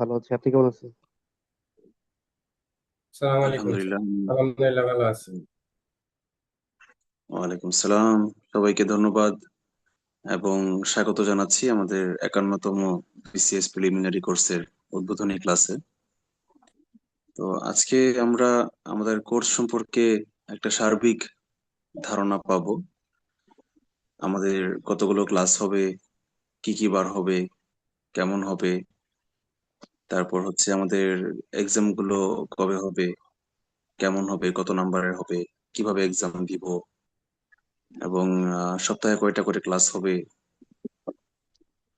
ভালো আছি। আপনি কেমন আছেন? সালাম আলাইকুম স্যার। আলহামদুলিল্লাহ। আলহামদুলিল্লাহ ভালো আছি। ওয়ালাইকুম সালাম। সবাইকে ধন্যবাদ এবং স্বাগত জানাচ্ছি আমাদের 51তম বিসিএস প্রিলিমিনারি কোর্সের উদ্বোধনী ক্লাসে। তো আজকে আমরা আমাদের কোর্স সম্পর্কে একটা সার্বিক ধারণা পাবো। আমাদের কতগুলো ক্লাস হবে, কি কি বার হবে, কেমন হবে, তারপর হচ্ছে আমাদের এক্সাম গুলো কবে হবে, কেমন হবে, কত নাম্বারের হবে, কিভাবে এক্সাম দিব, এবং সপ্তাহে কয়টা করে ক্লাস হবে,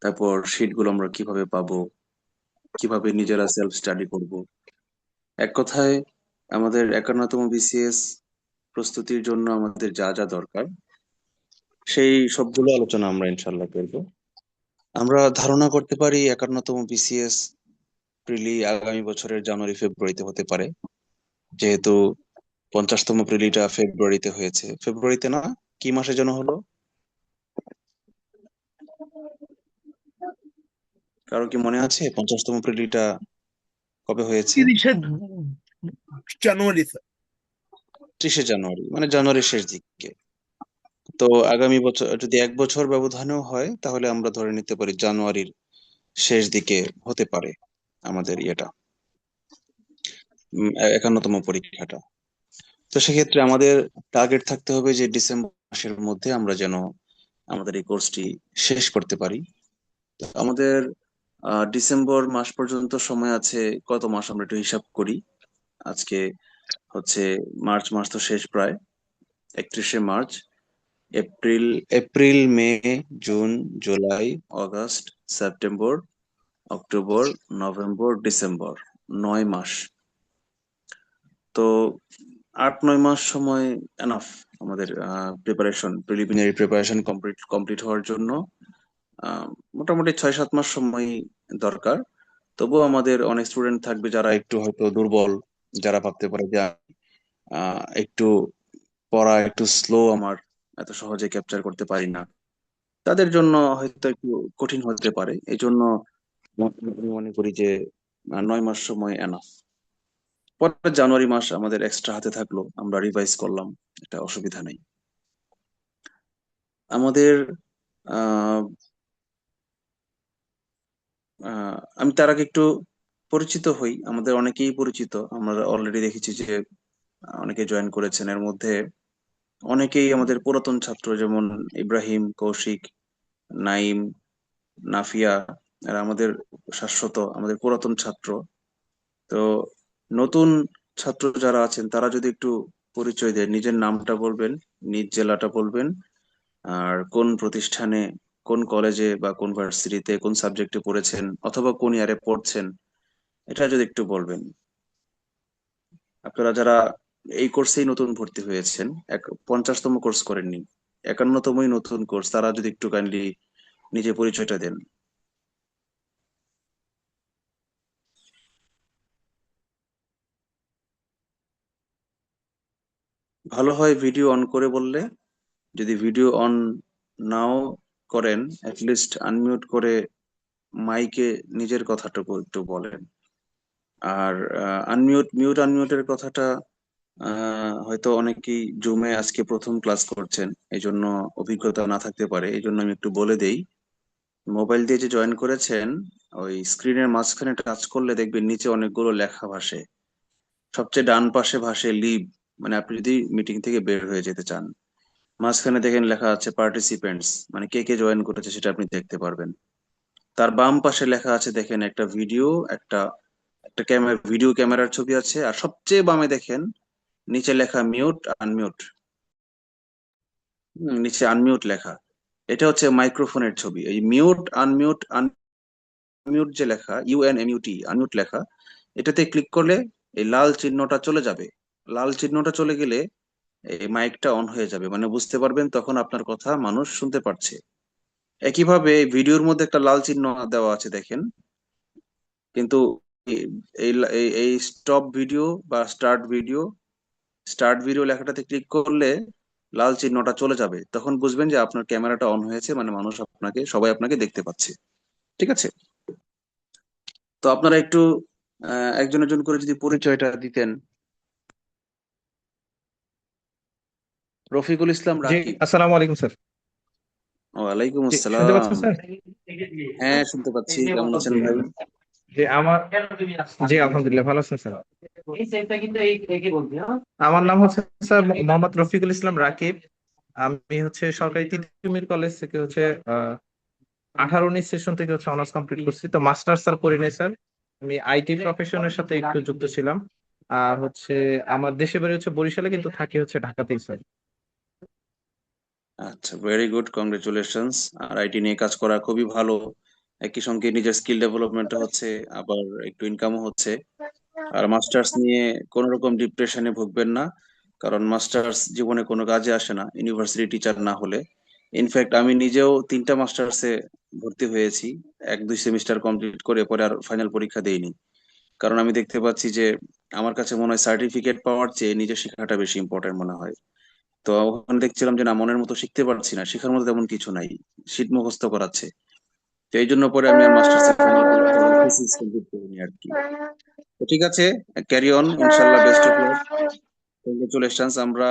তারপর শিট গুলো আমরা কিভাবে পাবো, কিভাবে নিজেরা সেলফ স্টাডি করব। এক কথায় আমাদের 51তম বিসিএস প্রস্তুতির জন্য আমাদের যা যা দরকার সেই সবগুলো আলোচনা আমরা ইনশাল্লাহ করব। আমরা ধারণা করতে পারি 51তম বিসিএস প্রিলি আগামী বছরের জানুয়ারি ফেব্রুয়ারিতে হতে পারে, যেহেতু 50তম প্রিলিটা ফেব্রুয়ারিতে হয়েছে। ফেব্রুয়ারিতে না, কি মাসে যেন হলো, কারো কি মনে আছে 50তম প্রিলিটা কবে হয়েছে? 30 জানুয়ারি স্যার। 30শে জানুয়ারি, মানে জানুয়ারির শেষ দিকে। তো আগামী বছর যদি এক বছর ব্যবধানেও হয় তাহলে আমরা ধরে নিতে পারি জানুয়ারির শেষ দিকে হতে পারে আমাদের ইয়েটা, 51তম পরীক্ষাটা। তো সেক্ষেত্রে আমাদের টার্গেট থাকতে হবে যে ডিসেম্বর মাসের মধ্যে আমরা যেন আমাদের এই কোর্সটি শেষ করতে পারি। তো আমাদের ডিসেম্বর মাস পর্যন্ত সময় আছে। কত মাস আমরা একটু হিসাব করি। আজকে হচ্ছে মার্চ মাস তো শেষ প্রায়, 31শে March. April, May, June, July, August, September, October, November, December, 9 মাস। তো 8-9 মাস সময় এনাফ আমাদের প্রিলিমিনারি প্রিপারেশন কমপ্লিট হওয়ার জন্য। আহ, মোটামুটি 6-7 মাস সময় দরকার। তবুও আমাদের অনেক স্টুডেন্ট থাকবে যারা একটু হয়তো দুর্বল, যারা ভাবতে পারে যে একটু পড়া একটু স্লো, আমার এত সহজে ক্যাপচার করতে পারি না। তাদের জন্য হয়তো একটু কঠিন হতে পারে। এই জন্য আমি মনে করি যে 9 মাস সময় এনাফ। পরে জানুয়ারি মাস আমাদের এক্সট্রা হাতে থাকলো, আমরা রিভাইজ করলাম, এটা অসুবিধা নেই আমাদের। আহ আমি তার আগে একটু পরিচিত হই। আমাদের অনেকেই পরিচিত, আমরা অলরেডি দেখেছি যে অনেকে জয়েন করেছেন। এর মধ্যে অনেকেই আমাদের পুরাতন ছাত্র, যেমন ইব্রাহিম, কৌশিক, নাইম, নাফিয়া। এরা আমাদের শাশ্বত, আমাদের পুরাতন ছাত্র। তো নতুন ছাত্র যারা আছেন তারা যদি একটু পরিচয় দেয়, নিজের নামটা বলবেন, নিজ জেলাটা বলবেন, আর কোন প্রতিষ্ঠানে, কোন কলেজে বা কোন ভার্সিটিতে কোন সাবজেক্টে পড়েছেন অথবা কোন ইয়ারে পড়ছেন, এটা যদি একটু বলবেন। আপনারা যারা এই কোর্সেই নতুন ভর্তি হয়েছেন, 50তম কোর্স করেননি, 51তমই নতুন কোর্স, তারা যদি একটু কাইন্ডলি নিজে পরিচয়টা দেন ভালো হয়। ভিডিও অন করে বললে, যদি ভিডিও অন নাও করেন, লিস্ট আনমিউট করে মাইকে নিজের কথাটুকু একটু বলেন। আর আনমিউটের কথাটা হয়তো অনেকেই জুমে আজকে প্রথম ক্লাস করছেন, এই জন্য অভিজ্ঞতা না থাকতে পারে। এই জন্য আমি একটু বলে দেই, মোবাইল দিয়ে যে জয়েন করেছেন, ওই স্ক্রিনের মাঝখানে টাচ করলে দেখবেন নিচে অনেকগুলো লেখা ভাসে। সবচেয়ে ডান পাশে ভাসে লিভ, মানে আপনি যদি মিটিং থেকে বের হয়ে যেতে চান। মাঝখানে দেখেন লেখা আছে পার্টিসিপেন্টস, মানে কে কে জয়েন করেছে সেটা আপনি দেখতে পারবেন। তার বাম পাশে লেখা আছে দেখেন একটা ভিডিও, একটা একটা ক্যামেরা, ভিডিও ক্যামেরার ছবি আছে। আর সবচেয়ে বামে দেখেন নিচে লেখা মিউট আনমিউট। নিচে আনমিউট লেখা, এটা হচ্ছে মাইক্রোফোনের ছবি। এই মিউট আনমিউট, আনমিউট যে লেখা, ইউএনএমইউটি, আনমিউট লেখা, এটাতে ক্লিক করলে এই লাল চিহ্নটা চলে যাবে। লাল চিহ্নটা চলে গেলে এই মাইকটা অন হয়ে যাবে, মানে বুঝতে পারবেন তখন আপনার কথা মানুষ শুনতে পারছে। একইভাবে ভিডিওর মধ্যে একটা লাল চিহ্ন দেওয়া আছে দেখেন, কিন্তু এই এই স্টপ ভিডিও বা স্টার্ট ভিডিও লেখাটাতে ক্লিক করলে লাল চিহ্নটা চলে যাবে। তখন বুঝবেন যে আপনার ক্যামেরাটা অন হয়েছে, মানে মানুষ আপনাকে, সবাই আপনাকে দেখতে পাচ্ছে। ঠিক আছে? তো তো আপনারা একটু একজন একজন করে যদি পরিচয়টা দিতেন। রফিকুল ইসলাম জি, রাকিব। আসসালামু আলাইকুম স্যার। ওয়ালাইকুম জি, শুনতে আসসালাম। পাচ্ছেন স্যার? হ্যাঁ, শুনতে পাচ্ছি। কেমন আছেন জি, ভাই? জি, জি, আলহামদুলিল্লাহ ভালো আছেন স্যার। আমার নাম হচ্ছে স্যার মোহাম্মদ রফিকুল ইসলাম রাকিব। আমি হচ্ছে সরকারি তিতুমির কলেজ থেকে হচ্ছে 18-19 সেশন থেকে হচ্ছে অনার্স কমপ্লিট করছি, তো মাস্টার্স স্যার করি নাই স্যার। আমি আইটি প্রফেশনের সাথে একটু যুক্ত ছিলাম। আর হচ্ছে আমার দেশে বাড়ি হচ্ছে বরিশালে, কিন্তু থাকি হচ্ছে ঢাকাতেই স্যার। আচ্ছা, ভেরি গুড, কংগ্রেচুলেশনস। আর আইটি নিয়ে কাজ করা খুবই ভালো। একই সঙ্গে নিজের স্কিল ডেভেলপমেন্টও হচ্ছে, আবার একটু ইনকামও হচ্ছে। আর মাস্টার্স নিয়ে কোনো রকম ডিপ্রেশনে ভুগবেন না, কারণ মাস্টার্স জীবনে কোনো কাজে আসে না ইউনিভার্সিটি টিচার না হলে। ইনফ্যাক্ট আমি নিজেও 3টা মাস্টার্সে ভর্তি হয়েছি, 1-2 সেমিস্টার কমপ্লিট করে পরে আর ফাইনাল পরীক্ষা দেইনি। কারণ আমি দেখতে পাচ্ছি যে আমার কাছে মনে হয় সার্টিফিকেট পাওয়ার চেয়ে নিজে শেখাটা বেশি ইম্পর্টেন্ট মনে হয়। তো ওখানে দেখছিলাম যে না, মনের মতো শিখতে পারছি না, শেখার মতো তেমন কিছু নাই, শীত মুখস্থ করাচ্ছে। তো এই জন্য পরে আমি আর মাস্টার্সের ফাইনাল পরীক্ষা বা থিসিস কমপ্লিট করিনি আর কি। তো ঠিক আছে, ক্যারি অন, ইনশাল্লাহ, বেস্ট অফ লাক। কংগ্রেচুলেশনস। আমরা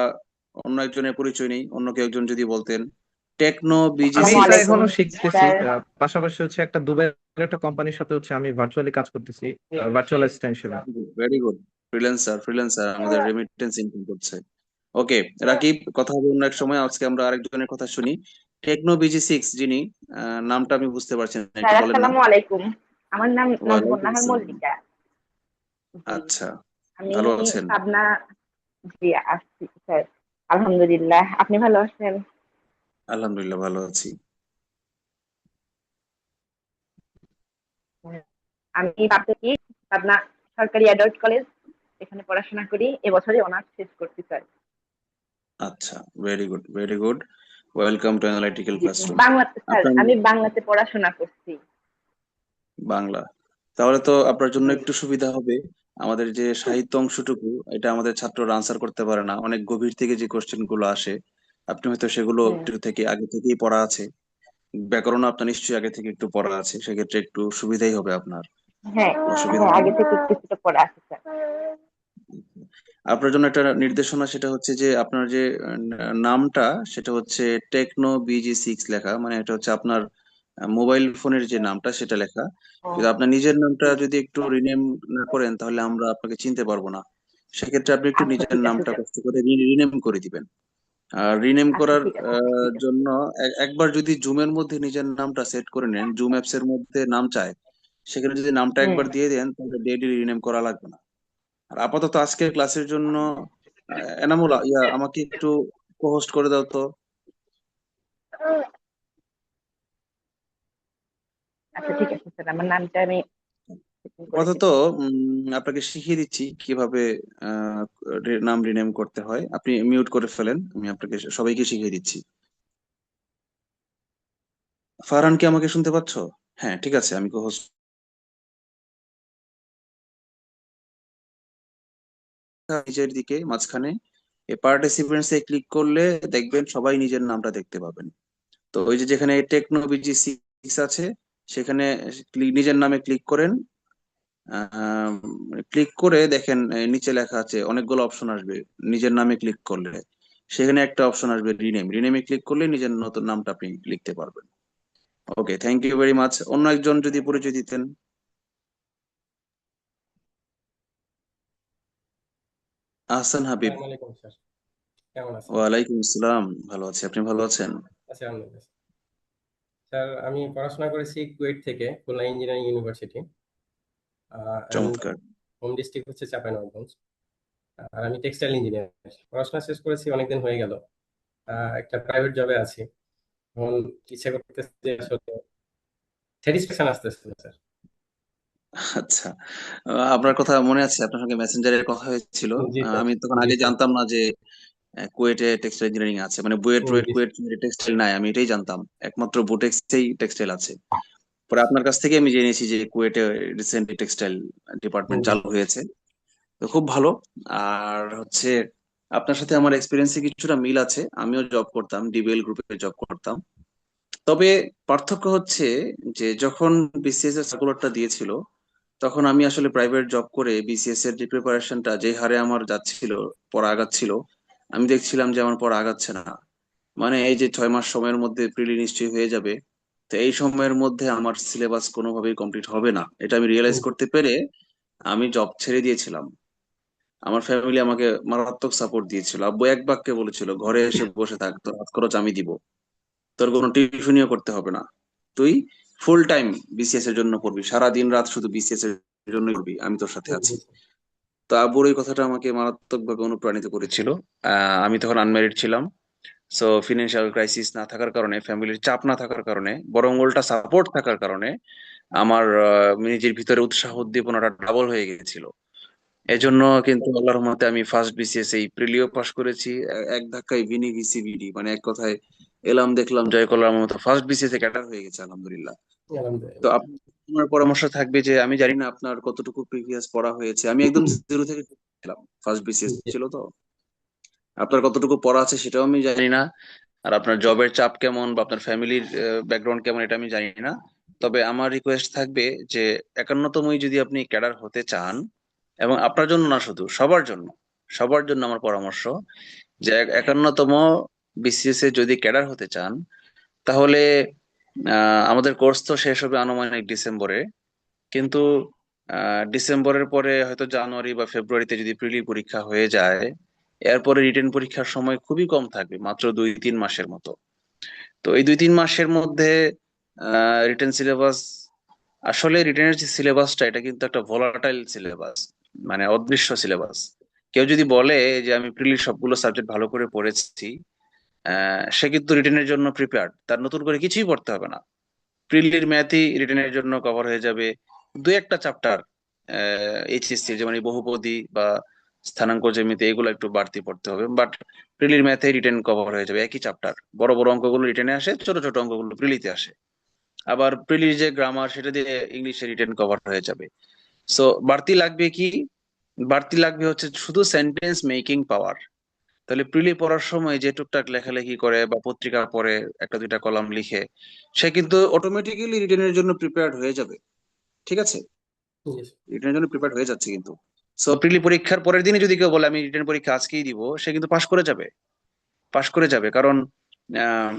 অন্য একজনের পরিচয় নেই, অন্য কেউ একজন যদি বলতেন। টেকনো বিজি আমি আসসালামু স্যার সিক্স। আলাইকুম এখনো শিখতেছি, স্যার। পাশাপাশি হচ্ছে একটা দুবাইয়ের একটা কোম্পানির সাথে হচ্ছে আমি ভার্চুয়ালি কাজ করতেছি, ভার্চুয়াল অ্যাসিস্ট্যান্ট হিসেবে। Very good. ফ্রিল্যান্সার, ফ্রিল্যান্সার আমাদের রেমিটেন্স ইনকাম করছে। ওকে রাকিব, কথা হবে অন্য এক সময়। আজকে আমরা আরেকজনের কথা শুনি। টেকনো বিজি সিক্স যিনি, নামটা আমি বুঝতে পারছি না, স্যার একটু বলেন না। আসসালামু আলাইকুম। আমার নাম ওয়ালাইকুম নাজমুন নাহার আসসালাম। মল্লিকা। জি, আচ্ছা, আমি ভালো আছেন? পাবনা। জি, আসছি স্যার। আলহামদুলিল্লাহ, আপনি ভালো আছেন? আলহামদুলিল্লাহ, ভালো আছি। আমি পাবনা সরকারি অ্যাডাল্ট কলেজ, এখানে পড়াশোনা করি। এবছরই অনার্স শেষ করছি স্যার। আচ্ছা, very good, very good. Welcome to analytical G, classroom. Bangla sir, আপনার আমি বাংলাতে পড়াশোনা করছি। বাংলা, তাহলে তো আপনার জন্য জি, একটু সুবিধা হবে। আমাদের যে সাহিত্য অংশটুকু, এটা আমাদের ছাত্ররা আনসার করতে পারে না, অনেক গভীর থেকে যে কোশ্চেন গুলো আসে, আপনি হয়তো সেগুলো হুম, একটু থেকে আগে থেকেই পড়া আছে। ব্যাকরণ আপনার নিশ্চয়ই আগে থেকে একটু পড়া আছে, সেক্ষেত্রে একটু সুবিধাই হবে আপনার। হ্যাঁ, অসুবিধা হ্যাঁ, নেই। আগে থেকে কিছুটা পড়া আছে স্যার। আপনার জন্য একটা নির্দেশনা, সেটা হচ্ছে যে আপনার যে নামটা, সেটা হচ্ছে টেকনো বিজি সিক্স লেখা, মানে এটা হচ্ছে আপনার মোবাইল ফোনের যে নামটা সেটা লেখা। ও, কিন্তু আপনার নিজের নামটা যদি একটু রিনেম না করেন, তাহলে আমরা আপনাকে চিনতে পারবো না। সেক্ষেত্রে আপনি একটু আচ্ছা নিজের ঠিক আছে নামটা স্যার। কষ্ট করে রিনেম করে দিবেন। আর রিনেম আচ্ছা করার ঠিক আছে স্যার, ঠিক আছে। জন্য একবার যদি জুমের মধ্যে নিজের নামটা সেট করে নেন, জুম অ্যাপস এর মধ্যে নাম চায়, সেখানে যদি নামটা হুম। একবার দিয়ে দেন, তাহলে ডেইলি রিনেম করা লাগবে না। আর আপাতত আজকের ক্লাসের জন্য এনামুল, আমাকে একটু কোহোস্ট করে দাও তো। আচ্ছা ঠিক আছে স্যার, আমার নামটা আমি setting করে আপাতত দিচ্ছি। আপনাকে শিখিয়ে দিচ্ছি কিভাবে আহ, নাম রিনেম করতে হয়। আপনি মিউট করে ফেলেন, আমি আপনাকে সবাইকে শিখিয়ে দিচ্ছি। ফারহান, কি আমাকে শুনতে পাচ্ছো? হ্যাঁ, ঠিক আছে, আমি কোহোস্ট। নিচের দিকে মাঝখানে পার্টিসিপেন্টস এ ক্লিক করলে দেখবেন সবাই নিজের নামটা দেখতে পাবেন। তো ওই যে যেখানে টেকনোলজি সিক্স আছে, সেখানে নিজের নামে ক্লিক করেন। ক্লিক করে দেখেন নিচে লেখা আছে, অনেকগুলো অপশন আসবে। নিজের নামে ক্লিক করলে সেখানে একটা অপশন আসবে রিনেম, রিনেমে ক্লিক করলে নিজের নতুন নামটা আপনি লিখতে পারবেন। ওকে, থ্যাংক ইউ ভেরি মাচ। অন্য একজন যদি পরিচয় দিতেন। আহসান হাবিব। আসসালামু আলাইকুম স্যার, কেমন আছেন? ওয়ালাইকুম আসসালাম, ভালো আছি, আপনি ভালো আছেন? আচ্ছা, আলহামদুলিল্লাহ। স্যার, আমি পড়াশোনা করেছি কুয়েট থেকে, খুলনা ইঞ্জিনিয়ারিং ইউনিভার্সিটি। অ্যান্ড চমৎকার। হোম ডিস্ট্রিক্ট হচ্ছে চাঁপাইনবাবগঞ্জ। আর আমি টেক্সটাইল ইঞ্জিনিয়ার। পড়াশোনা শেষ করেছি অনেকদিন হয়ে গেল। একটা প্রাইভেট জবে আছি। এখন ইচ্ছা করতেছে যে আসলে স্যাটিসফ্যাকশন আসতেছে না স্যার। আচ্ছা, আপনার কথা মনে আছে, আপনার সঙ্গে মেসেঞ্জারের কথা হয়েছিল। জি স্যার। আমি তখন জি আগে স্যার। জানতাম না যে কুয়েটে টেক্সটাইল ইঞ্জিনিয়ারিং আছে, মানে বুয়েট রুয়েট জি কুয়েট টেক্সটাইল নাই, আমি এটাই জানতাম। একমাত্র বুটেক্সেই টেক্সটাইল আছে। পরে আপনার কাছ থেকে আমি জেনেছি যে কুয়েটে রিসেন্টলি টেক্সটাইল ডিপার্টমেন্ট জি চালু স্যার। হয়েছে। তো খুব ভালো। আর হচ্ছে আপনার সাথে আমার এক্সপিরিয়েন্সে কিছুটা মিল আছে, আমিও জব করতাম, ডিবিএল গ্রুপে জব করতাম। তবে পার্থক্য হচ্ছে যে যখন বিসিএস এর সার্কুলারটা দিয়েছিল, তখন আমি আসলে প্রাইভেট জব করে বিসিএস এর যে প্রিপারেশনটা যে হারে আমার যাচ্ছিল, পড়া আগাচ্ছিল, আমি দেখছিলাম যে আমার পড়া আগাচ্ছে না। মানে এই যে 6 মাস সময়ের মধ্যে প্রিলি নিশ্চয়ই হয়ে যাবে, তো এই সময়ের মধ্যে আমার সিলেবাস কোনোভাবেই কমপ্লিট হবে না, এটা আমি রিয়েলাইজ হুম, করতে পেরে আমি জব ছেড়ে দিয়েছিলাম। আমার ফ্যামিলি আমাকে মারাত্মক সাপোর্ট দিয়েছিল। আব্বু এক বাক্যে বলেছিল, ঘরে এসে বসে থাক, তোর হাত খরচ আমি দিব, তোর কোনো টিউশনিও করতে হবে না, তুই ফুল টাইম বিসিএস এর জন্য পড়বি, সারা দিন রাত শুধু বিসিএস এর জন্য পড়বি, আমি তোর সাথে আছি। বুঝেছি। তো আব্বুর এই কথাটা আমাকে মারাত্মক ভাবে অনুপ্রাণিত করেছিল। আমি তখন আনম্যারিড ছিলাম। সো ফিনান্সিয়াল ক্রাইসিস না থাকার কারণে, ফ্যামিলির চাপ না থাকার কারণে, বরং উল্টা সাপোর্ট থাকার কারণে আমার নিজের ভিতরে উৎসাহ উদ্দীপনাটা ডাবল হয়ে গেছিল। এজন্য কিন্তু আল্লাহর রহমতে আমি ফার্স্ট বিসিএস এই প্রিলিও পাশ করেছি। এক ধাক্কায় বিনি ভিসিবিডি, মানে এক কথায় এলাম দেখলাম জয় করলাম মতো ফার্স্ট বিসিএস এ ক্যাডার হয়ে গেছে আলহামদুলিল্লাহ। তো আলহামদুলিল্লাহ। আপনার পরামর্শ থাকবে যে, আমি জানি না আপনার কতটুকু প্রিভিয়াস পড়া হয়েছে, আমি একদম জিরো থেকে ছিলাম, ফার্স্ট বিসিএস জি, ছিল তো, আপনার কতটুকু পড়া আছে সেটাও আমি জানি না। আর আপনার জবের চাপ কেমন বা আপনার ফ্যামিলির ব্যাকগ্রাউন্ড কেমন এটা আমি জানি না। তবে আমার রিকোয়েস্ট থাকবে যে 51তমই যদি আপনি ক্যাডার হতে চান, এবং আপনার জন্য না, শুধু সবার জন্য, সবার জন্য আমার পরামর্শ যে 51তম বিসিএস এ যদি ক্যাডার হতে চান, তাহলে আমাদের কোর্স তো শেষ হবে আনুমানিক ডিসেম্বরে। কিন্তু ডিসেম্বরের পরে হয়তো জানুয়ারি বা ফেব্রুয়ারিতে যদি প্রিলি পরীক্ষা হয়ে যায়, এরপরে রিটেন পরীক্ষার সময় খুবই কম থাকবে, মাত্র 2-3 মাসের মতো। তো এই 2-3 মাসের মধ্যে রিটেন সিলেবাস, আসলে রিটেনের যে সিলেবাসটা এটা কিন্তু একটা ভোলাটাইল সিলেবাস, মানে অদৃশ্য সিলেবাস। কেউ যদি বলে যে আমি প্রিলির সবগুলো সাবজেক্ট ভালো করে পড়েছি, সে কিন্তু রিটেনের জন্য প্রিপেয়ার্ড, তার নতুন করে কিছুই পড়তে হবে না। প্রিলির ম্যাথই রিটেনের জন্য কভার হয়ে যাবে। দু একটা চ্যাপ্টার এইচএসসি, যেমন এই বহুপদী বা স্থানাঙ্ক জ্যামিতি, এগুলো একটু বাড়তি পড়তে হবে, বাট প্রিলির ম্যাথে রিটেন কভার হয়ে যাবে, একই চ্যাপ্টার। বড় বড় অঙ্কগুলো রিটেনে আসে, ছোট ছোট অঙ্কগুলো প্রিলিতে আসে। আবার প্রিলির যে গ্রামার, সেটা দিয়ে ইংলিশে রিটেন কভার হয়ে যাবে। সো বাড়তি লাগবে কি? বাড়তি লাগবে হচ্ছে শুধু সেন্টেন্স মেকিং পাওয়ার। তাহলে প্রিলি পড়ার সময় যে টুকটাক লেখালেখি করে বা পত্রিকা পড়ে একটা দুইটা কলাম লিখে, সে কিন্তু অটোমেটিক্যালি রিটেনের জন্য প্রিপেয়ার্ড হয়ে যাবে। ঠিক আছে, জি, রিটেনের জন্য প্রিপেয়ার্ড হয়ে যাচ্ছে কিন্তু। সো প্রিলি পরীক্ষার পরের দিনই যদি কেউ বলে আমি রিটেন পরীক্ষা আজকেই দিব, সে কিন্তু পাশ করে যাবে, পাশ করে যাবে। কারণ আহ,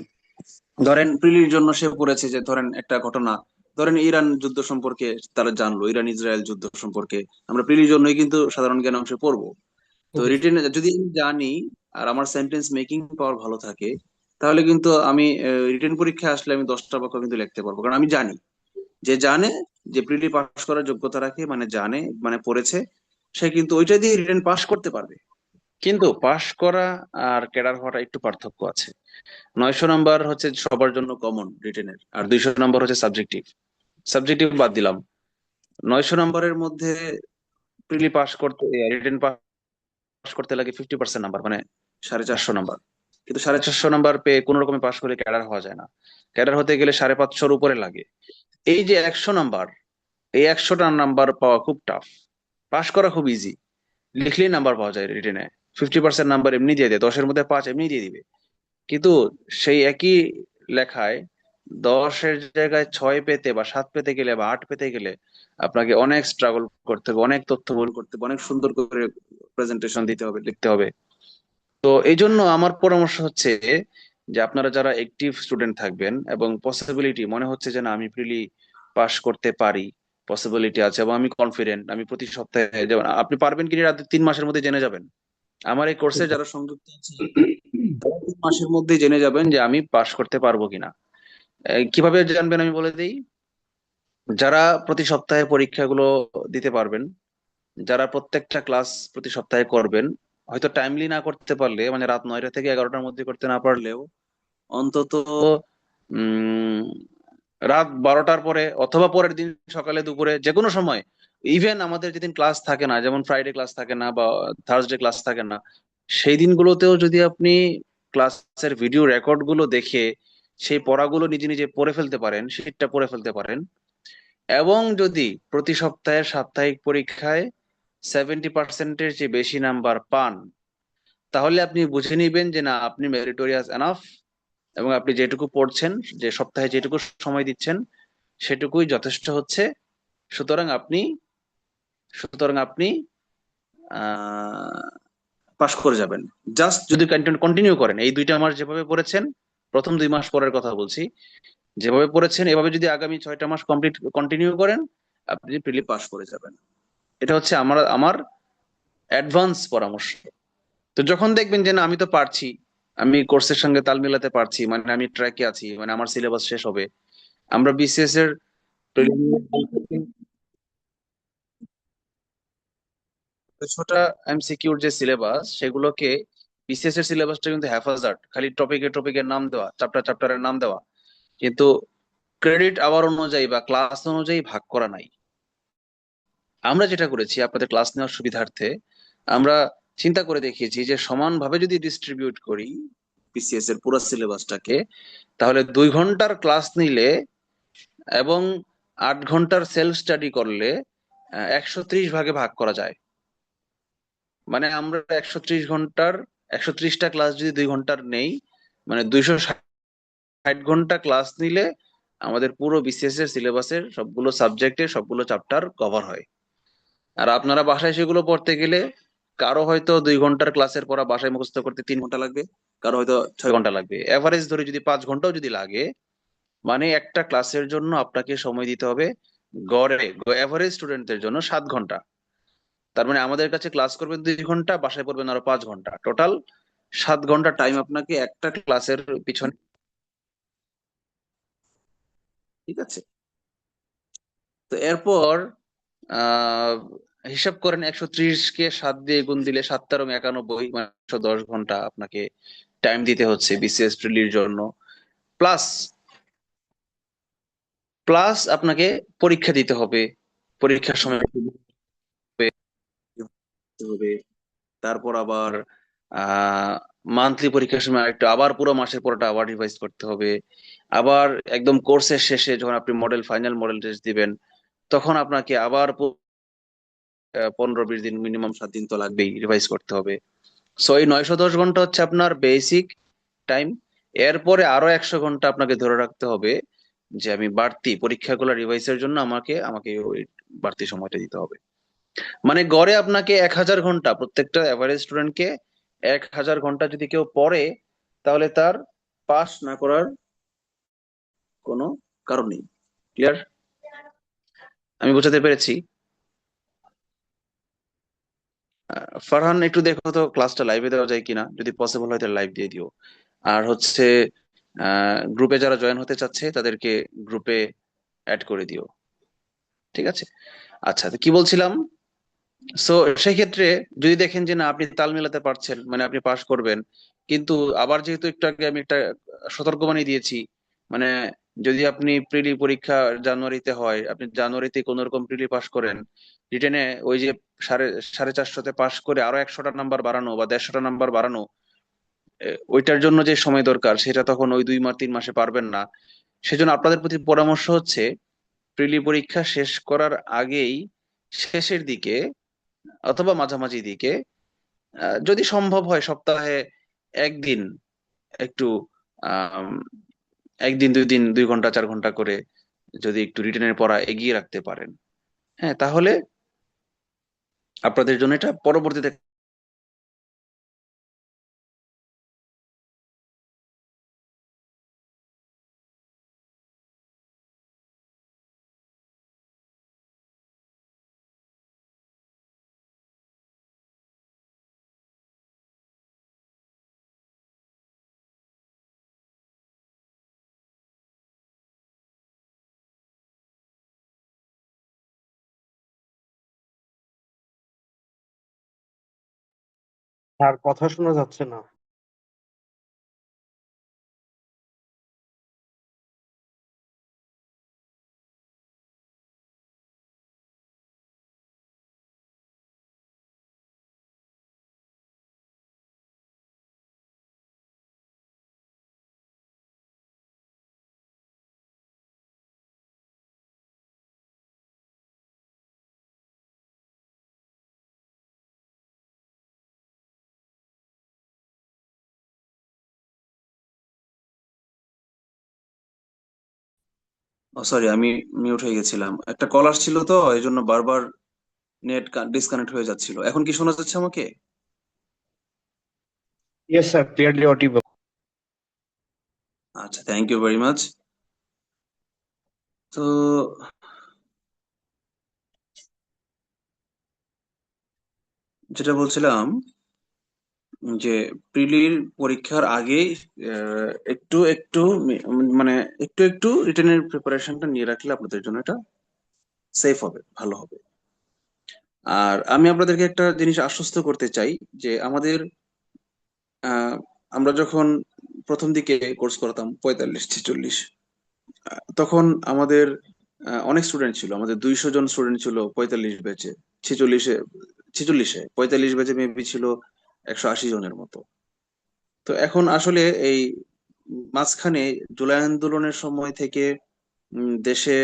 ধরেন প্রিলির জন্য সে পড়েছে, যে ধরেন একটা ঘটনা, ধরেন ইরান যুদ্ধ সম্পর্কে তারা জানলো, ইরান ইসরায়েল যুদ্ধ সম্পর্কে, আমরা প্রিলির জন্যই কিন্তু সাধারণ জ্ঞান অংশে পড়বো। তো জি, রিটেন যদি আমি জানি আর আমার সেন্টেন্স মেকিং পাওয়ার ভালো থাকে, তাহলে কিন্তু আমি রিটেন পরীক্ষা আসলে আমি 10টা বাক্য কিন্তু লিখতে পারবো, কারণ আমি জানি, যে জানে, যে প্রিলি পাস করার যোগ্যতা রাখে, মানে জানে, মানে পড়েছে, সে কিন্তু ওইটা দিয়ে রিটেন পাস করতে পারবে। কিন্তু পাস করা আর ক্যাডার হওয়াটা একটু পার্থক্য আছে। 900 নাম্বার হচ্ছে সবার জন্য কমন রিটেনের, আর 200 নাম্বার হচ্ছে সাবজেক্টিভ। সাবজেক্টিভ বাদ দিলাম, 900 নাম্বারের মধ্যে প্রিলি পাস করতে, রিটেন পাস করতে লাগে 50% নাম্বার, মানে 450 নাম্বার। কিন্তু 450 নাম্বার পেয়ে কোন রকমে পাস করে ক্যাডার হওয়া যায় না। ক্যাডার হতে গেলে 550-র উপরে লাগে। এই যে 100 নাম্বার, এই 100টা নাম্বার পাওয়া খুব টাফ। পাস করা খুব ইজি, লিখলেই নাম্বার পাওয়া যায় রিটেনে। 50% নাম্বার এমনি দিয়ে দেয়, 10-এর মধ্যে 5 এমনি দিয়ে দিবে। কিন্তু সেই একই লেখায় 10-এর জায়গায় 6 পেতে বা 7 পেতে গেলে বা 8 পেতে গেলে আপনাকে অনেক স্ট্রাগল করতে হবে, অনেক তথ্য বহন করতে হবে, অনেক সুন্দর করে প্রেজেন্টেশন দিতে হবে, লিখতে হবে। তো এই জন্য আমার পরামর্শ হচ্ছে যে আপনারা যারা একটিভ স্টুডেন্ট থাকবেন এবং পসিবিলিটি মনে হচ্ছে যে না আমি প্রিলি পাস করতে পারি, পসিবিলিটি আছে এবং আমি কনফিডেন্ট, আমি প্রতি সপ্তাহে, যেমন আপনি পারবেন কিনা 3 মাসের মধ্যে জেনে যাবেন। আমার এই কোর্সে যারা সংযুক্ত আছে, তারা 3 মাসের মধ্যে জেনে যাবেন যে আমি পাস করতে পারবো কিনা। কিভাবে জানবেন আমি বলে দিই। যারা প্রতি সপ্তাহে পরীক্ষাগুলো দিতে পারবেন, যারা প্রত্যেকটা ক্লাস প্রতি সপ্তাহে করবেন, হয়তো টাইমলি না করতে পারলে, মানে রাত 9টা থেকে 11টার মধ্যে করতে না পারলেও, অন্তত উম রাত 12টার পরে অথবা পরের দিন সকালে দুপুরে যে কোনো সময়, ইভেন আমাদের যেদিন ক্লাস থাকে না, যেমন ফ্রাইডে ক্লাস থাকে না বা থার্সডে ক্লাস থাকে না, সেই দিনগুলোতেও যদি আপনি ক্লাসের ভিডিও রেকর্ড গুলো দেখে সেই পড়াগুলো নিজে নিজে পড়ে ফেলতে পারেন, শীটটা পড়ে ফেলতে পারেন, এবং যদি প্রতি সপ্তাহের সাপ্তাহিক পরীক্ষায় 70%-এর যে বেশি নাম্বার পান, তাহলে আপনি বুঝে নিবেন যে না আপনি মেরিটোরিয়াস এনাফ, এবং আপনি যেটুকু পড়ছেন, যে সপ্তাহে যেটুকু সময় দিচ্ছেন, সেটুকুই যথেষ্ট হচ্ছে। সুতরাং আপনি সুতরাং আপনি পাশ করে যাবেন। জাস্ট যদি কন্টিনিউ করেন, এই 2টা মাস যেভাবে পড়েছেন, প্রথম 2 মাস পরের কথা বলছি, যেভাবে পড়েছেন এভাবে যদি আগামী 6টা মাস কন্টিনিউ করেন, আপনি প্রিলি পাস করে যাবেন। এটা হচ্ছে আমার অ্যাডভান্স পরামর্শ। তো যখন দেখবেন যে না আমি তো পারছি, আমি কোর্সের সঙ্গে তাল মিলাতে পারছি, মানে আমি ট্র্যাকে আছি, মানে আমার সিলেবাস শেষ হবে, আমরা বিসিএস এর ছোটা এমসিকিউর যে সিলেবাস, সেগুলোকে বিসিএস এর সিলেবাসটা কিন্তু হ্যাফাজার্ড, খালি টপিকের নাম দেওয়া, চ্যাপ্টারের নাম দেওয়া, কিন্তু ক্রেডিট আওয়ার অনুযায়ী বা ক্লাস অনুযায়ী ভাগ করা নাই। আমরা যেটা করেছি আপনাদের ক্লাস নেওয়ার সুবিধার্থে, আমরা চিন্তা করে দেখিয়েছি যে সমানভাবে যদি ডিস্ট্রিবিউট করি বিসিএস এর পুরো সিলেবাসটাকে, তাহলে 2 ঘন্টার ক্লাস নিলে এবং 8 ঘন্টার সেলফ স্টাডি করলে 130 ভাগে ভাগ করা যায়। মানে আমরা 130 ঘন্টার 130টা ক্লাস যদি 2 ঘন্টার নেই, মানে 260 ঘন্টা ক্লাস নিলে আমাদের পুরো বিসিএস এর সিলেবাসের সবগুলো সাবজেক্টের সবগুলো চ্যাপ্টার কভার হয়। আর আপনারা বাসায় সেগুলো পড়তে গেলে কারো হয়তো 2 ঘন্টার ক্লাসের পড়া বাসায় মুখস্থ করতে 3 ঘন্টা লাগবে, কারো হয়তো 6 ঘন্টা লাগবে, এভারেজ ধরে যদি 5 ঘন্টাও যদি লাগে, মানে একটা ক্লাসের জন্য আপনাকে সময় দিতে হবে গড়ে এভারেজ স্টুডেন্টদের জন্য 7 ঘন্টা। তার মানে আমাদের কাছে ক্লাস করবেন 2 ঘন্টা, বাসায় পড়বেন আরো 5 ঘন্টা, টোটাল 7 ঘন্টা টাইম আপনাকে একটা ক্লাসের পিছনে। ঠিক আছে? তো এরপর আহ হিসাব করেন 130কে 7 দিয়ে গুণ দিলে 7 × 91, মানে 110 ঘন্টা আপনাকে টাইম দিতে হচ্ছে বিসিএস প্রিলির জন্য। প্লাস প্লাস আপনাকে পরীক্ষা দিতে হবে, পরীক্ষার সময় দিতে হবে, তারপর আবার মান্থলি পরীক্ষার সময় আরেকটু আবার পুরো মাসের পড়াটা আবার রিভাইজ করতে হবে। আবার একদম কোর্সের শেষে যখন আপনি ফাইনাল মডেল টেস্ট দিবেন, তখন আপনাকে আবার 15-20 দিন, মিনিমাম 7 দিন তো লাগবেই, রিভাইজ করতে হবে। সো এই 910 ঘন্টা হচ্ছে আপনার বেসিক টাইম। এরপরে আরো 100 ঘন্টা আপনাকে ধরে রাখতে হবে যে আমি বাড়তি পরীক্ষাগুলো রিভাইজের জন্য আমাকে আমাকে ওই বাড়তি সময়টা দিতে হবে। মানে গড়ে আপনাকে 1000 ঘন্টা, প্রত্যেকটা এভারেজ স্টুডেন্টকে 1000 ঘন্টা যদি কেউ পড়ে, তাহলে তার পাস না করার কোনো কারণ নেই। ক্লিয়ার? আমি বোঝাতে পেরেছি? ফারহান, একটু দেখো তো ক্লাসটা লাইভে দেওয়া যায় কিনা, যদি পসিবল হয় তাহলে লাইভ দিয়ে দিও। আর হচ্ছে গ্রুপে যারা জয়েন হতে চাচ্ছে তাদেরকে গ্রুপে অ্যাড করে দিও। ঠিক আছে? আচ্ছা, তো কি বলছিলাম? সো সেই ক্ষেত্রে যদি দেখেন যে না আপনি তাল মেলাতে পারছেন, মানে আপনি পাশ করবেন, কিন্তু আবার যেহেতু একটু আগে আমি একটা সতর্কবাণী দিয়েছি, মানে যদি আপনি প্রিলি পরীক্ষা জানুয়ারিতে হয়, আপনি জানুয়ারিতে কোন রকম প্রিলি পাশ করেন, রিটেনে ওই যে সাড়ে 450-তে পাশ করে আরো 100টা নাম্বার বাড়ানো বা 150টা নাম্বার বাড়ানো, ওইটার জন্য যে সময় দরকার সেটা তখন ওই 2-3 মাসে পারবেন না। সেজন্য আপনাদের প্রতি পরামর্শ হচ্ছে প্রিলি পরীক্ষা শেষ করার আগেই, শেষের দিকে অথবা মাঝামাঝি দিকে, যদি সম্ভব হয় সপ্তাহে একদিন একটু আম, 1 দিন 2 দিন 2 ঘন্টা 4 ঘন্টা করে যদি একটু রিটেনের পড়া এগিয়ে রাখতে পারেন, হ্যাঁ, তাহলে আপনাদের জন্য এটা পরবর্তীতে। আর কথা শোনা যাচ্ছে না। সরি, আমি মিউট হয়ে গেছিলাম, একটা কল আসছিল তো এই জন্য বারবার নেট ডিসকানেক্ট হয়ে যাচ্ছিল। এখন কি শোনা যাচ্ছে আমাকে? Yes, sir. Clearly audible. আচ্ছা, থ্যাংক ইউ ভেরি মাচ। তো যেটা বলছিলাম যে প্রিলির পরীক্ষার আগে একটু একটু মানে একটু একটু রিটেনের প্রিপারেশনটা নিয়ে রাখলে আপনাদের জন্য এটা সেফ হবে, ভালো হবে। আর আমি আপনাদেরকে একটা জিনিস আশ্বস্ত করতে চাই যে আমাদের আহ, আমরা যখন প্রথম দিকে কোর্স করতাম 45-46, তখন আমাদের অনেক স্টুডেন্ট ছিল, আমাদের 200 জন স্টুডেন্ট ছিল 45 ব্যাচে। 45 ব্যাচে মেবি ছিল 180 জনের মতো। তো এখন আসলে এই মাঝখানে জুলাই আন্দোলনের সময় থেকে দেশে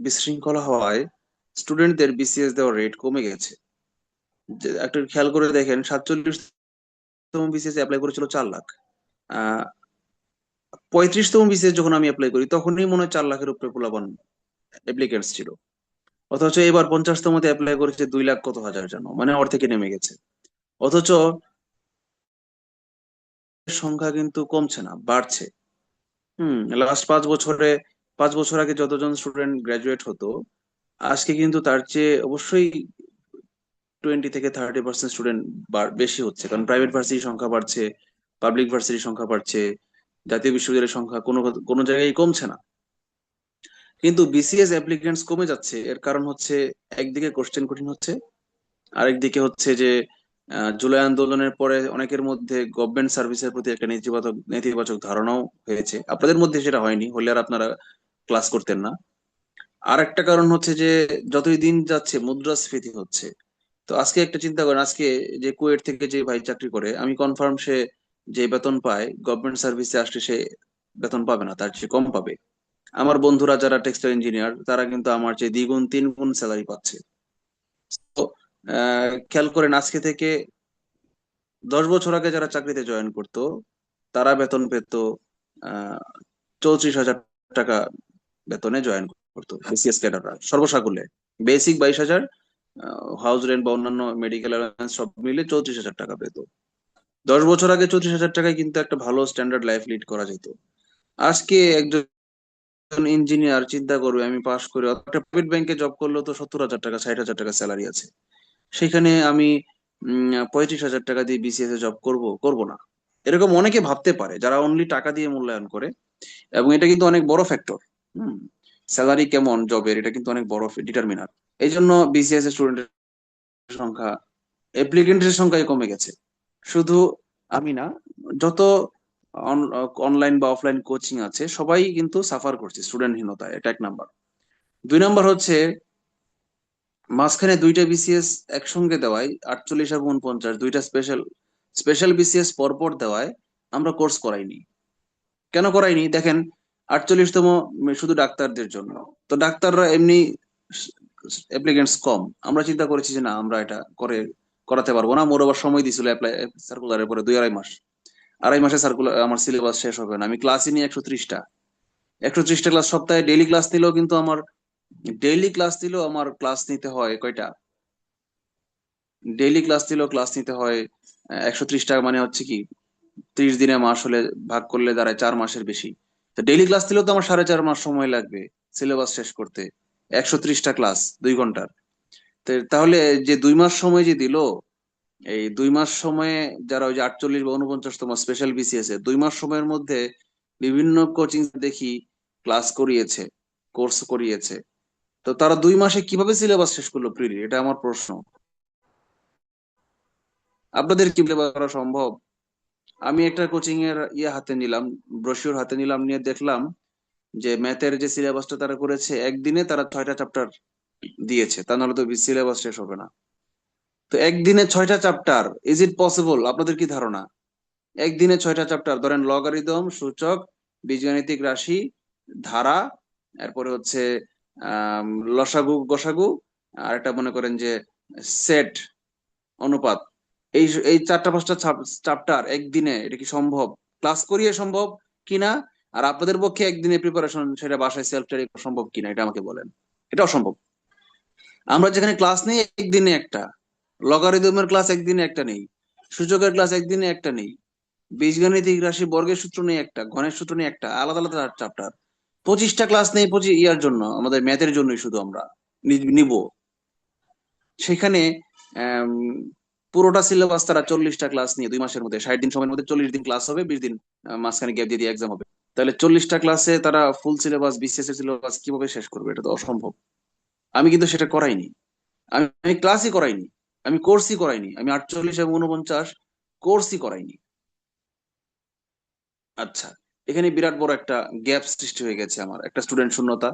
বিশৃঙ্খলা হওয়ায় স্টুডেন্টদের বিসিএস দেওয়ার রেট কমে গেছে। যে একটা খেয়াল করে দেখেন, 47তম বিসিএস অ্যাপ্লাই করেছিল 4 লাখ। 35তম বিসিএস যখন আমি অ্যাপ্লাই করি তখনই মনে হয় 4 লাখের উপরে পোলাপান অ্যাপ্লিকেন্টস ছিল। অথচ এবার 50তমতে অ্যাপ্লাই করেছে 2 লাখ কত হাজার জন, মানে অর্ধেকে নেমে গেছে। অথচ সংখ্যা কিন্তু কমছে না, বাড়ছে। লাস্ট 5 বছরে, 5 বছর আগে যতজন স্টুডেন্ট গ্রাজুয়েট হতো, আজকে কিন্তু তার চেয়ে অবশ্যই 20 থেকে 30% স্টুডেন্ট বেশি হচ্ছে, কারণ প্রাইভেট ভার্সিটির সংখ্যা বাড়ছে, পাবলিক ভার্সিটির সংখ্যা বাড়ছে, জাতীয় বিশ্ববিদ্যালয়ের সংখ্যা কোনো কোনো জায়গায় কমছে না। কিন্তু বিসিএস অ্যাপ্লিকেন্টস কমে যাচ্ছে, এর কারণ হচ্ছে একদিকে কোশ্চেন কঠিন হচ্ছে, আরেকদিকে হচ্ছে যে জুলাই আন্দোলনের পরে অনেকের মধ্যে গভর্নমেন্ট সার্ভিসের প্রতি একটা নেতিবাচক নেতিবাচক ধারণাও হয়েছে। আপনাদের মধ্যে সেটা হয়নি, হলে আর আপনারা ক্লাস করতেন না। আর একটা কারণ হচ্ছে যে যতই দিন যাচ্ছে মুদ্রাস্ফীতি হচ্ছে। তো আজকে একটা চিন্তা করেন, আজকে যে কুয়েট থেকে যে ভাই চাকরি করে, আমি কনফার্ম সে যে বেতন পায় গভর্নমেন্ট সার্ভিসে আসলে সে বেতন পাবে না, তার চেয়ে কম পাবে। আমার বন্ধুরা যারা টেক্সটাইল ইঞ্জিনিয়ার, তারা কিন্তু আমার চেয়ে দ্বিগুণ 3 গুণ স্যালারি পাচ্ছে। তো খেয়াল করেন, আজকে থেকে 10 বছর আগে যারা চাকরিতে জয়েন করতো তারা বেতন পেত 34,000 টাকা বেতনে জয়েন করতো, বিসিএস ক্যাডাররা সর্বসাকুল্যে। বেসিক 22,000, হাউস রেন্ট বা অন্যান্য মেডিকেল অ্যালাউন্স সব মিলে 34,000 টাকা পেত। 10 বছর আগে 34,000 টাকায় কিন্তু একটা ভালো স্ট্যান্ডার্ড লাইফ লিড করা যেত। আজকে একজন ইঞ্জিনিয়ার চিন্তা করবে, আমি পাশ করে একটা প্রাইভেট ব্যাংকে জব করলেও তো 70,000 টাকা 60,000 টাকা স্যালারি আছে, সেখানে আমি 35,000 টাকা দিয়ে বিসিএস এ জব করব না। এরকম অনেকে ভাবতে পারে যারা অনলি টাকা দিয়ে মূল্যায়ন করে, এবং এটা কিন্তু অনেক বড় ফ্যাক্টর। স্যালারি কেমন জবের, এটা কিন্তু অনেক বড় ডিটারমিনার। এই জন্য বিসিএস এর স্টুডেন্টের সংখ্যা, অ্যাপ্লিকেন্টের সংখ্যাই কমে গেছে। শুধু আমি না, যত অনলাইন বা অফলাইন কোচিং আছে সবাই কিন্তু সাফার করছে স্টুডেন্টহীনতায়, এটা 1 নাম্বার। 2 নাম্বার হচ্ছে মাঝখানে 2টা বিসিএস একসঙ্গে দেওয়ায়, 48 এবং 49, 2টা স্পেশাল স্পেশাল বিসিএস পরপর দেওয়ায় আমরা কোর্স করাইনি। কেন করাইনি দেখেন, 48তম শুধু ডাক্তারদের জন্য, তো ডাক্তাররা এমনি অ্যাপ্লিকেন্টস কম, আমরা চিন্তা করেছি যে না, আমরা এটা করাতে পারবো না। মোর আবার সময় দিছিল অ্যাপ্লাই সার্কুলারের পরে 2-2.5 মাস। 2.5 মাসে সার্কুলার আমার সিলেবাস শেষ হবে না। আমি ক্লাসই নিই 130টা। 130টা ক্লাস, সপ্তাহে ডেইলি ক্লাস নিলেও কিন্তু আমার ক্লাস নিতে হয় কয়টা, ডেইলি ক্লাস নিতে হয় 130 টাকা, মানে হচ্ছে কি 30 দিনে মাস হলে ভাগ করলে দাঁড়ায় 4 মাসের বেশি। তো ডেইলি ক্লাস দিলেও তো আমার 4.5 মাস সময় লাগবে সিলেবাস শেষ করতে, 130টা ক্লাস 2 ঘন্টার। তাহলে যে 2 মাস সময় যে দিল, এই 2 মাস সময়ে যারা ওই যে 48 বা 49তম স্পেশাল বিসিএস এ 2 মাস সময়ের মধ্যে বিভিন্ন কোচিং দেখি ক্লাস করিয়েছে, কোর্স করিয়েছে। তো তারা 2 মাসে কিভাবে সিলেবাস শেষ করলো প্রিলি, এটা আমার প্রশ্ন। আপনাদের কি করা সম্ভব? আমি একটা কোচিং এর হাতে নিলাম, ব্রোশিওর হাতে নিলাম, নিয়ে দেখলাম যে ম্যাথের যে সিলেবাসটা তারা করেছে, একদিনে তারা 6টা চ্যাপ্টার দিয়েছে, তা নাহলে তো সিলেবাস শেষ হবে না। তো একদিনে 6টা চ্যাপ্টার, ইজ ইট পসিবল? আপনাদের কি ধারণা? একদিনে 6টা চ্যাপ্টার, ধরেন লগারিদম, সূচক, বীজগাণিতিক রাশি, ধারা, এরপরে হচ্ছে আহ লসাগু গসাগু, আর একটা মনে করেন যে সেট, অনুপাত। এই 4টা 5টা চ্যাপ্টার একদিনে, এটা কি সম্ভব? ক্লাস করিয়ে সম্ভব কিনা? আর আপনাদের পক্ষে একদিনে প্রিপারেশন সেটা বাসায় সেলফ স্টাডি সম্ভব কিনা, এটা আমাকে বলেন। এটা অসম্ভব। আমরা যেখানে ক্লাস নেই একদিনে একটা, লগারিদমের ক্লাস একদিনে একটা নেই, সূচকের ক্লাস একদিনে একটা নেই, বীজগাণিতিক রাশি বর্গের সূত্র নেই একটা, ঘনের সূত্র নেই একটা, আলাদা আলাদা চ্যাপ্টার। 25টা ক্লাস নেই 25 জন্য, আমাদের ম্যাথের জন্যই শুধু আমরা নিব। সেখানে আম, পুরোটা সিলেবাস তারা 40টা ক্লাস নিয়ে 2 মাসের মধ্যে, 60 দিন সময়ের মধ্যে 40 দিন ক্লাস হবে, 20 দিন মাঝখানে গ্যাপ দিয়ে দিয়ে এক্সাম হবে। তাহলে 40টা ক্লাসে তারা ফুল সিলেবাস, বিসিএস এর সিলেবাস কিভাবে শেষ করবে? এটা তো অসম্ভব। আমি কিন্তু সেটা করাইনি, আমি ক্লাসই করাইনি, আমি কোর্সই করাইনি, আমি 48 এবং 49 কোর্সই করাইনি। আচ্ছা, এখানে বিরাট বড় একটা গ্যাপ সৃষ্টি হয়ে গেছে, আমার একটা স্টুডেন্ট শূন্যতা।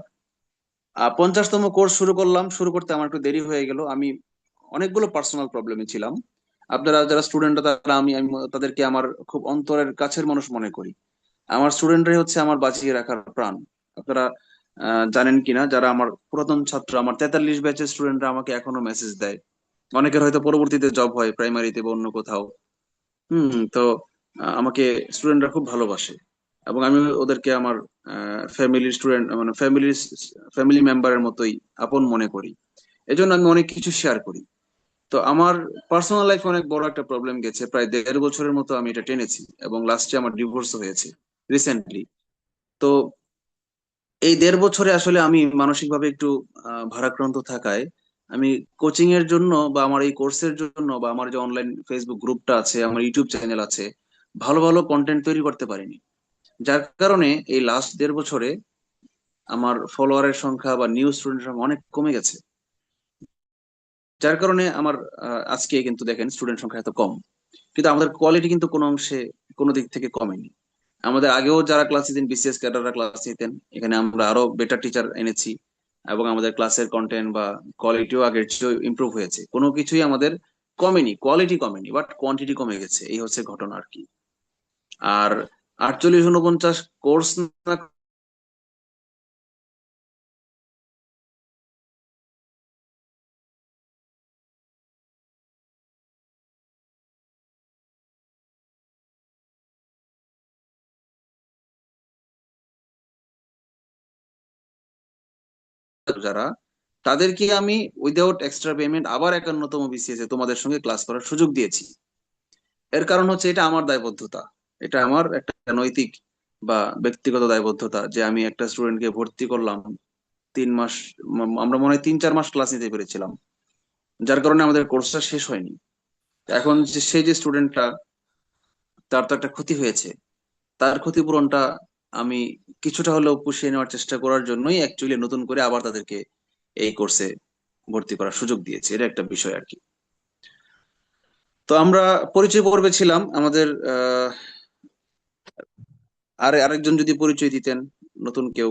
50তম কোর্স শুরু করলাম, শুরু করতে আমার একটু দেরি হয়ে গেল, আমি অনেকগুলো পার্সোনাল প্রবলেমে ছিলাম। আপনারা যারা স্টুডেন্টরা, তারা আমি তাদেরকে আমার খুব অন্তরের কাছের মানুষ মনে করি। আমার স্টুডেন্টরাই হচ্ছে আমার বাঁচিয়ে রাখার প্রাণ। আপনারা জানেন কিনা, যারা আমার পুরাতন ছাত্র, আমার 43 ব্যাচের স্টুডেন্টরা আমাকে এখনো মেসেজ দেয়। অনেকের হয়তো পরবর্তীতে জব হয় প্রাইমারিতে বা অন্য কোথাও। তো আমাকে স্টুডেন্টরা খুব ভালোবাসে, এবং আমি ওদেরকে আমার ফ্যামিলির স্টুডেন্ট, মানে ফ্যামিলি মেম্বারের মতোই আপন মনে করি। এজন্য আমি অনেক কিছু শেয়ার করি। তো আমার পার্সোনাল লাইফে অনেক বড় একটা প্রবলেম গেছে, প্রায় 1.5 বছরের মতো আমি এটা টেনেছি, এবং লাস্টে আমার ডিভোর্স হয়েছে রিসেন্টলি। তো এই 1.5 বছরে আসলে আমি মানসিকভাবে একটু ভারাক্রান্ত থাকায়, আমি কোচিং এর জন্য বা আমার এই কোর্সের জন্য বা আমার যে অনলাইন ফেসবুক গ্রুপটা আছে, আমার ইউটিউব চ্যানেল আছে, ভালো ভালো কন্টেন্ট তৈরি করতে পারিনি। যার কারণে এই লাস্ট 1.5 বছরে আমার ফলোয়ারের সংখ্যা বা নিউ স্টুডেন্টের সংখ্যা অনেক কমে গেছে। যার কারণে আমার আজকে কিন্তু দেখেন স্টুডেন্ট সংখ্যা এত কম, কিন্তু আমাদের কোয়ালিটি কিন্তু কোনো অংশে কোনো দিক থেকে কমেনি। আমাদের আগেও যারা ক্লাস নিতেন, বিসিএস ক্যাডাররা ক্লাস নিতেন, এখানে আমরা আরো বেটার টিচার এনেছি, এবং আমাদের ক্লাসের কন্টেন্ট বা কোয়ালিটিও আগের চেয়ে ইমপ্রুভ হয়েছে। কোনো কিছুই আমাদের কমেনি, কোয়ালিটি কমেনি, বাট কোয়ান্টিটি কমে গেছে, এই হচ্ছে ঘটনা আর কি। আর 48 49 কোর্স না যারা, তাদেরকে আমি উইদাউট এক্সট্রা পেমেন্ট আবার 51তম বিসিএস এ তোমাদের সঙ্গে ক্লাস করার সুযোগ দিয়েছি। এর কারণ হচ্ছে এটা আমার দায়বদ্ধতা, এটা আমার একটা নৈতিক বা ব্যক্তিগত দায়বদ্ধতা, যে আমি একটা স্টুডেন্টকে ভর্তি করলাম 3 মাস, আমরা মনে হয় 3 4 মাস ক্লাস নিতে পেরেছিলাম, যার কারণে আমাদের কোর্সটা শেষ হয়নি। এখন সেই যে স্টুডেন্টটা, তার তো একটা ক্ষতি হয়েছে, তার ক্ষতিপূরণটা আমি কিছুটা হলেও পুষিয়ে নেওয়ার চেষ্টা করার জন্যই অ্যাকচুয়ালি নতুন করে আবার তাদেরকে এই কোর্সে ভর্তি করার সুযোগ দিয়েছি। এটা একটা বিষয় আর কি। তো আমরা পরিচয় পর্বে ছিলাম, আমাদের আরেকজন যদি পরিচয় দিতেন, নতুন কেউ।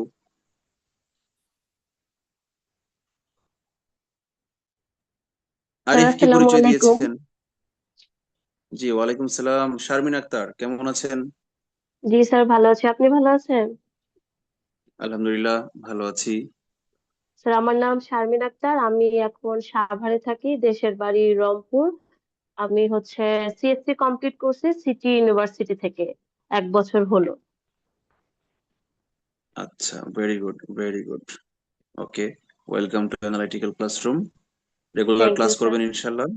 স্যার আরিফ কি আসসালামু পরিচয় আলাইকুম। দিয়েছেন? জি, ওয়ালাইকুম সালাম। শারমিন আক্তার, কেমন আছেন? জি স্যার, ভালো আছি, আপনি ভালো আছেন? আলহামদুলিল্লাহ, ভালো আছি। স্যার আমার নাম শারমিন আক্তার, আমি এখন সাভারে থাকি, দেশের বাড়ি রংপুর। আমি হচ্ছে সিএসসি কমপ্লিট করছি সিটি ইউনিভার্সিটি থেকে, 1 বছর হলো। আচ্ছা, very good, very good. Okay, welcome to analytical classroom. Regular thank class you sir. করবেন ইনশাল্লাহ,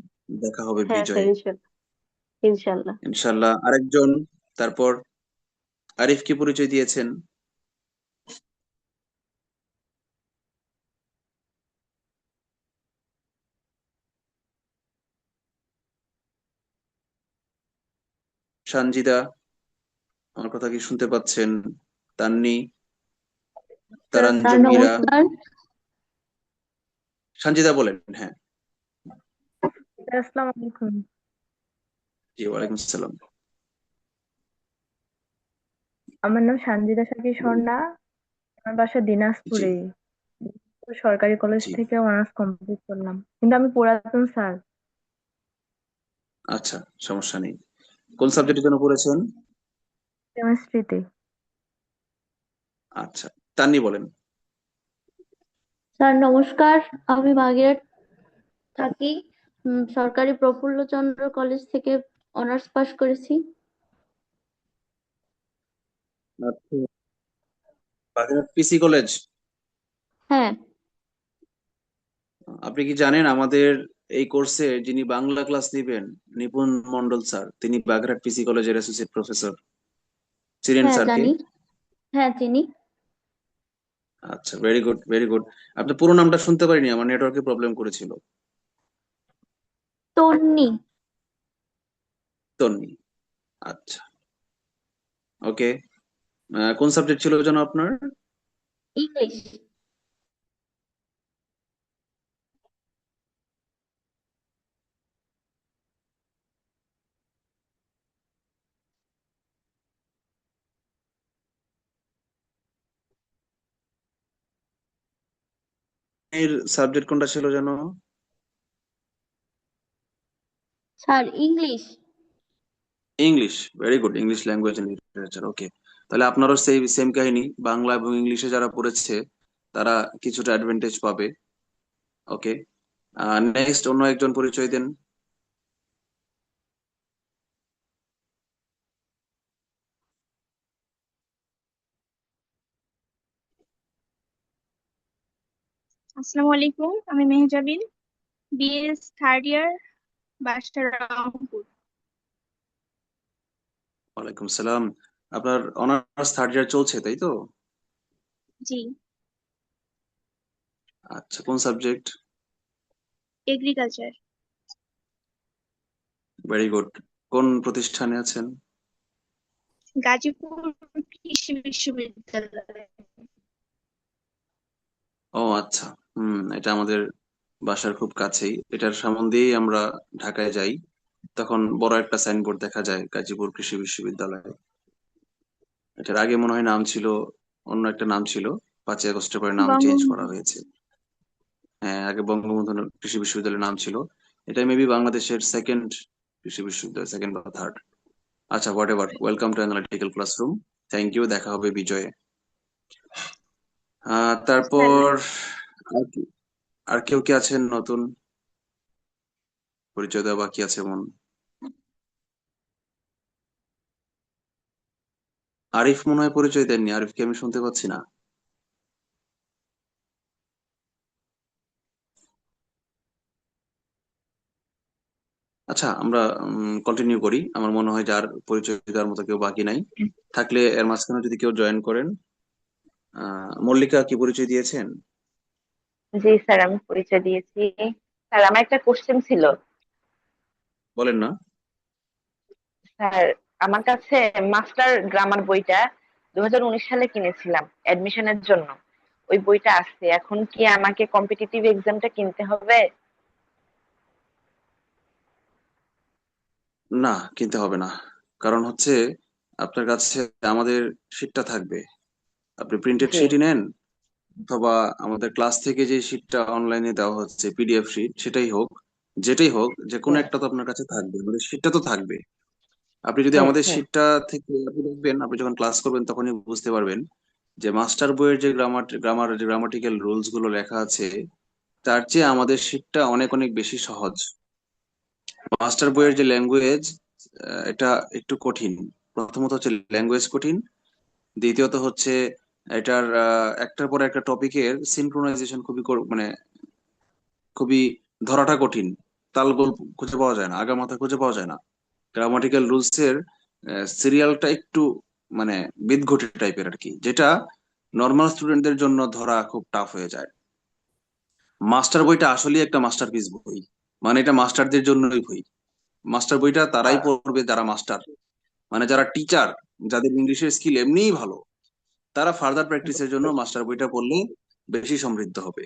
দেখা হবে হ্যাঁ স্যার, বিজয়ে ইনশাল্লাহ। ইনশাল্লাহ। ইনশাল্লাহ। আরেকজন, তারপর আরিফ কি পরিচয় দিয়েছেন? সঞ্জিদা, আমার কথা কি শুনতে পাচ্ছেন? তান্নি, স্যার তারাঞ্জুম মীরা। নমস্কার। সঞ্জিদা বলেন, হ্যাঁ। আসসালামু আলাইকুম। জি, ওয়ালাইকুম আসসালাম। আমার নাম সানজিদা শাকির স্বর্ণা। আমার বাসা জি, দিনাজপুরে। সরকারি কলেজ জি, থেকে অনার্স কমপ্লিট করলাম, কিন্তু আমি পুরাতন স্যার। আচ্ছা, সমস্যা নেই। কোন সাবজেক্টের জন্য পড়েছেন? কেমিস্ট্রিতে। আচ্ছা, তান্নি বলেন। স্যার নমস্কার, আমি বাগেরহাট থাকি। সরকারি প্রফুল্লচন্দ্র কলেজ থেকে অনার্স পাশ করেছি। আচ্ছা, বাগেরহাট পিসি কলেজ। হ্যাঁ। আপনি কি জানেন আমাদের এই কোর্সে যিনি বাংলা ক্লাস নেবেন, নিপুণ মন্ডল স্যার, তিনি বাগেরহাট পিসি কলেজের অ্যাসোসিয়েট প্রফেসর। চিনেন হ্যাঁ স্যারকে? জানি, হ্যাঁ চিনি। আচ্ছা, ভেরি গুড, ভেরি গুড। আপনার পুরো নামটা শুনতে পারিনি, আমার নেটওয়ার্কে প্রবলেম করেছিল। তন্নি। তন্নি, আচ্ছা, ওকে। কোন সাবজেক্ট ছিল যেন আপনার? ইংলিশ। এর সাবজেক্ট কোনটা ছিল যেন? Sir English. English, very good, English language and literature, okay. তাহলে আপনারও সেই সেম কাহিনী, বাংলা এবং ইংলিশে যারা পড়েছে তারা কিছুটা অ্যাডভান্টেজ পাবে। ওকে, নেক্সট অন্য একজন পরিচয় দেন। আসসালামু আলাইকুম, আমি মেহজাবিন, বিএস থার্ড ইয়ার, বাসা রংপুর। ওয়ালাইকুম সালাম। আপনার অনার্স থার্ড ইয়ার চলছে, তাই তো? জি। আচ্ছা, কোন সাবজেক্ট? এগ্রিকালচার। Very good. কোন প্রতিষ্ঠানে আছেন? গাজীপুর কৃষি বিশ্ববিদ্যালয়। ও আচ্ছা, এটা আমাদের বাসার খুব কাছেই। এটার সামন দিয়েই আমরা ঢাকায় যাই, তখন বড় একটা সাইনবোর্ড দেখা যায়, গাজীপুর কৃষি বিশ্ববিদ্যালয়। এটার আগে মনে হয় নাম ছিল, অন্য একটা নাম ছিল, 5ই আগস্টের পরে নাম চেঞ্জ করা বঙ্গবন্ধু। হয়েছে। হ্যাঁ, আগে বঙ্গবন্ধু কৃষি বিশ্ববিদ্যালয়ের নাম ছিল। এটা মেবি বাংলাদেশের সেকেন্ড কৃষি বিশ্ববিদ্যালয়, সেকেন্ড বা থার্ড। আচ্ছা, whatever, welcome to analytical classroom. Thank you, দেখা হবে বিজয়ে। তারপর ইনশাআল্লাহ। আর কি, আর কেউ কি আছেন নতুন পরিচয় দেওয়া বাকি আছে এমন? আরিফ মনে হয় পরিচয় দেননি, আরিফকে আমি শুনতে পাচ্ছি না। আচ্ছা, আমরা কন্টিনিউ করি। আমার মনে হয় যার পরিচয় দেওয়ার মতো কেউ বাকি নাই। থাকলে এর মাঝখানে যদি কেউ জয়েন করেন। মল্লিকা কি পরিচয় দিয়েছেন? জি স্যার, আমি পরিচয় দিয়েছি। স্যার, আমার একটা কোশ্চেন ছিল। বলেন না। স্যার, আমার কাছে মাস্টার গ্রামার বইটা 2019 সালে কিনেছিলাম অ্যাডমিশনের জন্য। ওই বইটা আছে, এখন কি আমাকে কম্পিটিটিভ এক্সামটা কিনতে হবে? না, কিনতে হবে না। কারণ হচ্ছে আপনার কাছে আমাদের শিটটা থাকবে। আপনি প্রিন্টেড জি। শিটই নেন, অথবা আমাদের ক্লাস থেকে যে শিটটা অনলাইনে দেওয়া হচ্ছে পিডিএফ শিট, সেটাই হোক, যেটাই হোক, যে কোনো হুম। একটা তো আপনার কাছে থাকবে, আমাদের শিটটা তো থাকবে। আপনি যদি হুম। আমাদের হুম। শিটটা থেকে আপনি দেখবেন, আপনি যখন ক্লাস করবেন তখনই বুঝতে পারবেন যে মাস্টার বইয়ের যে গ্রামাটিক্যাল রুলস গুলো লেখা আছে, তার চেয়ে আমাদের শিটটা অনেক অনেক বেশি সহজ। মাস্টার বইয়ের যে ল্যাঙ্গুয়েজ, এটা একটু কঠিন। প্রথমত হচ্ছে ল্যাঙ্গুয়েজ কঠিন, দ্বিতীয়ত হচ্ছে এটার একটার পর একটা টপিকের সিনক্রোনাইজেশন মানে খুবই ধরাটা কঠিন। তালগোল খুঁজে পাওয়া যায় না, আগামাথা খুঁজে পাওয়া যায় না। গ্রামাটিক্যাল রুলস এর সিরিয়ালটা একটু মানে বিদঘুটে টাইপের আর কি, যেটা নর্মাল স্টুডেন্টদের জন্য ধরা খুব টাফ হয়ে যায়। মাস্টার বইটা আসলেই একটা মাস্টারপিস বই, মানে এটা মাস্টারদের জন্যই বই। মাস্টার বইটা তারাই পড়বে যারা মাস্টার, মানে যারা টিচার, যাদের ইংলিশের স্কিল এমনিই ভালো, তারা ফার্দার প্র্যাকটিসের জন্য মাস্টার বইটা পড়লে বেশি সমৃদ্ধ হবে।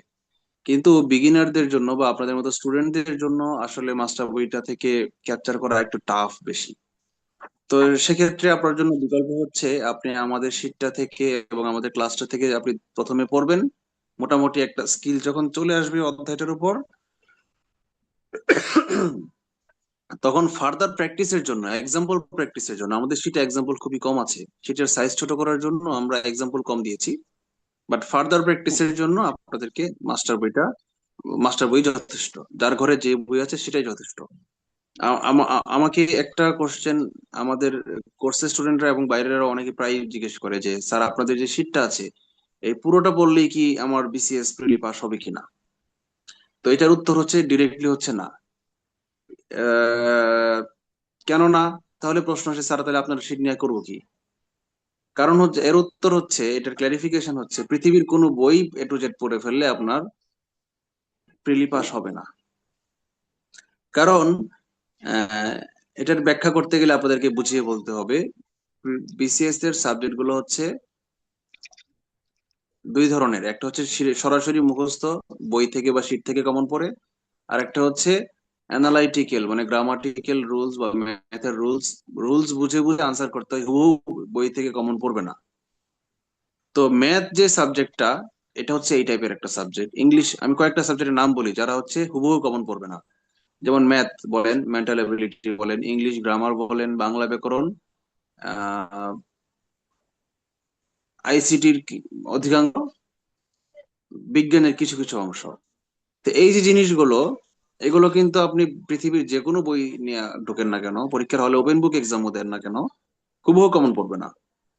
কিন্তু বিগিনারদের জন্য বা আপনাদের মতো স্টুডেন্টদের জন্য আসলে মাস্টার বইটা থেকে ক্যাপচার করা একটু টাফ বেশি। তো সেক্ষেত্রে আপনার জন্য বিকল্প হচ্ছে আপনি আমাদের শিটটা থেকে এবং আমাদের ক্লাসটা থেকে আপনি প্রথমে পড়বেন। মোটামুটি একটা স্কিল যখন চলে আসবে অধ্যায়টার উপর, তখন ফার্দার প্র্যাকটিসের জন্য, এক্সাম্পল প্র্যাকটিসের জন্য, আমাদের শিটে এক্সাম্পল খুবই কম আছে, শিটের সাইজ ছোট করার জন্য আমরা এক্সাম্পল কম দিয়েছি। বাট ফার্দার প্র্যাকটিসের জন্য আপনাদেরকে মাস্টার বই যথেষ্ট, যার ঘরে যে বই আছে সেটাই যথেষ্ট। আমাকে একটা কোশ্চেন আমাদের কোর্সের স্টুডেন্টরা এবং বাইরেরা অনেকে প্রায় জিজ্ঞেস করে যে, স্যার আপনাদের যে শিটটা আছে এই পুরোটা পড়লেই কি আমার বিসিএস প্রিলি পাস হবে কিনা? তো এটার উত্তর হচ্ছে ডিরেক্টলি হচ্ছে না। আহ, কেন না? তাহলে প্রশ্ন আসে, স্যার তাহলে আপনার শীট নিয়ে করবো কি? কারণ হচ্ছে, এর উত্তর হচ্ছে, এটার ক্লারিফিকেশন হচ্ছে, পৃথিবীর কোনো বই এ টু জেড পড়ে ফেললে আপনার প্রিলি পাস হবে না। কারণ আহ, এটার ব্যাখ্যা করতে গেলে আপনাদেরকে বুঝিয়ে বলতে হবে, বিসিএস এর সাবজেক্ট গুলো হচ্ছে দুই ধরনের। একটা হচ্ছে সরাসরি মুখস্থ বই থেকে বা শীট থেকে কমন পড়ে, আর একটা হচ্ছে অ্যানালাইটিক্যাল, মানে গ্রামাটিক্যাল রুলস বা ম্যাথের রুলস। রুলস বুঝে বুঝে আনসার করতে হয়, হুবহু বই থেকে কমন পড়বে না। তো ম্যাথ যে সাবজেক্টটা, এটা হচ্ছে এই টাইপের একটা সাবজেক্ট। ইংলিশ, আমি কয়েকটা সাবজেক্টের নাম বলি যারা হচ্ছে হুবহু কমন পড়বে না। যেমন ম্যাথ বলেন, মেন্টাল এবিলিটি বলেন, ইংলিশ গ্রামার বলেন, বাংলা ব্যাকরণ, আইসিটির অধিকাংশ, বিজ্ঞানের কিছু কিছু অংশ। তো এই যে জিনিসগুলো, এগুলো কিন্তু আপনি পৃথিবীর যে কোনো বই নিয়ে ঢোকেন না কেন, পরীক্ষার হলে ওপেন বুক এক্সামও দেন না কেন, হুবহু কমন পড়বে না।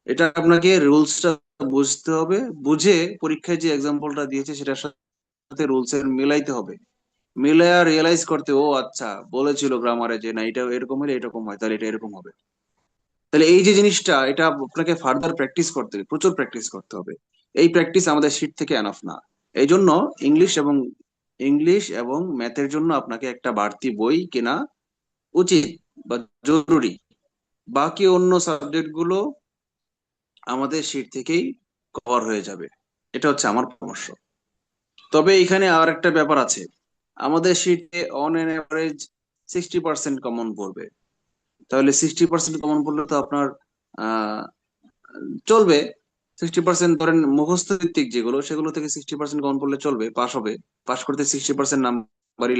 এটা আপনাকে রুলসটা বুঝতে হবে, বুঝে পরীক্ষায় যে এক্সাম্পলটা দিয়েছে সেটার সাথে রুলস এর মিলাইতে হবে। মিলায়া রিয়েলাইজ করতে, ও আচ্ছা বলেছিল গ্রামারে যে না এটা এরকম হলে এরকম হয়, তাহলে এটা এরকম হবে। তাহলে এই যে জিনিসটা, এটা আপনাকে ফার্দার প্র্যাকটিস করতে হবে, প্রচুর প্র্যাকটিস করতে হবে। এই প্র্যাকটিস আমাদের শীট থেকে এনাফ না। এই জন্য ইংলিশ এবং ম্যাথের জন্য আপনাকে একটা বাড়তি বই কেনা উচিত বা জরুরি। বাকি অন্য সাবজেক্ট গুলো আমাদের শীট থেকেই কভার হয়ে যাবে। এটা হচ্ছে আমার পরামর্শ। তবে এখানে আর একটা ব্যাপার আছে, আমাদের শীটে অন এন এভারেজ 60% কমন পড়বে। তাহলে 60% কমন পড়লে তো আপনার আহ চলবে। 60% ধরেন মুখস্থ ভিত্তিক যেগুলো, সেগুলো থেকে 60% কমন পড়লে চলবে, পাস হবে। পাস করতে 60% নাম্বারই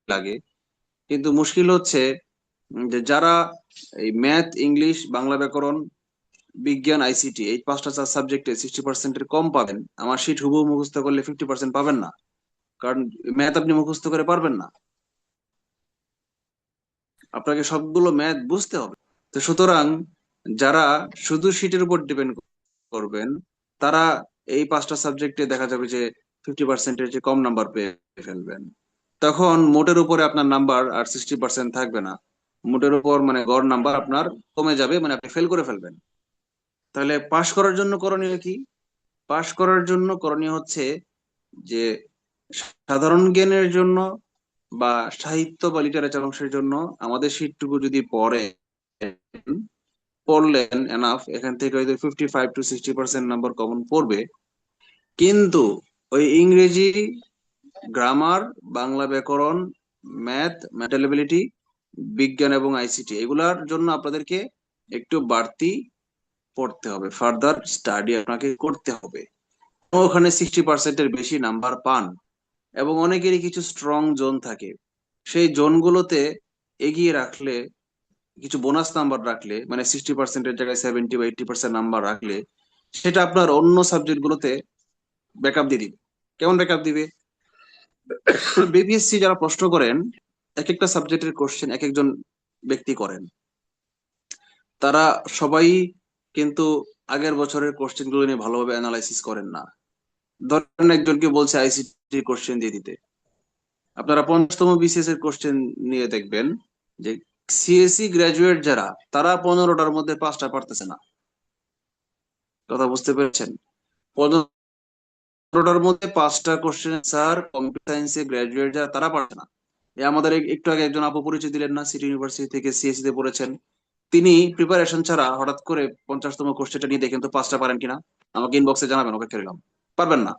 লাগে। কিন্তু মুশকিল হচ্ছে যে যারা এই ম্যাথ, ইংলিশ, বাংলা ব্যাকরণ, বিজ্ঞান, আইসিটি, এই পাঁচটা সাবজেক্টে 60%-এর কম পাবেন, আমার শীট হুবহু মুখস্থ করলে 50% পাবেন না। কারণ ম্যাথ আপনি মুখস্থ করে পারবেন না, আপনাকে সবগুলো ম্যাথ বুঝতে হবে। তো সুতরাং যারা শুধু শীটের উপর ডিপেন্ড করবেন, তারা এই পাঁচটা সাবজেক্টে দেখা যাবে যে 50%-এর যে কম নাম্বার পেয়ে ফেলবেন। তখন মোটের উপরে আপনার নাম্বার আর 60% থাকবে না। মোটের উপর মানে গড় নাম্বার আপনার কমে যাবে, মানে আপনি ফেল করে ফেলবেন। তাহলে পাশ করার জন্য করণীয় কি? পাশ করার জন্য করণীয় হচ্ছে যে সাধারণ জ্ঞানের জন্য বা সাহিত্য বা লিটারেচার অংশের জন্য আমাদের শীটটুকু যদি পড়লেন এনাফ, এখান থেকে হয়তো 55-60% নাম্বার কমন পড়বে। কিন্তু ওই ইংরেজি, গ্রামার, বাংলা ব্যাকরণ, ম্যাথ, মেন্টাল এবিলিটি, বিজ্ঞান এবং আইসিটি, এগুলার জন্য আপনাদেরকে একটু বাড়তি পড়তে হবে, ফার্দার স্টাডি আপনাকে করতে হবে। ওখানে 60%-এর বেশি নাম্বার পান, এবং অনেকেরই কিছু স্ট্রং জোন থাকে, সেই জোনগুলোতে এগিয়ে রাখলে, কিছু বোনাস নাম্বার রাখলে, মানে 60%-এর জায়গায় 70 বা 80% নাম্বার রাখলে, সেটা আপনার অন্য সাবজেক্ট গুলোতে ব্যাকআপ দিয়ে দিবে। কেমন ব্যাকআপ দিবে? বিপিএসসি যারা প্রশ্ন করেন, এক একটা সাবজেক্টের কোশ্চেন এক একজন ব্যক্তি করেন, তারা সবাই কিন্তু আগের বছরের কোশ্চেন গুলো নিয়ে ভালোভাবে অ্যানালাইসিস করেন না। ধরেন একজনকে বলছে আইসিটি কোশ্চেন দিয়ে দিতে, আপনারা ৫তম বিসিএস এর কোশ্চেন নিয়ে দেখবেন যে সিএসসি গ্রাজুয়েট যারা, তারা 15টার মধ্যে 5টা পারতেছে না। কথা বুঝতে পেরেছেন? 15টার মধ্যে 5টা কোশ্চেন স্যার কম্পিউটার সায়েন্সে গ্রাজুয়েট যারা, তারা পারছে না। আমাদের একটু আগে একজন আপু পরিচয় দিলেন না, সিটি ইউনিভার্সিটি থেকে সিএসসি তে পড়েছেন, তিনি প্রিপারেশন ছাড়া হঠাৎ করে 50তম কোশ্চেনটা নিয়ে দেখেন তো 5টা পারেন কিনা, আমাকে ইনবক্সে জানাবেন, অপেক্ষা রইলাম। পারবেন না।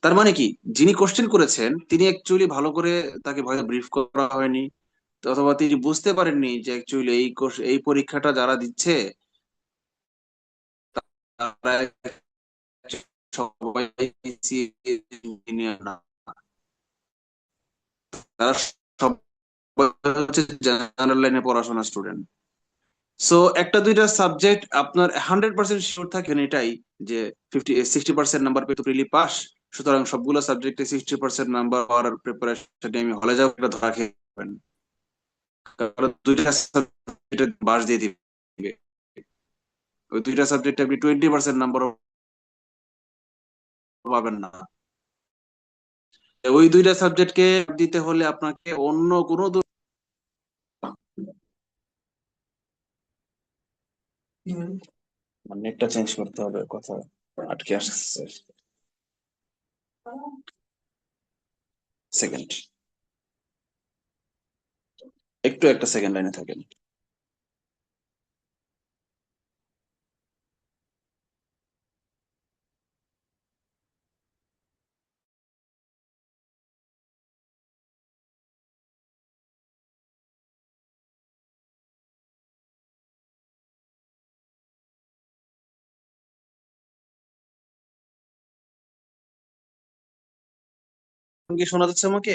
তার মানে কি, যিনি কোশ্চেন করেছেন তিনি অ্যাকচুয়ালি ভালো করে, তাকে ভয় ব্রিফ করা হয়নি, অথবা তিনি বুঝতে পারেননি যে অ্যাকচুয়ালি এই পরীক্ষাটা যারা দিচ্ছে তারা সবাই ইঞ্জিনিয়ার না, তারা সবাই হচ্ছে জেনারেল লাইনে পড়াশোনা স্টুডেন্ট। সো একটা দুইটা সাবজেক্ট আপনার 100% শিওর থাকেন এটাই যে 60% নাম্বার পেয়ে তো প্রিলি পাস, সুতরাং সবগুলো সাবজেক্টে 60% নাম্বার হওয়ার প্রিপারেশন আমি হলে যাবো, এটা ধরা খেয়ে, কারণ দুইটা সাবজেক্টে বাস দিয়ে দিবে, ওই দুইটা সাবজেক্টে আপনি 20% নাম্বার পাবেন না। ওই দুইটা সাবজেক্টকে দিতে হলে আপনাকে অন্য কোনো নেটটা চেঞ্জ করতে হবে, কথা আটকে আসছে। সেকেন্ড, একটু একটা সেকেন্ড লাইনে থাকেন। কি শোনা যাচ্ছে আমাকে?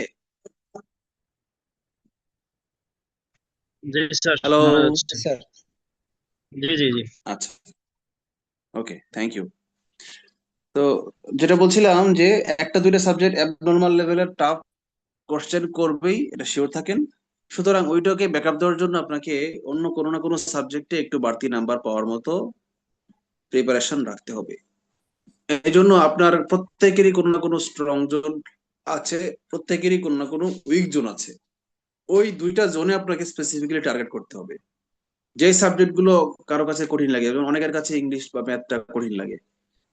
জি স্যার, হ্যালো। শোনা যাচ্ছে। জি জি জি। আচ্ছা, ওকে, থ্যাংক ইউ। তো যেটা বলছিলাম যে একটা দুইটা সাবজেক্ট অ্যাবনর্মাল লেভেলের টাফ কোশ্চেন করবেই, এটা শিওর থাকেন। সুতরাং ওইটাকে ব্যাকআপ দেওয়ার জন্য আপনাকে অন্য কোনো না কোনো সাবজেক্টে একটু বাড়তি নাম্বার পাওয়ার মতো প্রিপারেশন রাখতে হবে। এই জন্য আপনার প্রত্যেকেরই কোনো না কোনো স্ট্রং জোন আছে, প্রত্যেকেরই কোনো না কোনো উইক জোন আছে। ওই দুইটা জোনে আপনাকে স্পেসিফিক্যালি টার্গেট করতে হবে। যে সাবজেক্ট গুলো কারো কাছে কঠিন লাগে, এবং অনেকের কাছে ইংলিশ বা ম্যাথটা কঠিন লাগে,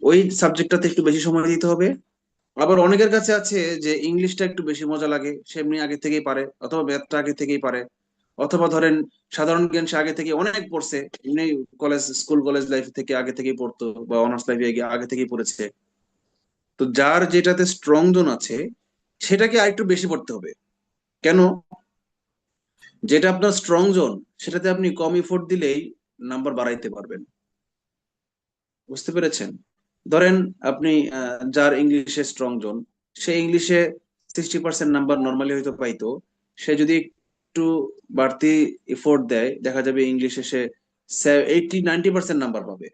ওই সাবজেক্টটাতে একটু বেশি সময় দিতে হবে। আবার অনেকের কাছে আছে যে ইংলিশটা একটু বেশি মজা লাগে, সে এমনি আগে থেকেই পারে, অথবা ম্যাথটা আগে থেকেই পারে, অথবা ধরেন সাধারণ জ্ঞান সে আগে থেকে অনেক পড়ছে, এমনি স্কুল কলেজ লাইফ থেকে আগে থেকেই পড়তো, বা অনার্স লাইফে আগে থেকেই পড়েছে। তো যার যেটাতে স্ট্রং জোন আছে সেটাকে আরেকটু বেশি পড়তে হবে। কেন? যেটা আপনার স্ট্রং জোন সেটাতে আপনি কম এফোর্ট দিলেই নাম্বার বাড়াইতে পারবেন। বুঝতে পেরেছেন? ধরেন আপনি যার ইংলিশে স্ট্রং জোন, সে ইংলিশে 60% নাম্বার নর্মালি হয়তো পাইতো, সে যদি একটু বাড়তি এফোর্ট দেয়, দেখা যাবে ইংলিশে সে 80-90% নাম্বার পাবে।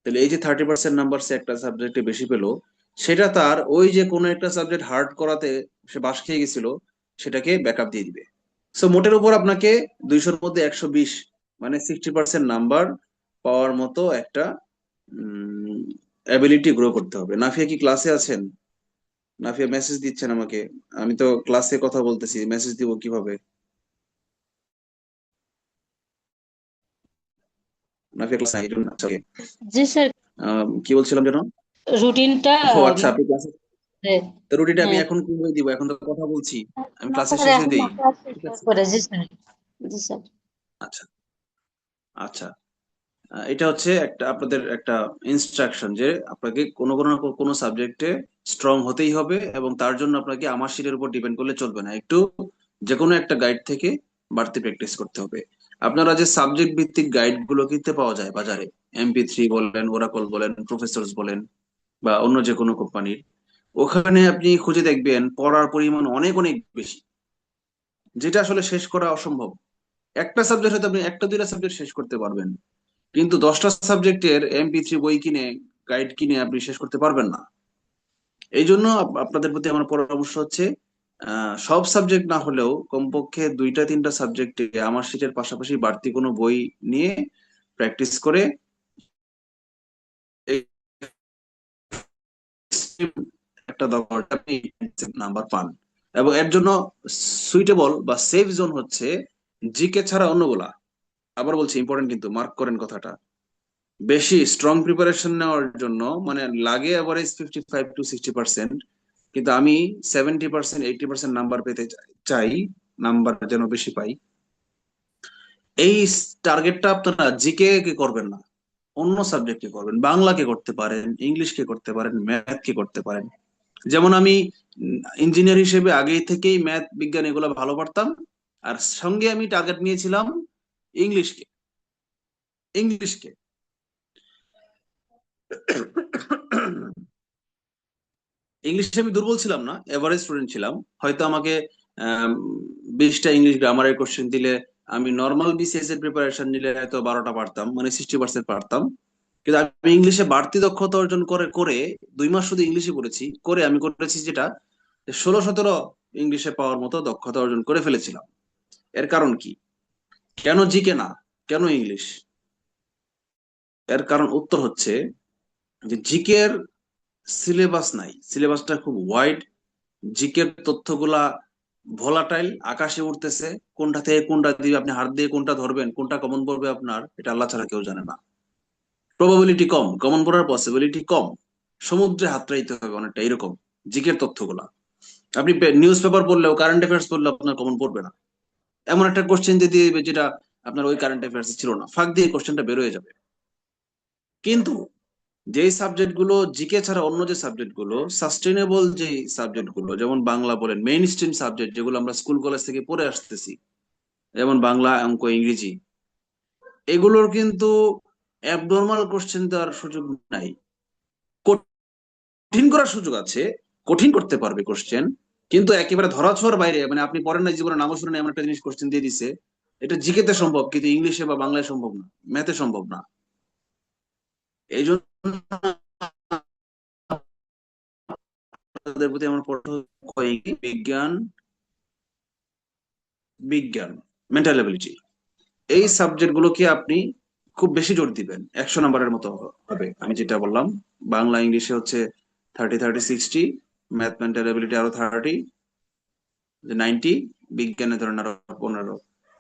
তাহলে এই যে 30% নাম্বার সে একটা সাবজেক্টে বেশি পেলো, সেটা তার ওই যে কোনো একটা সাবজেক্ট হার্ড করাতে সে বাস খেয়ে গেছিল, সেটাকে ব্যাকআপ দিয়ে দিবে। সো মোটের উপর আপনাকে 200-র মধ্যে 120, মানে 60% নাম্বার পাওয়ার মতো একটা অ্যাবিলিটি গ্রো করতে হবে। নাফিয়া কি ক্লাসে আছেন? নাফিয়া মেসেজ দিচ্ছেন আমাকে, আমি তো ক্লাসে কথা বলতেছি, মেসেজ দিব কিভাবে? নাফিয়া ক্লাস নাই, আচ্ছা, okay. জি স্যার, কি বলছিলাম যেন? রুটিনটা ও আচ্ছা, আপনি ক্লাসে, হ্যাঁ তো রুটিনটা আমি হ্যাঁ। এখন কিভাবে দিব? এখন তো কথা বলছি, আমি না ক্লাসের স্যার, শেষে এখন দেই। ক্লাস শেষ ঠিক হওয়ার আছে, পরে। জি স্যার। জি স্যার। আচ্ছা আচ্ছা। এটা হচ্ছে একটা আপনাদের একটা ইনস্ট্রাকশন যে আপনাকে কোনো কোনো কোনো সাবজেক্টে স্ট্রং হতেই হবে, এবং তার জন্য আপনাকে আমার শিটের উপর ডিপেন্ড করলে চলবে না, একটু যে কোনো একটা গাইড থেকে বাড়তি প্র্যাকটিস করতে হবে। আপনারা যে সাবজেক্ট ভিত্তিক গাইড গুলো কিনতে পাওয়া যায় বাজারে, MP3 বলেন, ওরাকল বলেন, প্রফেসরস বলেন, বা অন্য যে কোনো কোম্পানির, ওখানে আপনি খুঁজে দেখবেন পড়ার পরিমাণ অনেক অনেক বেশি, যেটা আসলে শেষ করা অসম্ভব। একটা সাবজেক্ট হয়তো আপনি একটা দুইটা সাবজেক্ট শেষ করতে পারবেন, কিন্তু 10টা সাবজেক্টের MP3 বই কিনে, গাইড কিনে আপনি শেষ করতে পারবেন না। এই জন্য আপনাদের প্রতি আমার পরামর্শ হচ্ছে, সব সাবজেক্ট না হলেও কমপক্ষে 2-3টা সাবজেক্টে আমার শিটের পাশাপাশি বাড়তি কোনো বই নিয়ে প্র্যাকটিস করে এই একটা দরকার আপনি নাম্বার পান। এবং এর জন্য সুইটেবল বা সেফ জোন হচ্ছে জিকে ছাড়া অন্যগুলা। আবার বলছি, ইম্পর্টেন্ট কিন্তু, মার্ক করেন কথাটা। বেশি স্ট্রং প্রিপারেশন নেওয়ার জন্য মানে লাগে এভারেজ 55-60%, কিন্তু আমি 70%-80% নাম্বার পেতে চাই, নাম্বার যেন বেশি পাই। এই টার্গেটটা আপনারা জিকে কে করবেন না, অন্য সাবজেক্টে করবেন। বাংলাকে করতে পারেন, ইংলিশকে করতে পারেন, ম্যাথ কে করতে পারেন। যেমন আমি ইঞ্জিনিয়ার হিসেবে আগে থেকেই ম্যাথ বিজ্ঞান এগুলো ভালো পারতাম, আর সঙ্গে আমি টার্গেট নিয়েছিলাম ইংলিশকে। ইংলিশকে ইংলিশে আমি দুর্বল ছিলাম না, এভারেজ স্টুডেন্ট ছিলাম। হয়তো আমাকে 20টা ইংলিশ গ্রামারের কোশ্চেন দিলে, আমি নর্মাল BCS এর প্রিপারেশন নিলে হয়তো 12টা পারতাম, মানে 60% পারতাম। কিন্তু আমি ইংলিশে বাড়তি দক্ষতা অর্জন করে করে 2 মাস শুধু ইংলিশে পড়েছি, করে আমি করেছি যেটা 16-17 ইংলিশে পাওয়ার মতো দক্ষতা অর্জন করে ফেলেছিলাম। এর কারণ কি? কেন জিকে না, কেন ইংলিশ? এর কারণ উত্তর হচ্ছে যে জিকে এর সিলেবাস নাই, সিলেবাসটা খুব ওয়াইড, জিকের তথ্যগুলা ভোলাটাইল, আকাশে উঠতেছে, কোনটা থেকে কোনটা দিবে, আপনি হাত দিয়ে কোনটা ধরবেন, কোনটা কমন পড়বে আপনার, এটা আল্লাহ ছাড়া কেউ জানে না। প্রবাবিলিটি কম, কমন পড়ার পসিবিলিটি কম, সমুদ্রে হাতড়াইতে হবে অনেকটা এরকম জিকের তথ্যগুলা। আপনি নিউজ পেপার পড়লেও, কারেন্ট অ্যাফেয়ার্স পড়লেও আপনার কমন পড়বে না। এমন একটা কোশ্চেন দিয়ে দিবে যেটা আপনার ওই কারেন্ট অ্যাফেয়ার্স ছিল না, ফাঁক দিয়ে কোশ্চেনটা বের হয়ে যাবে। কিন্তু যেই সাবজেক্ট গুলো জিকে ছাড়া অন্য যে সাবজেক্ট গুলো সাস্টেনেবল, যে সাবজেক্ট গুলো যেমন বাংলা বলেন, মেইন স্ট্রিম সাবজেক্ট যেগুলো আমরা স্কুল কলেজ থেকে পড়ে আসতেছি, যেমন বাংলা, অঙ্ক, ইংরেজি, এগুলোর কিন্তু অ্যাবনর্মাল কোশ্চেন দেওয়ার সুযোগ নাই। কঠিন করার সুযোগ আছে, কঠিন করতে পারবে কোশ্চেন, কিন্তু একেবারে ধরাছোঁয়ার বাইরে, মানে আপনি পড়েন না জীবনে, নামও শুনে এমন একটা জিনিস কোশ্চেন দিয়ে দিছে, এটা জিকেতে সম্ভব কিন্তু ইংলিশে বা বাংলায় সম্ভব না, ম্যাথে সম্ভব না। এই জন্য তাদের প্রতি আমার বিজ্ঞান, বিজ্ঞান, মেন্টাল এবিলিটি, এই সাবজেক্ট গুলোকে আপনি খুব বেশি জোর দিবেন, 100 নম্বরের মতো হবে। আমি যেটা বললাম, বাংলা ইংলিশে হচ্ছে 30, 30, 60, ম্যাথ, মেন্টাল এবিলিটি আরো 30, 90, বিজ্ঞানে ধরেন আরো 15।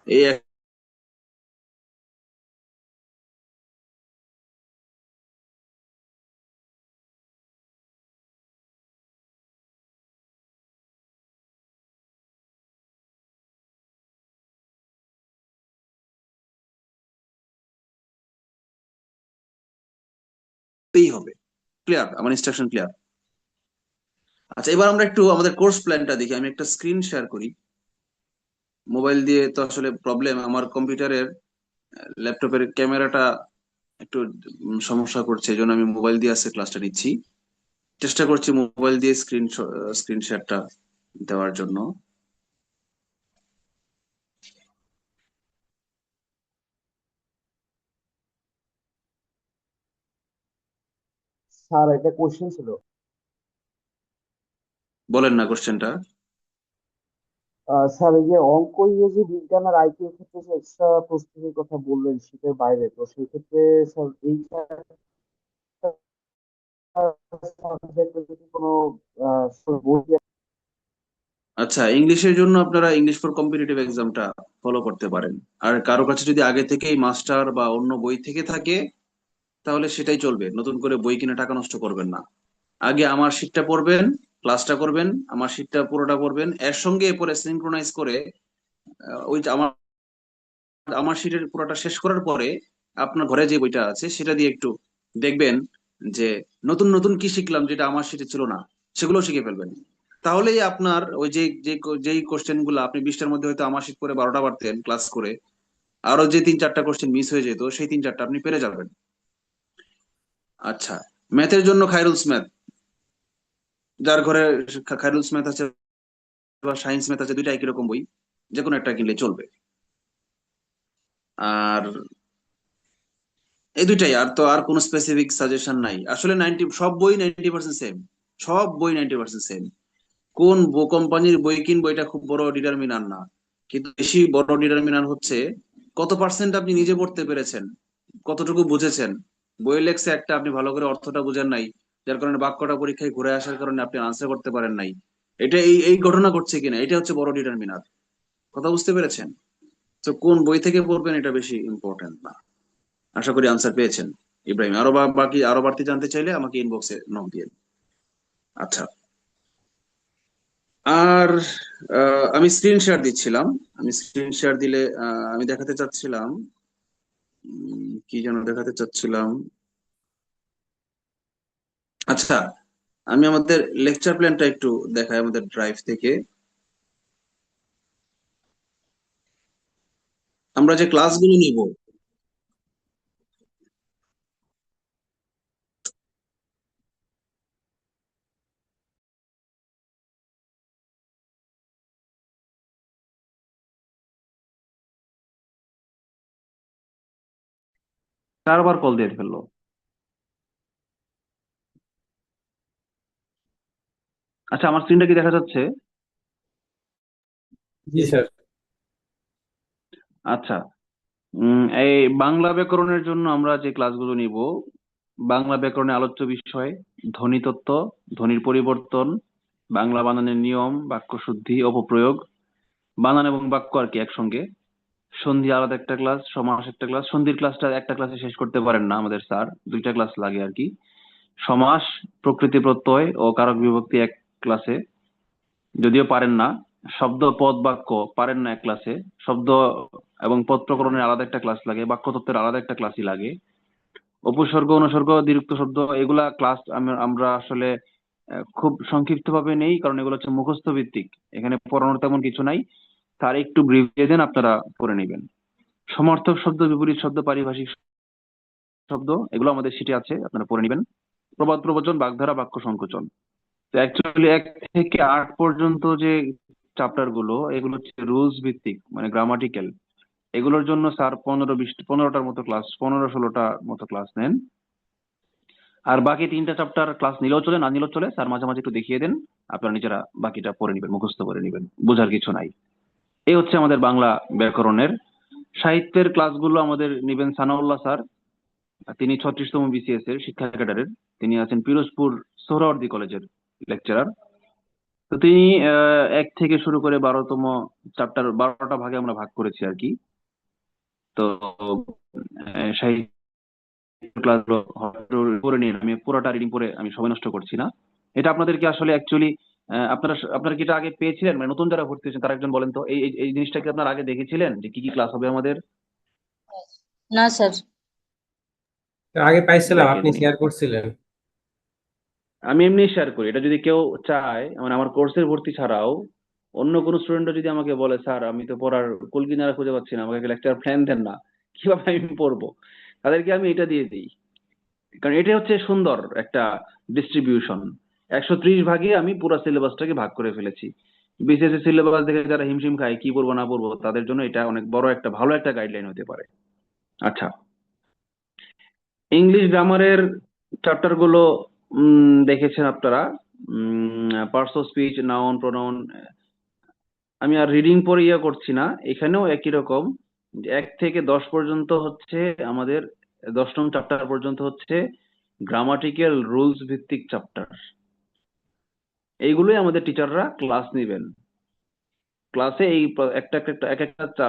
এই একটাই হবে। ক্লিয়ার? আমার ইনস্ট্রাকশন ক্লিয়ার? আচ্ছা, এবার আমরা একটু আমাদের কোর্স প্ল্যানটা দেখি। আমি একটা স্ক্রিন শেয়ার করি। মোবাইল দিয়ে তো আসলে প্রবলেম, আমার কম্পিউটারের, ল্যাপটপের ক্যামেরাটা একটু সমস্যা করছে, এই জন্য আমি মোবাইল দিয়ে আজকে ক্লাসটা নিচ্ছি। চেষ্টা করছি মোবাইল দিয়ে স্ক্রিন শেয়ারটা দেওয়ার জন্য। স্যার একটা কোশ্চেন ছিল। বলেন না কোশ্চেনটা। স্যার এই যে অঙ্ক, ইংরেজি, বিজ্ঞান আর আইকিউ এর ক্ষেত্রে যে এক্সট্রা প্রস্তুতির কথা বললেন শীতের বাইরে, তো সেই ক্ষেত্রে স্যার এই সাবজেক্টের যদি কোনো বই আচ্ছা, ইংলিশের জন্য আপনারা ইংলিশ ফর কম্পিটিটিভ এক্সামটা ফলো করতে পারেন। আর কারো কাছে যদি আগে থেকেই মাস্টার বা অন্য বই থেকে থাকে তাহলে সেটাই চলবে, নতুন করে বই কিনে টাকা নষ্ট করবেন না। আগে আমার শীটটা পড়বেন, ক্লাসটা করবেন, আমার শীটটা পুরোটা পড়বেন, এর সঙ্গে এরপরে সিনক্রোনাইজ করে ওই যে আমার আমার শীটের পুরোটা শেষ করার পরে আপনার ঘরে যে বইটা আছে সেটা দিয়ে একটু দেখবেন যে নতুন নতুন কি শিখলাম যেটা আমার শীটে ছিল না, সেগুলো শিখে ফেলবেন। তাহলেই আপনার ওই যেই কোশ্চেন গুলো আপনি 20টার মধ্যে হয়তো আমার শীট করে 12টা পারতেন ক্লাস করে, আরো যে 3-4টা কোশ্চেন মিস হয়ে যেত সেই 3-4টা আপনি পেরে যাবেন। আচ্ছা, ম্যাথের জন্য খায়রুলস ম্যাথ, যার ঘরে খায়রুলস ম্যাথ আছে বা সায়েন্স ম্যাথ আছে, দুইটা একই রকম বই, যে কোনো একটা কিনলে চলবে। আর এই দুইটাই, আর তো আর কোনো স্পেসিফিক সাজেশন নাই আসলে। সব বই 90% সেম, সব বই 90% সেম। কোন কোম্পানির বই কিনবো এটা খুব বড় ডিটারমিনার না, কিন্তু বেশি বড় ডিটারমিনার হচ্ছে কত পার্সেন্ট আপনি নিজে পড়তে পেরেছেন, কতটুকু বুঝেছেন। বইয়ের লেখছে একটা, আপনি ভালো করে অর্থটা বুঝেন নাই, যার কারণে বাক্যটা পরীক্ষায় ঘুরে আসার কারণে আপনি আনসার করতে পারেন নাই। এটা এই এই ঘটনা ঘটছে কিনা, এটা হচ্ছে বড় ডিটারমিনার। কথা বুঝতে পেরেছেন? তো কোন বই থেকে পড়বেন এটা বেশি ইম্পর্টেন্ট না। আশা করি আনসার পেয়েছেন। ইব্রাহিম, আরো বাকি আরো বাড়তি জানতে চাইলে আমাকে ইনবক্সে নক দিয়ে দিন। আচ্ছা, আর আমি স্ক্রিন শেয়ার দিচ্ছিলাম। আমি স্ক্রিন শেয়ার দিলে আমি দেখাতে চাচ্ছিলাম, কি যেন দেখাতে চাচ্ছিলাম। আচ্ছা, আমি আমাদের লেকচার প্ল্যানটা একটু দেখাই আমাদের ড্রাইভ থেকে। আমরা যে ক্লাসগুলো নিব, চারবার কল দিয়ে ফেললো। আচ্ছা, আমার স্ক্রিনটা কি দেখা যাচ্ছে? জি স্যার। আচ্ছা, এই বাংলা ব্যাকরণের জন্য আমরা যে ক্লাসগুলো নিব, বাংলা ব্যাকরণে আলোচ্য বিষয় ধ্বনিতত্ত্ব, ধ্বনির পরিবর্তন, বাংলা বানানের নিয়ম, বাক্য শুদ্ধি, অপপ্রয়োগ, বানান এবং বাক্য আর কি একসঙ্গে। সন্ধি আলাদা একটা ক্লাস, সমাস একটা ক্লাস। সন্ধির ক্লাসটা একটা ক্লাসে শেষ করতে পারেন না আমাদের স্যার, 2টা ক্লাস লাগে আর কি। সমাস, প্রকৃতি প্রত্যয় ও কারক বিভক্তি এক ক্লাসে, যদিও পারেন না। শব্দ, পদ, বাক্য পারেন না এক ক্লাসে। শব্দ এবং পদ প্রকরণের আলাদা একটা ক্লাস লাগে, বাক্য তত্ত্বের আলাদা একটা ক্লাসই লাগে। উপসর্গ, অনুসর্গ, দ্বিরুক্ত শব্দ এগুলা ক্লাস আমরা আসলে খুব সংক্ষিপ্ত ভাবে নেই, কারণ এগুলো হচ্ছে মুখস্থ ভিত্তিক, এখানে পড়ানোর তেমন কিছু নাই। তার একটু ব্রিফ দিয়ে দেন, আপনারা পড়ে নেবেন। সমার্থক শব্দ, বিপরীত শব্দ, পারিভাষিক শব্দ এগুলো আমাদের শিটে আছে, আপনারা পড়ে নেবেন। প্রবাদ প্রবচন, বাগধারা, বাক্য সংকোচন। তো অ্যাকচুয়ালি 1 থেকে 8 পর্যন্ত যে চ্যাপ্টার গুলো, এগুলো হচ্ছে রুলস ভিত্তিক, মানে গ্রামাটিক্যাল। এগুলোর জন্য স্যার 15টার মতো ক্লাস, 15-16টা মতো ক্লাস নেন। আর বাকি 3টা চ্যাপ্টার ক্লাস নিলেও চলে, না নিলেও চলে, স্যার মাঝে মাঝে একটু দেখিয়ে দেন, আপনারা নিজেরা বাকিটা পড়ে নেবেন, মুখস্থ করে নেবেন, বোঝার কিছু নাই। এই হচ্ছে আমাদের বাংলা ব্যাকরণের। সাহিত্যের ক্লাসগুলো আমাদের নিবেন সানাউল্লাহ স্যার, তিনি 36তম বিসিএস এর শিক্ষা ক্যাডারের, তিনি আছেন পিরোজপুর সোহরাওয়ার্দী কলেজের লেকচারার। তো তিনি 1 থেকে শুরু করে 12তম চ্যাপ্টার 12টা ভাগে আমরা ভাগ করেছি আর কি। তো সাহিত্য ক্লাসগুলো করে নিন, আমি পুরোটা রিডিং করে আমি সময় নষ্ট করছি না। এটা আপনাদেরকে আসলে অ্যাকচুয়ালি আপনারা কি এটা আগে পেয়েছিলেন, মানে নতুন যারা ভর্তি হয়েছেন তারা একজন বলেন তো, এই এই এই জিনিসটা কি আপনারা আগে দেখেছিলেন যে কি কি ক্লাস হবে আমাদের? না স্যার। আগে পাইছিলাম, আপনি দেখেননি? শেয়ার করছিলেন। আমি এমনি শেয়ার করি, এটা যদি কেউ চায়, মানে আমার কোর্সের ভর্তি ছাড়াও অন্য কোনো স্টুডেন্টও যদি আমাকে বলে স্যার আমি তো পড়ার কুল কিনারা খুঁজে পাচ্ছি না, আমাকে লেকচার প্ল্যান দেন না, কিভাবে আমি পড়বো, তাদেরকে আমি এটা দিয়ে দিই। কারণ এটা হচ্ছে সুন্দর একটা ডিস্ট্রিবিউশন। 130 ভাগে আমি পুরো সিলেবাসটাকে ভাগ করে ফেলেছি। বিসিএস এর সিলেবাস দেখে যারা হিমশিম খায় কি পড়বো না পড়বো, তাদের জন্য এটা অনেক বড় একটা ভালো একটা গাইডলাইন হতে পারে। আচ্ছা, ইংলিশ গ্রামারের চ্যাপ্টার গুলো দেখেছেন আপনারা, parts of speech, noun, pronoun. আমি আর রিডিং পরে করছি না, এখানেও একই রকম। 1 থেকে 10 পর্যন্ত হচ্ছে আমাদের, 10নং চ্যাপ্টার পর্যন্ত হচ্ছে গ্রামাটিক্যাল রুলস ভিত্তিক চ্যাপ্টার। এইগুলোই আমাদের টিচাররা ক্লাস নেবেন। ক্লাসে এই এক একটা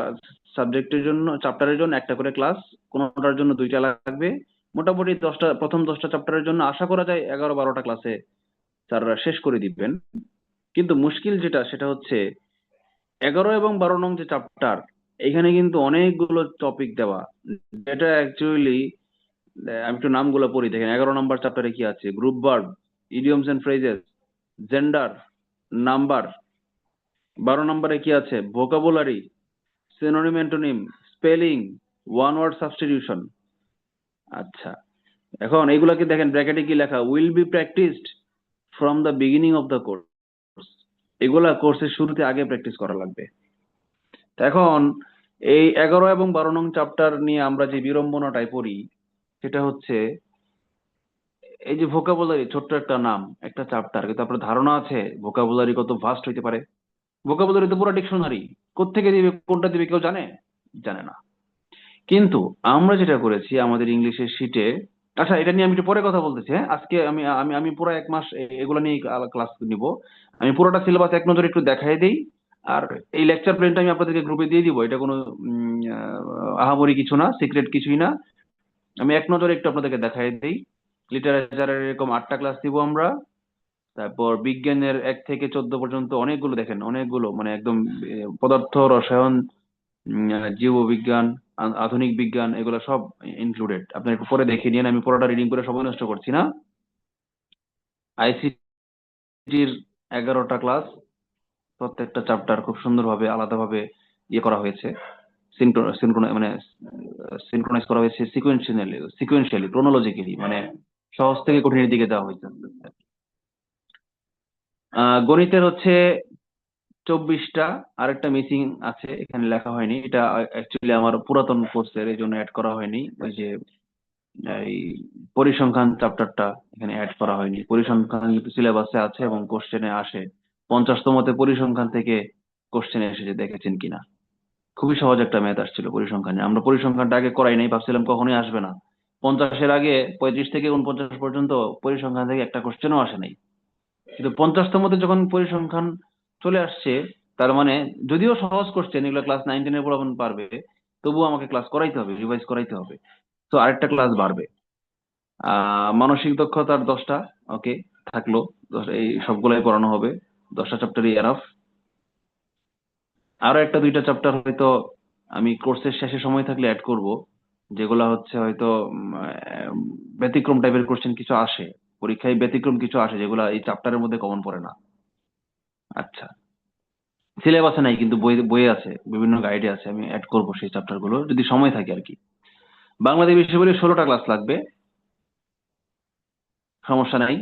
সাবজেক্টের জন্য, চ্যাপ্টারের জন্য একটা করে ক্লাস, কোনোটার জন্য 2টা লাগবে। মোটামুটি প্রথম 10টা চ্যাপ্টারের জন্য আশা করা যায় 11-12টা ক্লাসে স্যাররা শেষ করে দিবেন। কিন্তু মুশকিল যেটা, সেটা হচ্ছে 11 এবং 12 নং যে চ্যাপ্টার, এখানে কিন্তু অনেকগুলো টপিক দেওয়া, যেটা অ্যাকচুয়ালি আমি একটু নামগুলো পড়ি, দেখেন 11 নম্বর চ্যাপ্টারে কি আছে: group verb, idioms and phrases, gender, number. 12 নম্বরে কি আছে: vocabulary, synonym, antonym, spelling, one word substitution. আচ্ছা, এখন এইগুলাকে দেখেন ব্র্যাকেটে কি লেখা: will be practised from the beginning of the course. এগুলা কোর্সের শুরুতে আগে প্র্যাকটিস করা লাগবে। এখন এই 11 এবং 12 নং চ্যাপ্টার নিয়ে আমরা যে বিড়ম্বনাটায় পড়ি, সেটা হচ্ছে এই যে ভোকাবুলারি, ছোট্ট একটা নাম, একটা চ্যাপ্টার, কিন্তু আপনার ধারণা আছে ভোকাবুলারি কত ভাস্ট হইতে পারে? ভোকাবুলারি তো পুরো ডিকশনারি, কোত্থেকে দিবে, কোনটা দিবে কেউ জানে? জানে না। কিন্তু আমরা যেটা করেছি আমাদের ইংলিশের শিটে, আচ্ছা এটা নিয়ে আমি একটু পরে কথা বলতেছি, হ্যাঁ। আজকে আমি আমি আমি পুরো 1 মাস এগুলো নিয়ে ক্লাস নিব। আমি পুরোটা সিলেবাস এক নজরে একটু দেখাই দিই, আর এই লেকচার প্ল্যানটা আমি আপনাদেরকে গ্রুপে দিয়ে দিব। এটা কোনো আহামরি কিছু না, সিক্রেট কিছুই না। আমি এক নজরে একটু আপনাদেরকে দেখাই দিই। লিটারেচারের এরকম 8টা ক্লাস দিব আমরা। তারপর বিজ্ঞানের 1 থেকে 14 পর্যন্ত অনেকগুলো, দেখেন অনেকগুলো, মানে একদম পদার্থ, রসায়ন, জীববিজ্ঞান, আধুনিক বিজ্ঞান, এগুলো সব ইনক্লুডেড। আপনার একটু পরে দেখে নিন, আমি পুরোটা রিডিং করে সময় নষ্ট করছি না। আইসিটির 11টা ক্লাস, প্রত্যেকটা চ্যাপ্টার খুব সুন্দরভাবে আলাদাভাবে করা হয়েছে, মানে সিনক্রোনাইজ করা হয়েছে সিকোয়েন্সিয়ালি, ক্রোনোলজিক্যালি, মানে সহজ থেকে কঠিনের দিকে যাওয়া হয়েছে। গণিতের হচ্ছে 24টা, আরেকটা মিসিং আছে, এখানে লেখা হয়নি। এটা অ্যাকচুয়ালি আমার পুরাতন কোর্সের, এই জন্য অ্যাড করা হয়নি। ওই যে এই পরিসংখ্যান চ্যাপ্টারটা এখানে অ্যাড করা হয়নি। পরিসংখ্যান সিলেবাসে আছে এবং কোশ্চেনে আসে। 50তমতে পরিসংখ্যান থেকে কোশ্চেন এসেছে, দেখেছেন কিনা? খুবই সহজ একটা ম্যাথ আসছিল পরিসংখ্যানে। আমরা পরিসংখ্যানটা আগে করাই নাই, ভাবছিলাম কখনোই আসবে না। 50-এর আগে 35 থেকে 49 পর্যন্ত পরিসংখ্যান থেকে একটা কোশ্চেনও আসে নাই। কিন্তু 50টার মধ্যে যখন পরিসংখ্যান চলে আসছে, তার মানে যদিও সহজ কোশ্চেন, এগুলো ক্লাস 9-10 এর পোলাপান পারবে, তবুও আমাকে ক্লাস করাইতে হবে, রিভাইজ করাইতে হবে। তো আরেকটা ক্লাস বাড়বে। মানসিক দক্ষতার 10টা, ওকে, থাকলো। এই সবগুলাই পড়ানো হবে, 10টা চ্যাপ্টারই এনাফ। আরো একটা 2টা চ্যাপ্টার হয়তো আমি কোর্সের শেষে সময় থাকলে অ্যাড করব, যেগুলা হচ্ছে হয়তো ব্যতিক্রম টাইপের কোশ্চেন কিছু আসে পরীক্ষায়, ব্যতিক্রম কিছু আসে যেগুলা এই চ্যাপ্টারের মধ্যে কমন পড়ে না। আচ্ছা, সিলেবাসে নাই কিন্তু বইয়ে আছে, বিভিন্ন গাইডে আছে, আমি অ্যাড করব সেই চ্যাপ্টার গুলো যদি সময় থাকে আর কি। বাংলাদেশ বিষয়গুলি 16টা ক্লাস লাগবে, সমস্যা নাই,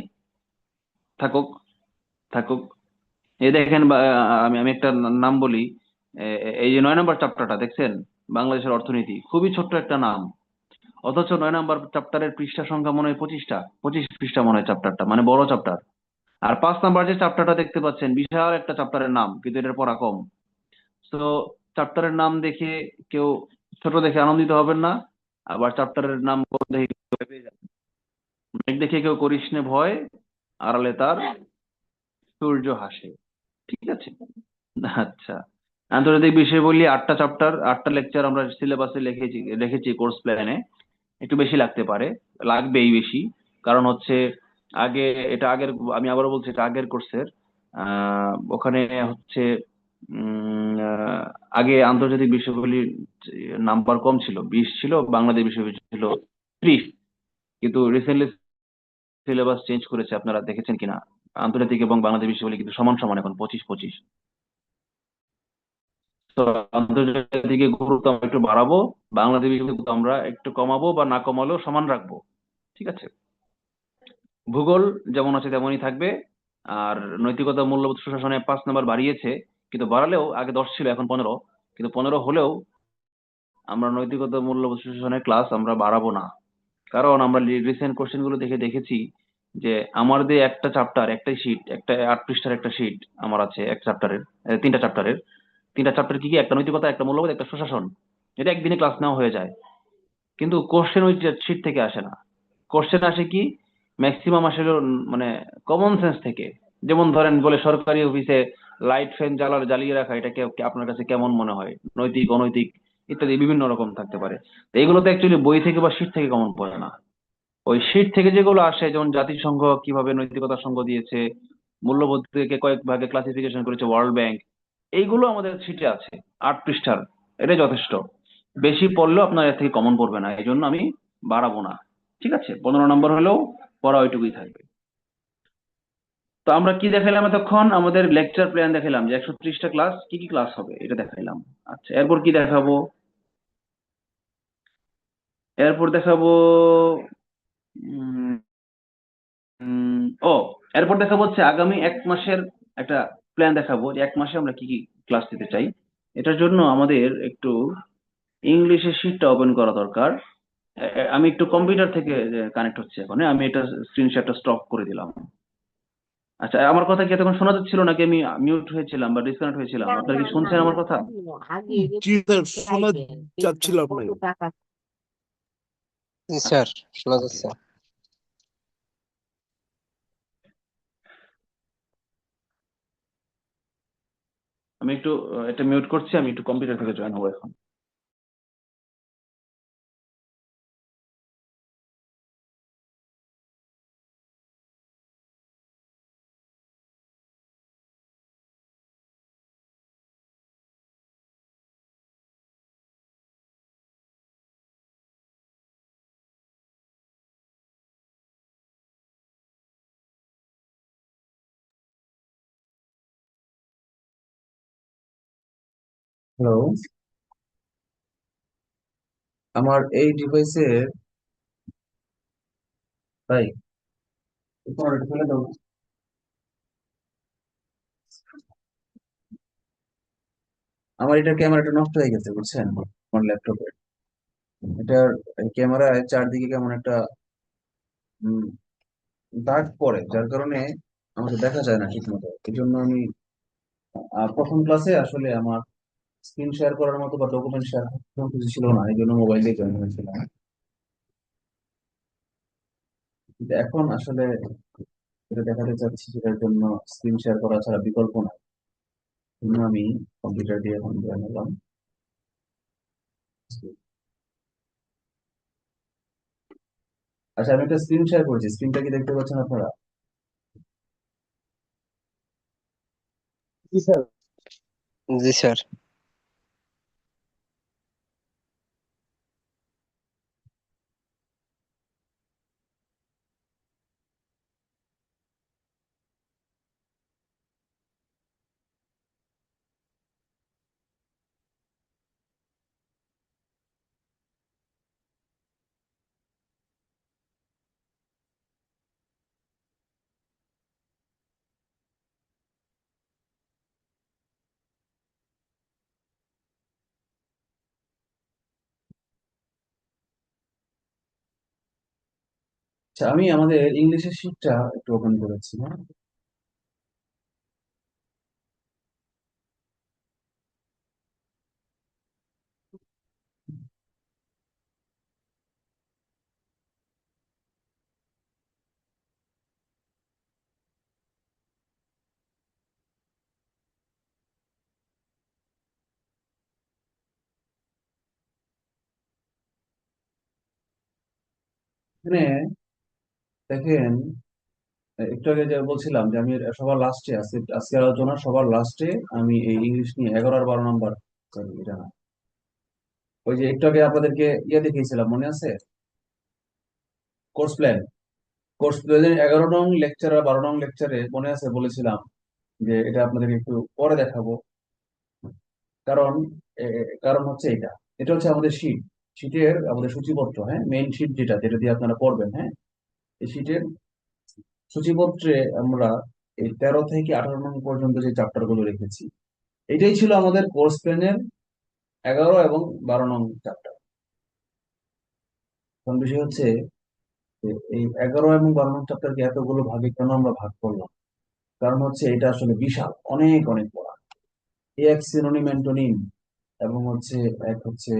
থাকুক থাকুক। এই দেখেন আমি আমি একটা নাম বলি, এই যে 9 নম্বর চ্যাপ্টারটা দেখছেন, বাংলাদেশের অর্থনীতি, খুবই ছোট্ট একটা নাম, অথচ 9 নম্বর চ্যাপ্টারের পৃষ্ঠা সংখ্যা মনে হয় 25 পৃষ্ঠা মনে হয় চ্যাপ্টারটা, মানে বড় চ্যাপ্টার। আর 5 নম্বর যে চ্যাপ্টারটা দেখতে পাচ্ছেন, বিশাল একটা চ্যাপ্টারের নাম, কিন্তু এটার পড়া কম। তো চ্যাপ্টারের নাম দেখে কেউ ছোট দেখে আনন্দিত হবেন না, আবার চ্যাপ্টারের নাম বড় দেখে কেউ ভয় পেয়ে যাবেন। মেঘ দেখে কেউ করিস নে ভয়, আড়ালে তার সূর্য হাসে। ঠিক আছে? আচ্ছা, আন্তর্জাতিক বিষয় বলি 8টা চ্যাপ্টার, 8টা লেকচার আমরা সিলেবাসে রেখেছি কোর্স প্ল্যানে। একটু বেশি লাগতে পারে, লাগবেই বেশি, কারণ হচ্ছে আগে, এটা আগের, আমি আবারও বলছি এটা আগের কোর্সের। ওখানে হচ্ছে আগে আন্তর্জাতিক বিষয়গুলির নাম্বার কম ছিল, 20 ছিল, বাংলাদেশ বিষয় ছিল 30, কিন্তু রিসেন্টলি সিলেবাস চেঞ্জ করেছে, আপনারা দেখেছেন কিনা, আন্তর্জাতিক এবং বাংলাদেশ বিষয়গুলি কিন্তু সমান সমান এখন 25-25। তো আন্তর্জাতিকে গুরুত্ব আমরা একটু বাড়াবো, বাংলাদেশ গুরুত্ব আমরা একটু কমাবো, বা না কমালেও সমান রাখবো। ঠিক আছে? ভূগোল যেমন আছে তেমনই থাকবে। আর নৈতিকতা মূল্যবোধ সুশাসনে 5 নম্বর বাড়িয়েছে, কিন্তু বাড়ালেও আগে 10 ছিল, এখন 15, কিন্তু 15 হলেও আমরা নৈতিকতা মূল্যবোধ সুশাসনের ক্লাস আমরা বাড়াবো না। কারণ আমরা রিসেন্ট কোশ্চেন গুলো দেখেছি যে আমাদের একটা চ্যাপ্টার, একটাই শীট, একটা 8 পৃষ্ঠার একটা শীট আমার আছে এক চ্যাপ্টারের, 3টা চ্যাপ্টারের। 3টা চ্যাপ্টার কি কি? একটা নৈতিকতা, একটা মূল্যবোধ, একটা সুশাসন। এটা একদিনে ক্লাস নেওয়া হয়ে যায়, কিন্তু কোশ্চেন ওই শীট থেকে আসে না। কোশ্চেন আসে কি, ম্যাক্সিমাম আসলে মানে কমন সেন্স থেকে। যেমন ধরেন বলে সরকারি অফিসে লাইট ফ্যান জ্বালিয়ে রাখা, এটা আপনার কাছে কেমন মনে হয়, নৈতিক অনৈতিক ইত্যাদি বিভিন্ন রকম থাকতে পারে। তো এগুলো তো অ্যাকচুয়ালি বই থেকে বা শীট থেকে কমন পড়ে না। ওই শীট থেকে যেগুলো আসে, যেমন জাতিসংঘ কিভাবে নৈতিকতার সঙ্গ দিয়েছে, মূল্যবোধ থেকে কয়েক ভাগে ক্লাসিফিকেশন করেছে ওয়ার্ল্ড ব্যাংক, এইগুলো আমাদের শীটে আছে 8 পৃষ্ঠার। এটাই যথেষ্ট, বেশি পড়লেও আপনার এর থেকে কমন পড়বে না, এই জন্য আমি বাড়াবো না। ঠিক আছে? 15 নম্বর হলেও পড়া ওইটুকুই থাকবে। তো আমরা কি দেখাইলাম এতক্ষণ? আমাদের লেকচার প্ল্যান দেখাইলাম যে 130টা ক্লাস, কি কি ক্লাস হবে এটা দেখাইলাম। আচ্ছা, এরপর কি দেখাবো? এরপর দেখাবো উম, ও এরপর দেখাবো হচ্ছে আগামী 1 মাসের একটা প্ল্যান দেখাবো, যে 1 মাসে আমরা কি কি ক্লাস দিতে চাই। এটার জন্য আমাদের একটু ইংলিশের শিটটা ওপেন করা দরকার। আমি একটু কম্পিউটার থেকে কানেক্ট হচ্ছে এখন, হ্যাঁ? আমি এটা স্ক্রিনশটটা স্টপ করে দিলাম। আচ্ছা, আমার কথা কি এতক্ষণ শোনা যাচ্ছিল নাকি আমি মিউট হয়েছিলাম বা ডিসকানেক্ট হয়েছিলাম? না আপনারা না কি না শুনছেন আমার কথা? আগে জি স্যার, শোনা চাইবেন যাচ্ছিল কত আপনাকে। টাকা জি স্যার, শোনা ওকে, যাচ্ছে। আমি একটু এটা মিউট করছি, আমি একটু কম্পিউটার থেকে জয়েন হবো এখন। হ্যালো, আমার এই ডিভাইসে, তাই তোমার এটা ফেলে দাও। আমার এটা ক্যামেরাটা নষ্ট হয়ে গেছে, বুঝছেন, আমার ল্যাপটপে। এটার ক্যামেরায় চারদিকে কেমন একটা উম, দাগ পড়ে, যার কারণে আমাকে দেখা যায় না ঠিক মতো। এই জন্য আমি প্রথম ক্লাসে আসলে আমার স্ক্রিন শেয়ার করার মতো বা ডকুমেন্ট শেয়ার করার কিছু ছিল না, এই জন্য মোবাইল দিয়ে জয়েন হয়েছিলাম। কিন্তু এখন আসলে যেটা দেখাতে চাচ্ছি সেটার জন্য স্ক্রিন শেয়ার করা ছাড়া বিকল্প নাই। জন্য আমি কম্পিউটার দিয়ে এখন ধরে নিলাম। আচ্ছা, আমি একটা স্ক্রিন শেয়ার করেছি, স্ক্রিনটা কি দেখতে পাচ্ছেন আপনারা? জি স্যার। জি স্যার। আচ্ছা, আমি আমাদের ইংলিশের শিটটা একটু ওপেন করেছি, হ্যাঁ। এখানে দেখেন, একটু আগে যে বলছিলাম যে আমি সবার লাস্টে আজকে আজকের আলোচনা সবার লাস্টে আমি এই ইংলিশ নিয়ে 11 আর 12 নম্বর, সরি এটা না, ওই যে একটু আগে আপনাদেরকে দেখিয়েছিলাম, মনে আছে? কোর্স প্ল্যান, কোর্স প্ল্যানের 11 নং লেকচার আর 12 নং লেকচারে মনে আছে বলেছিলাম যে এটা আপনাদেরকে একটু পরে দেখাবো। কারণ কারণ হচ্ছে এটা, এটা হচ্ছে আমাদের শীট, শীটের আমাদের সূচিপত্র, হ্যাঁ, মেইন শীট যেটা যেটা দিয়ে আপনারা পড়বেন, হ্যাঁ। এই শীটের সূচিপত্রে আমরা এই 13 থেকে 18 নং পর্যন্ত যে চ্যাপ্টার গুলো রেখেছি, এটাই ছিল আমাদের কোর্স প্ল্যানের 11 এবং 12 নং চ্যাপ্টার। এখন বিষয় হচ্ছে যে এই 11 এবং 12 নং চ্যাপ্টারকে এতগুলো ভাগে কেন আমরা ভাগ করলাম? কারণ হচ্ছে এটা আসলে বিশাল, অনেক অনেক পড়া। এক সিনোনিম অ্যান্টোনিম এবং হচ্ছে এক হচ্ছে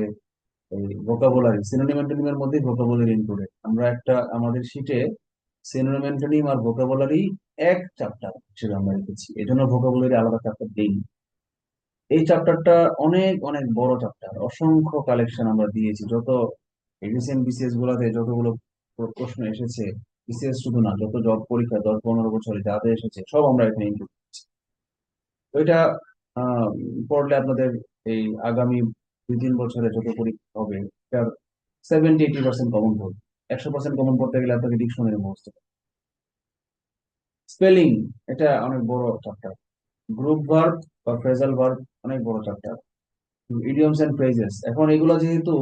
এই ভোকাবুলারি, সিনোনিম অ্যান্টোনিমের মধ্যে ভোকাবুলারি ইনক্লুডেড। আমরা একটা আমাদের শিটে সিনোনিম অ্যান্টোনিম আর ভোকাবুলারি এক চ্যাপ্টার হিসেবে আমরা রেখেছি, এই জন্য ভোকাবুলারি আলাদা চ্যাপ্টার দেইনি। এই চ্যাপ্টারটা অনেক অনেক বড় চ্যাপ্টার, অসংখ্য কালেকশন আমরা দিয়েছি। যত রিসেন্ট বিসিএস গুলাতে যতগুলো প্রশ্ন এসেছে, বিসিএস শুধু না, যত জব পরীক্ষা 10-15 বছরে যাতে এসেছে সব আমরা এখানে ইনক্লুড করেছি। তো এটা আহ, পড়লে আপনাদের এই আগামী 2-3 বছরে যত পরীক্ষা হবে তার 70-80% কমন পড়বে। 100% কমন পড়তে গেলে আপনাকে ডিকশনারি মুখস্থ করতে হবে। স্পেলিং, এটা অনেক বড় চ্যাপ্টার। গ্রুপ ভার্ব বা ফ্রেজাল ভার্ব অনেক বড় চ্যাপ্টার। ইডিয়মস এন্ড ফ্রেজেস, এখন এগুলো যেহেতু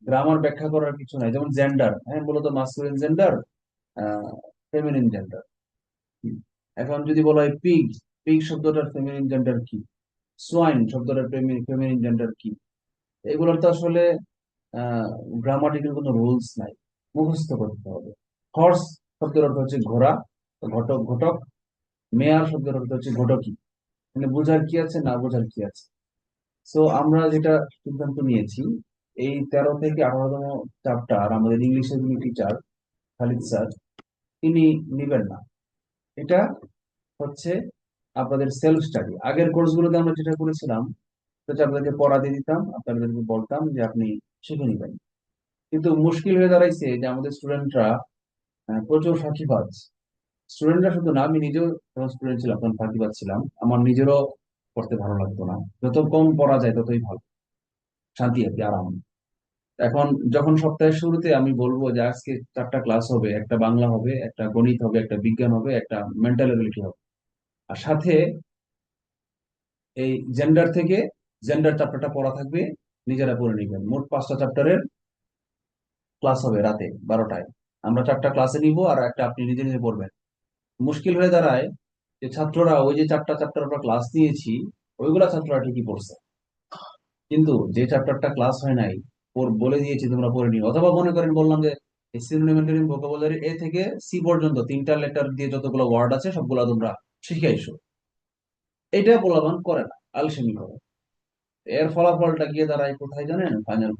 গ্রামার ব্যাখ্যা করার কিছু নাই, যেমন জেন্ডার, হ্যাঁ, মূলত মাস্কুলিন জেন্ডার, ফেমিনিন জেন্ডার। এখন যদি বলা হয় পিগ, পিগ শব্দটার ফেমিনিন জেন্ডার কি, সোয়াইন শব্দটার ফেমিনিন জেন্ডার কি, এগুলোর তো আসলে গ্রামাটিক্যাল কোনো রুলস নাই, মুখস্থ করতে হবে। হর্স শব্দের অর্থ হচ্ছে ঘোড়া, ঘটক ঘটক। মেয়ার শব্দের অর্থ হচ্ছে ঘটকি, মানে বোঝার কি আছে না বোঝার কি আছে। সো আমরা যেটা সিদ্ধান্ত নিয়েছি, এই 13 থেকে 18তম চ্যাপ্টার আমাদের ইংলিশের যিনি টিচার খালিদ স্যার, তিনি নিবেন না। এটা হচ্ছে আপনাদের সেলফ স্টাডি। আগের কোর্সগুলোতে আমরা যেটা করেছিলাম, সেটা আপনাদেরকে পড়াতে দিতাম, আপনাদেরকে বলতাম যে আপনি শিখে নিবেন। কিন্তু মুশকিল হয়ে দাঁড়াইছে যে আমাদের স্টুডেন্টরা প্রচুর ফাঁকিবাজ। স্টুডেন্টরা শুধু না, আমি নিজেও যখন স্টুডেন্ট ছিলাম তখন ফাঁকিবাজ ছিলাম, আমার নিজেরও পড়তে ভালো লাগতো না। যত কম পড়া যায় ততই ভালো, শান্তি আর কি, আরাম। এখন যখন সপ্তাহের শুরুতে আমি বলবো যে আজকে 4টা ক্লাস হবে, একটা বাংলা হবে, একটা গণিত হবে, একটা বিজ্ঞান হবে, একটা মেন্টাল এবিলিটি হবে, আর সাথে এই জেন্ডার থেকে জেন্ডার চ্যাপ্টারটা পড়া থাকবে, নিজেরা পড়ে নিবেন। মোট 5টা চ্যাপ্টারের ক্লাস হবে রাতে 12টায়। আমরা 4টা ক্লাসে নিব আর একটা আপনি নিজে নিজে পড়বেন। মুশকিল হয়ে দাঁড়ায় যে ছাত্ররা ওই যে 4টা চ্যাপ্টার আমরা ক্লাস নিয়েছি, ওইগুলা ছাত্ররা ঠিকই পড়ছে, কিন্তু যে চ্যাপ্টারটা ক্লাস হয় নাই, বলে দিয়েছি তোমরা পড়ে নিও, অথবা মনে করেন বললাম যে সিনোনিম ভোকাবুলারি এ থেকে সি পর্যন্ত 3টা লেটার দিয়ে যতগুলো ওয়ার্ড আছে সবগুলো তোমরা শিখে আইসো, এটা পোলাপান করে না, আলসেমি করে। এর ফলাফলটা গিয়ে দাঁড়ায় কোথায় জানেন? ফাইনাল।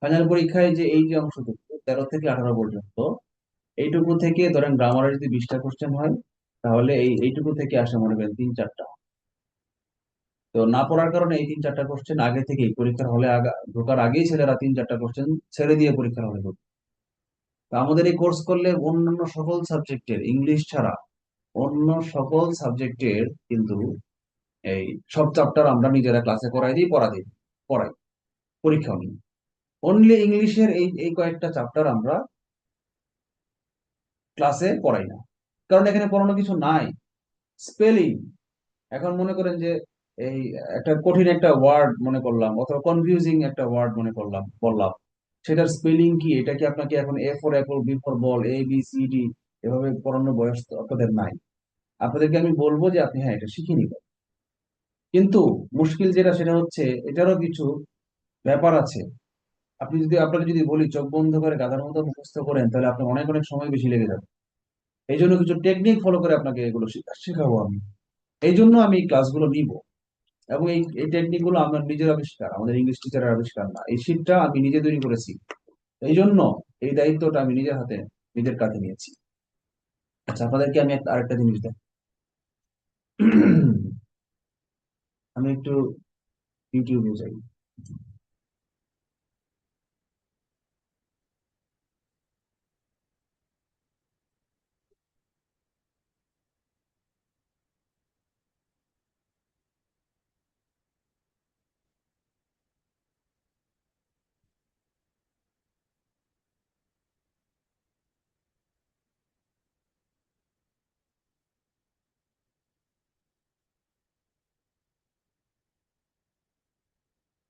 ফাইনাল পরীক্ষায় যে এই যে অংশটুকু 13 থেকে 18 পর্যন্ত, এইটুকু থেকে ধরেন গ্রামারের যদি 20টা কোশ্চেন হয়, তাহলে এইটুকু থেকে আসে মনে করেন 3-4টা। তো না পড়ার কারণে এই 3-4টা কোশ্চেন আগে থেকেই পরীক্ষার হলে ঢোকার আগেই ছেলেরা 3-4টা কোশ্চেন ছেড়ে দিয়ে পরীক্ষার হলে ঢোকে। তো আমাদের এই কোর্স করলে অন্যান্য সকল সাবজেক্টের, ইংলিশ ছাড়া অন্য সকল সাবজেক্টের কিন্তু এই সব চ্যাপ্টার আমরা নিজেরা ক্লাসে পড়াই, পরীক্ষাও নিই। অনলি ইংলিশের এই এই কয়েকটা চ্যাপ্টার আমরা ক্লাসে পড়াই না, কারণ এখানে পড়ানো কিছু নাই। স্পেলিং, এখন মনে করেন যে এই একটা কঠিন একটা ওয়ার্ড মনে করলাম অথবা কনফিউজিং একটা ওয়ার্ড মনে করলাম, বললাম, সেটার স্পেলিং কি, এটা কি আপনাকে এখন A for apple, B for ball, A B C D এভাবে পড়ানোর বয়স তো আপনাদের নাই। আপনাদেরকে আমি বলবো যে আপনি হ্যাঁ এটা শিখে নিবেন, কিন্তু মুশকিল যেটা সেটা হচ্ছে এটারও কিছু ব্যাপার আছে। আপনাকে যদি বলি চোখ বন্ধ করে গাধার মতো মুখস্থ করেন, তাহলে আপনার অনেক অনেক সময় বেশি লেগে যাবে। এই জন্য কিছু টেকনিক ফলো করে আপনাকে এগুলো শেখাবো আমি। এই জন্য আমি এই ক্লাসগুলো নিব, এবং এই টেকনিক গুলো আমার নিজের আবিষ্কার, আমাদের ইংলিশ টিচারের আবিষ্কার না। এই শীটটা আমি নিজে তৈরি করেছি, এই জন্য এই দায়িত্বটা আমি নিজের হাতে, নিজের কাঁধে নিয়েছি। আচ্ছা, আপনাদেরকে আমি আরেকটা জিনিস দেখ, আমি একটু ইউটিউবে যাই।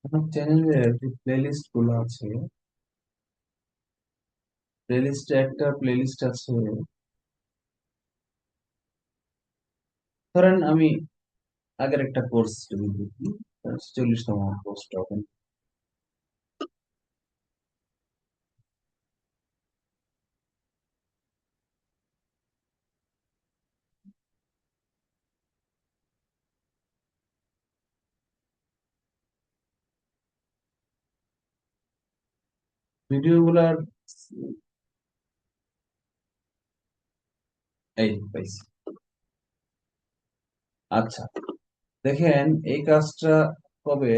আমার চ্যানেলের যে প্লেলিস্ট গুলো আছে, প্লেলিস্টে একটা প্লেলিস্ট আছে, ধরেন আমি আগের একটা কোর্স যদি দেখি, 40তম কোর্সটা ওপেন, ভিডিও গুলার এই পাইছি। আচ্ছা, দেখেন এই কাজটা কবে,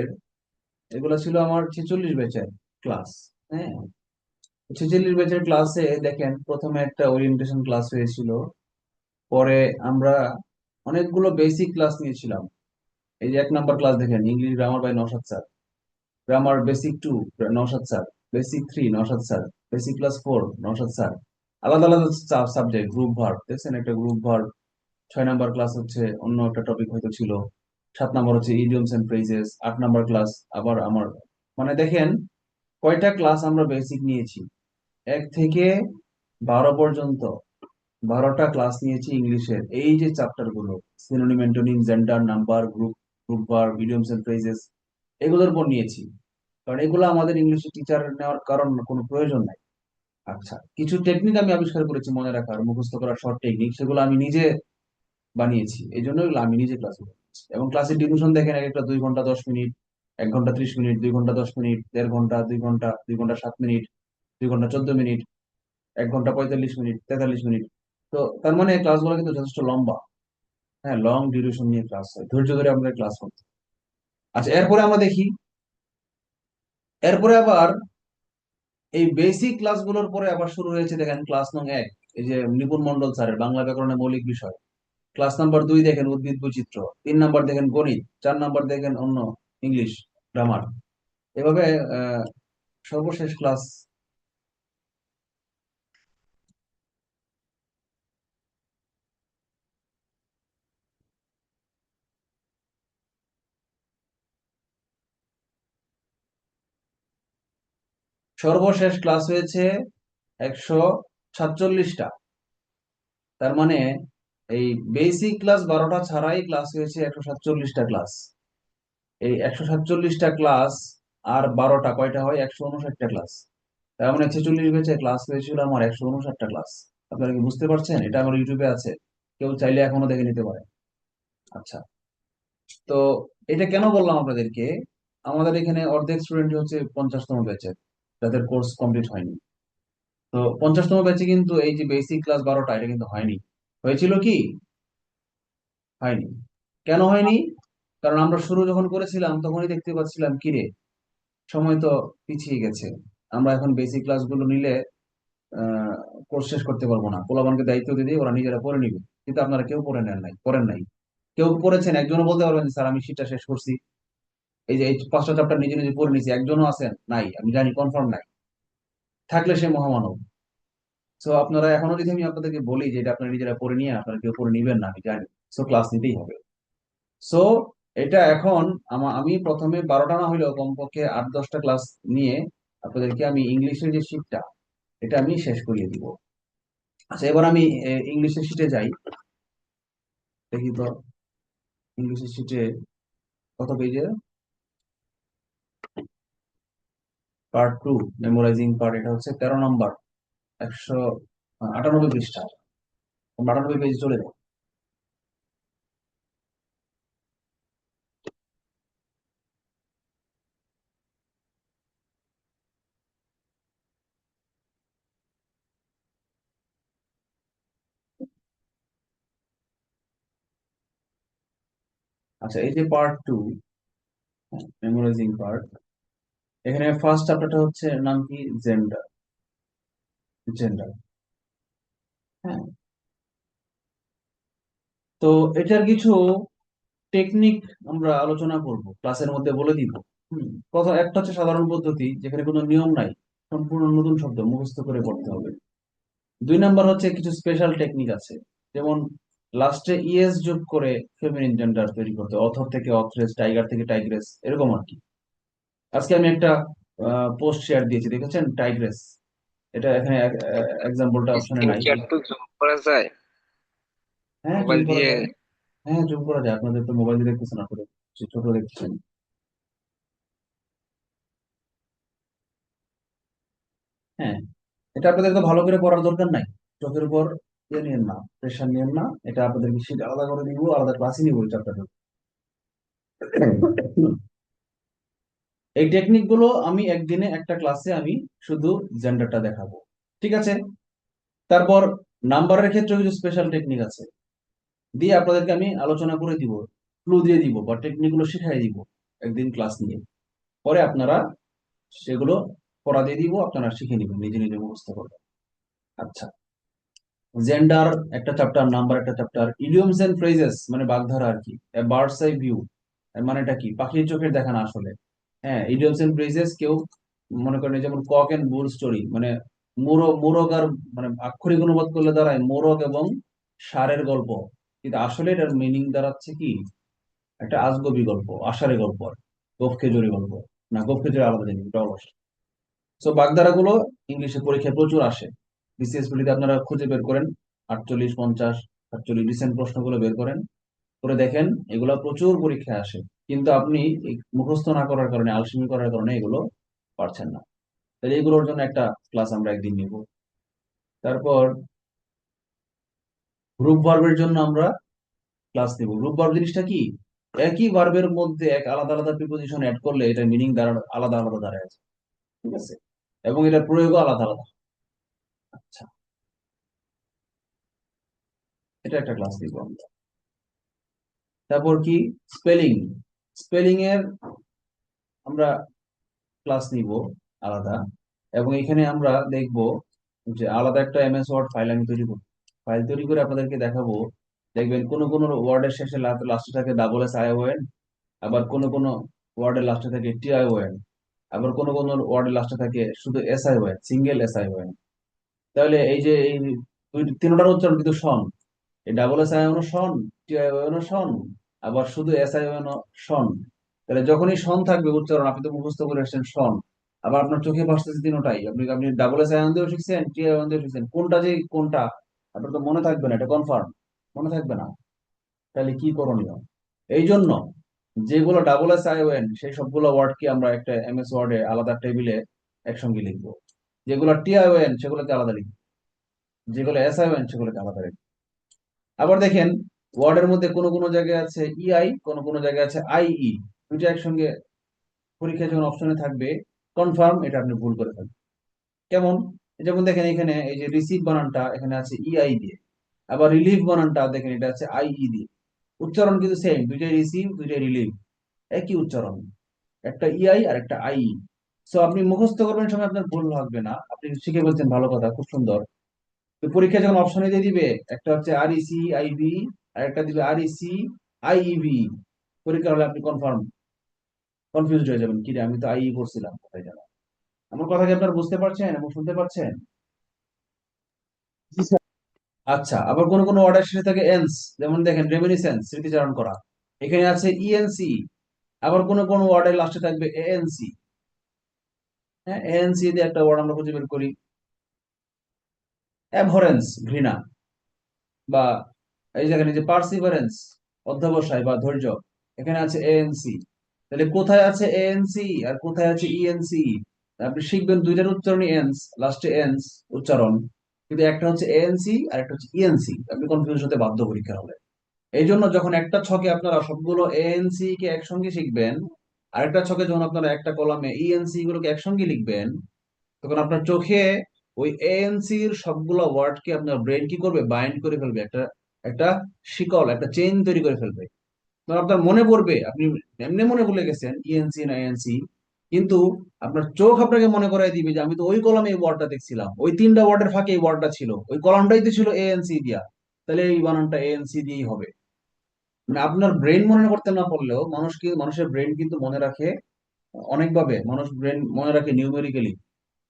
এগুলো ছিল আমার 46 ব্যাচের ক্লাস। হ্যাঁ, 46 ব্যাচের ক্লাসে দেখেন প্রথমে একটা ওরিয়েন্টেশন ক্লাস হয়েছিল, পরে আমরা অনেকগুলো বেসিক ক্লাস নিয়েছিলাম। এই যে 1 নাম্বার ক্লাস দেখেন, English grammar by Naushad sir, grammar basic 2 Naushad sir, basic 3 Naushad sir, basic class 4 Naushad sir. আলাদা আলাদা সাবজেক্ট, গ্রুপ ভার্ব দেখছেন, একটা গ্রুপ ভার্ব। 6 নাম্বার ক্লাস হচ্ছে অন্য একটা টপিক হয়তো ছিল, 7 নাম্বার হচ্ছে idioms and phrases, 8 number class আবার আমার, মানে দেখেন কয়টা ক্লাস আমরা বেসিক নিয়েছি। 1 থেকে 12 পর্যন্ত 12টা ক্লাস নিয়েছি ইংলিশের এই যে চ্যাপ্টার গুলো, synonym, antonym, gender, number, group verb, idioms and phrases, এগুলোর উপর নিয়েছি, কারণ এগুলো আমাদের ইংলিশে টিচার নেওয়ার কারণ কোনো প্রয়োজন নাই। আচ্ছা, কিছু টেকনিক আমি আবিষ্কার করেছি মনে রাখার, মুখস্থ করার শর্ট টেকনিক, সেগুলো আমি নিজে বানিয়েছি, এই জন্য এগুলো আমি নিজে ক্লাস করেছি। এবং ক্লাসের ডিউরেশন দেখেন, এক একটা 2 ঘন্টা 10 মিনিট, 1 ঘন্টা 30 মিনিট, 2 ঘন্টা 10 মিনিট, 1.5 ঘন্টা, 2 ঘন্টা, 2 ঘন্টা 7 মিনিট, 2 ঘন্টা 14 মিনিট, 1 ঘন্টা 45 মিনিট, 43 মিনিট। তো তার মানে ক্লাসগুলো কিন্তু যথেষ্ট লম্বা। হ্যাঁ, লং ডিউরেশন নিয়ে ক্লাস হয়, ধৈর্য ধরে আমাদের ক্লাস করতে হয়। আচ্ছা, এরপরে আমরা দেখি, এরপরে আবার এই বেসিক ক্লাসগুলোর পরে আবার শুরু হয়েছে দেখেন ক্লাস নং 1, এই যে নিপুণ মন্ডল স্যারের বাংলা ব্যাকরণের মৌলিক বিষয়। ক্লাস নাম্বার 2 দেখেন উদ্ভিদ বৈচিত্র্য, 3 নাম্বার দেখেন গণিত, 4 নাম্বার দেখেন অন্য ইংলিশ গ্রামার। এভাবে সর্বশেষ ক্লাস, সর্বশেষ ক্লাস হয়েছে 147টা। তার মানে এই বেসিক ক্লাস 12টা ছাড়াই ক্লাস হয়েছে 147টা ক্লাস। এই 147টা ক্লাস আর 12টা কয়টা হয়, 159টা ক্লাস। তার মানে 46 ব্যাচে ক্লাস হয়েছিল আমার 159টা ক্লাস। আপনারা কি বুঝতে পারছেন? এটা আমার ইউটিউবে আছে, কেউ চাইলে এখনো দেখে নিতে পারে। আচ্ছা, তো এটা কেন বললাম আপনাদেরকে, আমাদের এখানে অর্ধেক স্টুডেন্ট হচ্ছে 50তম ব্যাচের, যাদের কোর্স কমপ্লিট হয়নি। তো 50তম ব্যাচে কিন্তু এই যে বেসিক ক্লাস 12টা এটা কিন্তু হয়নি। হয়েছিল কি? হয়নি। কেন হয়নি? কারণ আমরা শুরু যখন করেছিলাম তখনই দেখতে পাচ্ছিলাম কি রে, সময় তো পিছিয়ে গেছে, আমরা এখন বেসিক ক্লাসগুলো নিলে কোর্স শেষ করতে পারবো না, পোলাপানকে দায়িত্ব দিয়ে দিই, ওরা নিজেরা পড়ে নিবে। কিন্তু আপনারা কেউ পড়েন নাই। কেউ পড়েছেন একজনও বলতে পারবেন যে, স্যার আমি শীটটা শেষ করছি, এই যে এই 5টা চ্যাপ্টার নিজে নিজে পড়ে নিয়েছি, একজনও আছেন? নাই, আমি জানি, কনফার্ম নাই। থাকলে সে মহামানব। সো আপনারা এখনো যদি আমি আপনাদেরকে বলি যে এটা আপনারা নিজেরা পড়ে নিয়ে আপনারা কেউ পড়ে নিবেন না, আমি জানি। সো ক্লাস নিতেই হবে। সো এটা এখন আমি প্রথমে 12টা না হলেও কমপক্ষে 8-10টা ক্লাস নিয়ে আপনাদেরকে আমি ইংলিশের যে শিটটা এটা আমি শেষ করিয়ে দিব। আচ্ছা, এবার আমি ইংলিশের শিটে যাই, দেখি তো ইংলিশের শিটে কত পেজে। পার্ট 2 মেমোরাইজিং পার্ট, এটা হচ্ছে 13 নম্বর, 198 পৃষ্ঠা। 98 পেজ চলে যাও। আচ্ছা, এই যে পার্ট 2 মেমোরাইজিং পার্ট, এখানে ফার্স্ট চ্যাপ্টারটা হচ্ছে নাম কি? জেন্ডার। জেন্ডার, হ্যাঁ। তো এটার কিছু টেকনিক আমরা আলোচনা করব, ক্লাসের মধ্যে বলে দিব। কথা একটা হচ্ছে সাধারণ পদ্ধতি, যেখানে কোনো নিয়ম নাই, সম্পূর্ণ নতুন শব্দ মুখস্থ করে পড়তে হবে। 2 নাম্বার হচ্ছে কিছু স্পেশাল টেকনিক আছে, যেমন লাস্টে ইএস যোগ করে ফেমিনিন জেন্ডার তৈরি করতে, অথর থেকে অথ্রেস, টাইগার থেকে টাইগ্রেস, এরকম আর কি। আজকে আমি একটা পোস্ট শেয়ার দিয়েছি, দেখেছেন? টাইগ্রেস, এটা এখানে এক্সাম্পলটা অপশনে স্ক্রিন নাই। কি একটু জুম করা যায় হ্যাঁ, মোবাইল জুম করা দিয়ে? যায়। হ্যাঁ, জুম করা যায়, আপনাদের তো মোবাইল দিয়ে দেখতেছেন, আপনাদের ছোট দেখতেছেন। হ্যাঁ, এটা আপনাদের তো ভালো করে পড়ার দরকার নাই, চোখের উপর ইয়ে নিয়েন না, প্রেশার নিয়েন না। এটা আপনাদেরকে শীট আলাদা করে দিব, আলাদা ক্লাসই নিব এই চ্যাপ্টারটা। এই টেকনিক গুলো আমি একদিনে একটা ক্লাসে আমি শুধু জেন্ডারটা দেখাবো, ঠিক আছে? তারপর নাম্বারের ক্ষেত্রে কিছু স্পেশাল টেকনিক আছে, দিয়ে আপনাদেরকে আমি আলোচনা করে দিব, ক্লু দিয়ে দিব, বা টেকনিক গুলো শিখাই দিব একদিন ক্লাস নিয়ে। পরে আপনারা সেগুলো পড়া দিয়ে দিব, আপনারা শিখে নেবেন, নিজে নিজে মুখস্থ করবেন। আচ্ছা, জেন্ডার একটা চ্যাপ্টার, নাম্বার একটা চ্যাপ্টার। ইডিয়মস এন্ড ফ্রেজেস মানে বাগধারা আর কি। বার্ডস আই ভিউ মানেটা কি? পাখির চোখের দেখা না আসলে। হ্যাঁ, ইডিয়মস এন্ড ফ্রেজেস কেউ মনে করেন, যেমন কক এন্ড বুল স্টোরি, মানে মোরগ আর, মানে আক্ষরিক অনুবাদ করলে দাঁড়ায় মোরগ এবং ষাঁড়ের গল্প, কিন্তু আসলে এটার মিনিং দাঁড়াচ্ছে কি? একটা আজগবি গল্প, আষাঢ়ে গল্প আর গোফ খেজুরি গল্প। না, গোফ খেজুরি আলাদা জিনিস, এটা অবশ্য। সো বাগধারা গুলো ইংলিশে পরীক্ষায় প্রচুর আসে। বিসিএস আপনারা খুঁজে বের করেন, 48, 50, 48 রিসেন্ট প্রশ্নগুলো বের করেন, করে দেখেন, এগুলো প্রচুর পরীক্ষায় আসে। কিন্তু আপনি এই মুখস্থ না করার কারণে, আলসেমি করার কারণে এগুলো পারছেন না। তাহলে এগুলোর জন্য একটা ক্লাস আমরা একদিন নিব। তারপর গ্রুপ ভার্বের জন্য আমরা ক্লাস নিব। গ্রুপ ভার্ব জিনিসটা কি? একই ভার্বের মধ্যে এক আলাদা আলাদা প্রিপোজিশন অ্যাড করলে এটা মিনিং আলাদা আলাদা দাঁড়ায় আছে, ঠিক আছে? এবং এটার প্রয়োগও আলাদা আলাদা। আচ্ছা, এটা একটা ক্লাস নিব আমরা। তারপর কি? স্পেলিং। স্পেলিং এর আমরা ক্লাস নিব আলাদা, এবং এখানে আমরা দেখব যে আলাদা একটা এমএস ওয়ার্ড ফাইল আমি তৈরি করব। ফাইল তৈরি করে আপনাদেরকে দেখাবো। দেখবেন কোন কোন ওয়ার্ডের শেষে লাস্টে থাকে double S I O N, আবার কোন কোন ওয়ার্ডের লাস্টে থাকে টি আই ও এন, আবার কোন কোন ওয়ার্ডের লাস্টে থাকে শুধু S I O N, single S I O N. তাহলে এই যে এই তিনটার উচ্চারণ কিন্তু শন, এই double S I O shun, T I O N shun, আবার শুধু S I O N shun. তাহলে যখনই শন থাকবে উচ্চারণ, আপনি তো মুখস্থ করে আসছেন শন, আবার আপনার চোখে ভাসতেছে তিনটাই, আপনি আপনি ডাবল এস আই দিয়েও শিখছেন, টি আই দিয়েও শিখছেন, কোনটা যে কোনটা আপনার তো মনে থাকবে না, এটা কনফার্ম মনে থাকবে না। তাহলে কি করণীয়? এই জন্য যেগুলো ডাবল এস আই এন সেই সবগুলো ওয়ার্ডকে আমরা একটা এমএস ওয়ার্ডে আলাদা টেবিলে একসঙ্গে লিখবো, যেগুলো টি আই এন সেগুলোকে আলাদা লিখবো, যেগুলো এস আই এন সেগুলোকে আলাদা লিখবো। আবার দেখেন, ওয়ার্ডের মধ্যে কোনো কোনো জায়গায় আছে ইআই, কোনো কোনো জায়গায় আছে আইই, দুইটা একসঙ্গে পরীক্ষায় যখন অপশনে থাকবে, কনফার্ম এটা আপনি ভুল করে ফেলবেন। কেমন? যেমন দেখেন এখানে এই যে রিসিভ বানানটা এখানে আছে ইআই দিয়ে, আবার রিলিভ বানানটা দেখেন এটা আছে আইই দিয়ে। উচ্চারণ কিন্তু সেম, দুইটাই রিসিভ দুইটাই রিলিভ, একই উচ্চারণ, একটা ইআই আর একটা আই। সো আপনি মুখস্থ করবেন সময় আপনার ভুল লাগবে না, আপনি শিখে বলছেন, ভালো কথা, খুব সুন্দর। তো পরীক্ষা যখন অপশনে দিয়ে দিবে, একটা হচ্ছে আরইসি আইবি আর একটা দিবে আরইসি আইইবি, পরীক্ষা হলে আপনি কনফিউজড হয়ে যাবেন, কি রে আমি তো আইই পড়ছিলাম, কোথায় গেল। আমার কথা কি আপনারা বুঝতে পারছেন এবং শুনতে পাচ্ছেন? জি স্যার। আচ্ছা, আবার কোন কোন ওয়ার্ডের শেষে থাকে এন্স, যেমন দেখেন রেমিনিসেন্স, স্মৃতিচারণ করা, এখানে আছে ইএনসি। আবার কোন কোন ওয়ার্ডের লাস্টে থাকবে এএনসি। হ্যাঁ, এএনসি দিয়ে একটা ওয়ার্ড আমরা খুঁজে বের করি, অ্যাবহরেন্স, ঘৃণা, বা এই যেখানে যে পার্সিভারেন্স, অধ্যবসায় বা ধৈর্য, এখানে আছে এএনসি। তাহলে কোথায় আছে এএনসি আর কোথায় আছে ইএনসি? আপনি শিখবেন দুইটার উচ্চারণই এন্স, লাস্টে এন্স উচ্চারণ, কিন্তু একটা হচ্ছে এএনসি আর একটা হচ্ছে ইএনসি, আপনি কনফিউজ হতে বাধ্য পরীক্ষা হলে। এই জন্য যখন একটা ছকে আপনারা সবগুলো এএনসি কে একসঙ্গে শিখবেন, আরেকটা ছকে যখন আপনারা একটা কলামে ইএনসি গুলোকে একসঙ্গে লিখবেন, তখন আপনার চোখে ওই এএনসি এর সবগুলো ওয়ার্ডকে আপনার ব্রেন কি করবে, বাইন্ড করে ফেলবে, একটা একটা শিকল, একটা চেইন তৈরি করে ফেলবে। তখন আপনার মনে পড়বে, আপনি এমনি মনে ভুলে গেছেন ইএনসি না এএনসি, কিন্তু আপনার চোখ আপনাকে মনে করাই দিবে যে আমি তো ওই কলামে এই ওয়ার্ডটা দেখছিলাম, ওই তিনটা ওয়ার্ডের ফাঁকে এই ওয়ার্ডটা ছিল, ওই কলামটাই তো ছিল এএনসি দিয়া, তাহলে এই বানানটা এএনসি দিয়েই হবে। মানে আপনার ব্রেন মনে করতে না পারলেও মানুষের ব্রেন কিন্তু মনে রাখে অনেকভাবে। মানুষ ব্রেন মনে রাখে নিউমেরিক্যালি,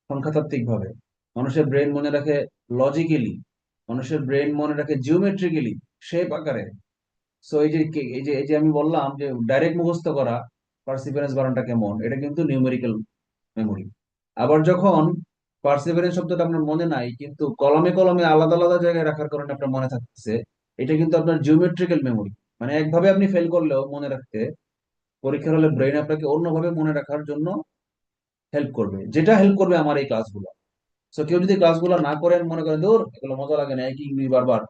সংখ্যাতাত্ত্বিক ভাবে, মানুষের ব্রেন মনে রাখে লজিক্যালি, মানুষের ব্রেন মনে রাখে জিওমেট্রিক্যালি, শেপ আকারে। সো এই যে আমি বললাম যে ডাইরেক্ট মুখস্থ করা পার্সিভারেন্স বানানটা কেমন, এটা কিন্তু নিউমেরিক্যাল মেমোরি। আবার যখন পার্সিভারেন্স শব্দটা আপনার মনে নাই কিন্তু কলমে কলমে আলাদা আলাদা জায়গায় রাখার কারণে আপনার মনে থাকতেছে, এটা কিন্তু আপনার জিওমেট্রিক্যাল মেমোরি। মানে একভাবে আপনি ফেল করলেও মনে রাখতে, পরীক্ষার হলে ব্রেন আপনাকে অন্যভাবে মনে রাখার জন্য হেল্প করবে, যেটা হেল্প করবে আমার এই ক্লাসগুলো। সো কেউ যদি ক্লাসগুলো না করেন, মনে করেন দূর এগুলো মজা লাগে না, একই ইংলিশ বারবার,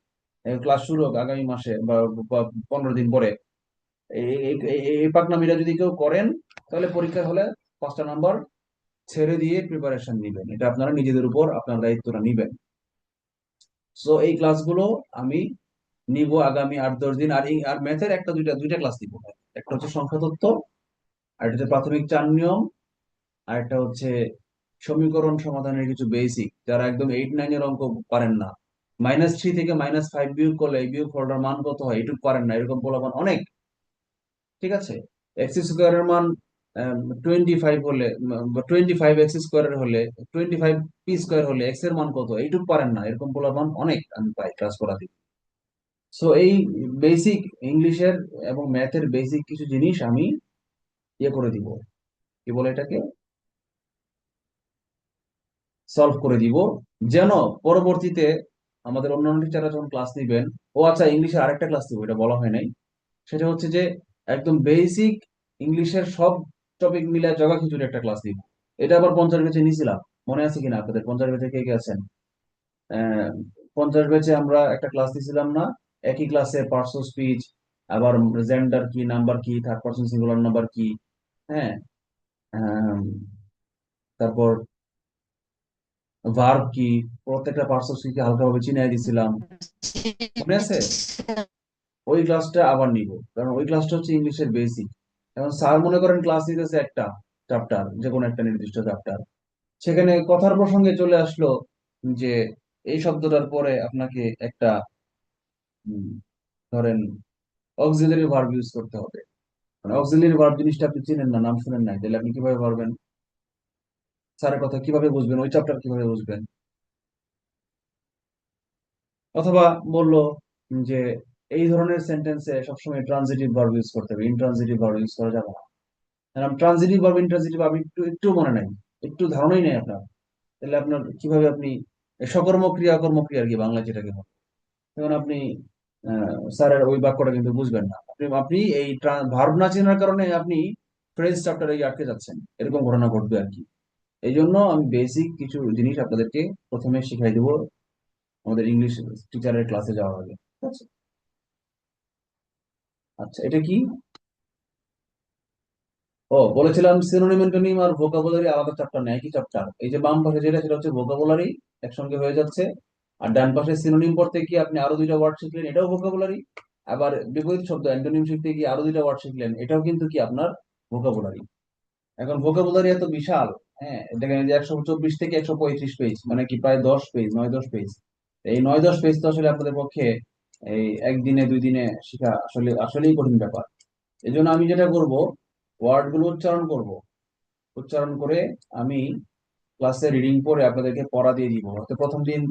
ক্লাস শুরু হোক আগামী মাসে বা 15 দিন পরে, এই পাকনামিটা যদি কেউ করেন, তাহলে পরীক্ষার হলে 5টা নাম্বার ছেড়ে দিয়ে প্রিপারেশন নিবেন, এটা আপনারা নিজেদের উপর আপনার দায়িত্বটা নিবেন। সো এই ক্লাসগুলো আমি নিব আগামী 8-10 দিন। আর ম্যাথের একটা দুইটা দুইটা ক্লাস দিব, একটা হচ্ছে সংখ্যা তত্ত্ব, আর একটা হচ্ছে প্রাথমিক 4 নিয়ম, আর একটা হচ্ছে সমীকরণ সমাধানের কিছু বেসিক, যারা একদম 8-9 এর অঙ্ক পারেন না, -3 থেকে -5 বিয়োগ করলে এই বিয়োগ ফলটার মান কত হয় এটুকু পারেন না, এরকম পোলাপান অনেক। ঠিক আছে, এক্স স্কোয়ারের মান 25 হলে, 25 x² হলে, 25 p² হলে এক্স এর মান কত এইটুকু পারেন না, এরকম পোলাপান অনেক আমি পাই ক্লাস করাতে। সো এই বেসিক ইংলিশের এবং ম্যাথের বেসিক কিছু জিনিস আমি ইয়ে করে দিব, কি বলে এটাকে, সলভ করে দিব, যেন পরবর্তীতে আমাদের অন্যান্য টিচাররা যখন ক্লাস নিবেন। ও আচ্ছা, ইংলিশের আরেকটা ক্লাস দিব, এটা বলা হয় নাই, সেটা হচ্ছে যে একদম বেসিক ইংলিশের সব টপিক মিলে জগা খিচুড়ি একটা ক্লাস দিব। এটা আবার 50 ব্যাচে নিয়েছিলাম, মনে আছে কিনা আপনাদের? 50 ব্যাচে কে কে আছেন? 50 ব্যাচে আমরা একটা ক্লাস দিয়েছিলাম না, একই ক্লাসে পার্টস অফ স্পিচ, আবার জেন্ডার কি, নাম্বার কি, থার্ড পার্সন সিঙ্গুলার নাম্বার কি, হ্যাঁ, আম, তারপর ভার্ব কি, প্রত্যেকটা পার্টস অফ স্পিচকে হালকাভাবে চিনিয়ে দিছিলাম, মনে আছে? ওই ক্লাসটা আবার নিব, কারণ ওই ক্লাসটা হচ্ছে ইংলিশের বেসিক। এখন স্যার মনে করেন ক্লাস নিতেছে একটা চ্যাপ্টার, যে কোনো একটা নির্দিষ্ট চ্যাপ্টার, সেখানে কথার প্রসঙ্গে চলে আসলো যে এই শব্দটার পরে আপনাকে একটা উম, ধরেন অক্সিলারি ভার্ব ইউজ করতে হবে। মানে অক্সিলারি ভার্ব জিনিসটা আপনি চিনেন না, নাম শুনেন নাই, তাহলে আপনি কিভাবে পারবেন? স্যারের কথা কিভাবে বুঝবেন, ওই চ্যাপ্টার কিভাবে বুঝবেন? অথবা বললো যে এই ধরনের সেন্টেন্সে সবসময় ট্রানজিটিভ ভার্ব ইউজ করতে হবে, ইনট্রানজিটিভ ভার্ব ইউজ করা যাবে না। ট্রানজিটিভ ভার্ব ইনট্রানজিটিভ ভার্ব একটু মনে নাই, একটু ধারণাই নেই আপনার, তাহলে আপনার কিভাবে আপনি সকর্ম ক্রিয়া কর্ম ক্রিয়া আর কি বাংলা যেটাকে বলে, তখন আপনি স্যারের ওই বাক্যটা কিন্তু বুঝবেন না। আপনি এই ভার্ব না চেনার কারণে আপনি ফ্রেজ চ্যাপ্টারে আটকে যাচ্ছেন, এরকম ঘটনা ঘটবে আর কি। এই জন্য আমি বেসিক কিছু জিনিস আপনাদেরকে প্রথমে শিখাই দেবো আমাদের ইংলিশ টিচারের ক্লাসে যাওয়ার আগে, ঠিক আছে? আচ্ছা, এটা কি? ও বলেছিলাম সিনোনিম অ্যান্টোনিম আর ভোকাবুলারি আলাদা চ্যাপ্টার নেই, একই চ্যাপ্টার। এই যে বাম পাশে যেটা, সেটা হচ্ছে ভোকাবুলারি, একসঙ্গে হয়ে যাচ্ছে। আর ডান পাশে সিনোনিম পড়তে গিয়ে আপনি আরো দুইটা ওয়ার্ড শিখলেন, এটাও ভোকাবুলারি। আবার বিপরীত শব্দ অ্যান্টোনিম শিখতে গিয়ে আরো দুইটা ওয়ার্ড শিখলেন, এটাও কিন্তু কি আপনার ভোকাবুলারি। এখন ভোকাবুলারি এত বিশাল, হ্যাঁ, দেখেন এই যে 124 থেকে 135 পেজ, মানে কি প্রায় 10 পেজ, 9-10 পেজ। এই 9-10 পেজ তো আসলে আপনাদের পক্ষে এই একদিনে 2 দিনে শেখা আসলে আসলেই কঠিন ব্যাপার। এই জন্য আমি যেটা করব, ওয়ার্ড গুলো উচ্চারণ করব, উচ্চারণ করে আমি ক্লাসে রিডিং পড়ে আপনাদেরকে পড়া দিয়ে দিব। হয়তো প্রথম দিন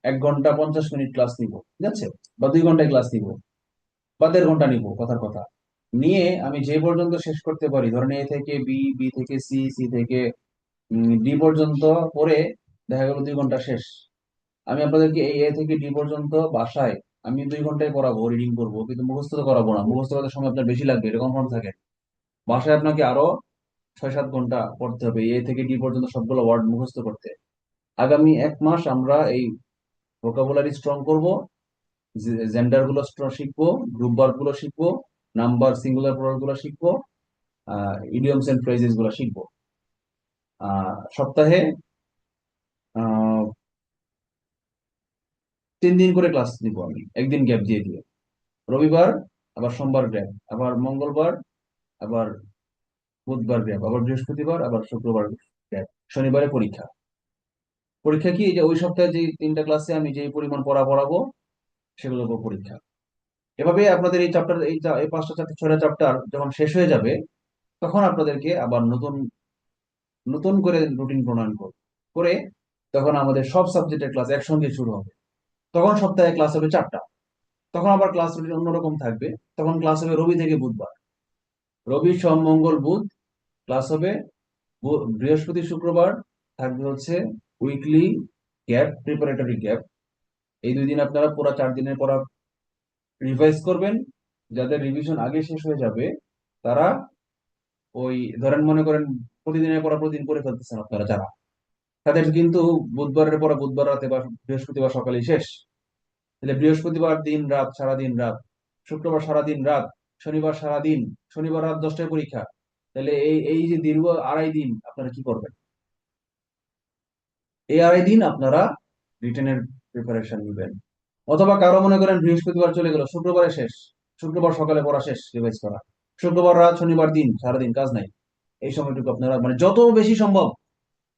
1 ঘন্টা 50 মিনিট ক্লাস নিব, ঠিক আছে, বা 2 ঘন্টায় ক্লাস নিব, বা 1.5 ঘন্টা নিব, কথার কথা। নিয়ে আমি যে পর্যন্ত শেষ করতে পারি, ধরেন এ থেকে বি, বি থেকে সি, সি থেকে ডি পর্যন্ত পড়ে দেখা গেল 2 ঘন্টা শেষ। আমি আপনাদেরকে এই এ থেকে ডি পর্যন্ত বাসায় আমি 2 ঘন্টায় পড়াবো, রিডিং করবো, কিন্তু মুখস্থ তো করাবো না। মুখস্থ করার সময় আপনার বেশি লাগবে, এটা কনফার্ম থাকে। বাসায় আপনাকে আরো 6-7 ঘন্টা পড়তে হবে এ থেকে ডি পর্যন্ত সবগুলো ওয়ার্ড মুখস্থ করতে। আগামী 1 মাস আমরা এই ভোকাবুলারি স্ট্রং করব, জেন্ডার গুলো শিখবো, গ্রুপ ভার্ব গুলো শিখবো, নাম্বার সিঙ্গুলার প্লুরাল গুলো শিখবো, ইডিয়মস এন্ড ফ্রেজেস গুলো শিখবো। সপ্তাহে 3 দিন করে ক্লাস দিব আমি, একদিন গ্যাপ দিয়ে দিয়ে। রবিবার, আবার সোমবার গ্যাপ, আবার মঙ্গলবার, আবার বুধবার গ্যাপ, আবার বৃহস্পতিবার, আবার শুক্রবার গ্যাপ, শনিবারে পরীক্ষা। পরীক্ষা কি, এই যে ওই সপ্তাহে যে 3টা ক্লাসে আমি যে পরিমাণ পড়াবো সেগুলোর উপর পরীক্ষা। এভাবে আপনাদের এই চ্যাপ্টার, এই 5টা চ্যাপ্টার 6টা চ্যাপ্টার যখন শেষ হয়ে যাবে, তখন আপনাদেরকে আবার নতুন নতুন করে রুটিন প্রণয়ন করে তখন আমাদের সব সাবজেক্টের ক্লাস একসঙ্গে শুরু হবে। তখন সপ্তাহে ক্লাস হবে 4টা। তখন আবার ক্লাস রুটিন অন্যরকম থাকবে। তখন ক্লাস হবে রবি থেকে বুধবার, রবি সোম মঙ্গল বুধ ক্লাস হবে। বৃহস্পতি শুক্রবার থাকবে হচ্ছে উইকলি গ্যাপ, প্রিপারেটরি গ্যাপ। এই 2 দিন আপনারা পুরো 4 দিনের পড়া রিভাইজ করবেন। যাদের রিভিশন আগে শেষ হয়ে যাবে তারা ওই ধরেন মনে করেন প্রতিদিনের পড়া প্রতিদিন করে ফেলতেছেন আপনারা যারা, তাদের কিন্তু বুধবারের পড়া বুধবার রাতে বা বৃহস্পতিবার সকালে শেষ। তাহলে বৃহস্পতিবার দিন রাত, সারাদিন রাত, শুক্রবার সারাদিন রাত, শনিবার সারাদিন, শনিবার রাত 10টায় পরীক্ষা। তাহলে এই এই যে দীর্ঘ 2.5 দিন আপনারা কি করবেন? এই 2.5 দিন আপনারা রিটেনের প্রিপারেশন নেবেন। অথবা কারো মনে করেন বৃহস্পতিবার চলে গেল, শুক্রবারে শেষ, শুক্রবার সকালে পড়া শেষ, রিভাইজ করা, শুক্রবার রাত, শনিবার দিন সারাদিন কাজ নাই। এই সময়টুকু আপনারা মানে যত বেশি সম্ভব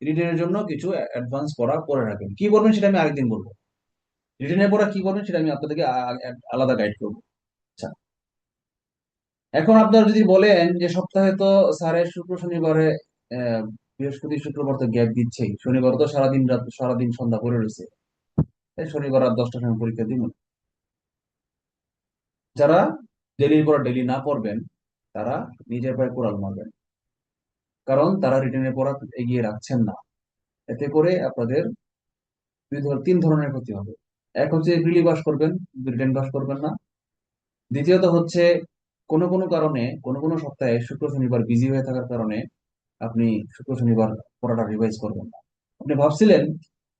রিটেনের জন্য কিছু অ্যাডভান্স পড়া করে রাখবেন। কি করবেন সেটা আমি আরেকদিন বলবো। রিটেনের পড়া কি করবেন সেটা আমি আপনাদেরকে আলাদা গাইড করবো। আচ্ছা, এখন আপনারা যদি বলেন যে সপ্তাহে তো স্যারের শুক্র শনিবারে আহ, বৃহস্পতি শুক্রবার তো গ্যাপ দিচ্ছেই, শনিবার তো সারাদিন রাত সারাদিন সন্ধ্যা করে রয়েছে, তাই শনিবার রাত 10টার সময় পরীক্ষা দিব। যারা ডেলির পর ডেলি না পড়বেন তারা নিজের পায়ে কোড়াল মারবেন, কারণ তারা রিটেনের পড়া এগিয়ে রাখছেন না। এতে করে আপনাদের 3 ধরনের ক্ষতি হবে। এক হচ্ছে প্রিলি পাস করবেন, রিটেন পাস করবেন না। দ্বিতীয়ত হচ্ছে কোনো কোনো কারণে কোনো কোনো সপ্তাহে শুক্র শনিবার বিজি হয়ে থাকার কারণে আপনি শুক্র শনিবার পড়াটা রিভাইজ করবেন না। আপনি ভাবছিলেন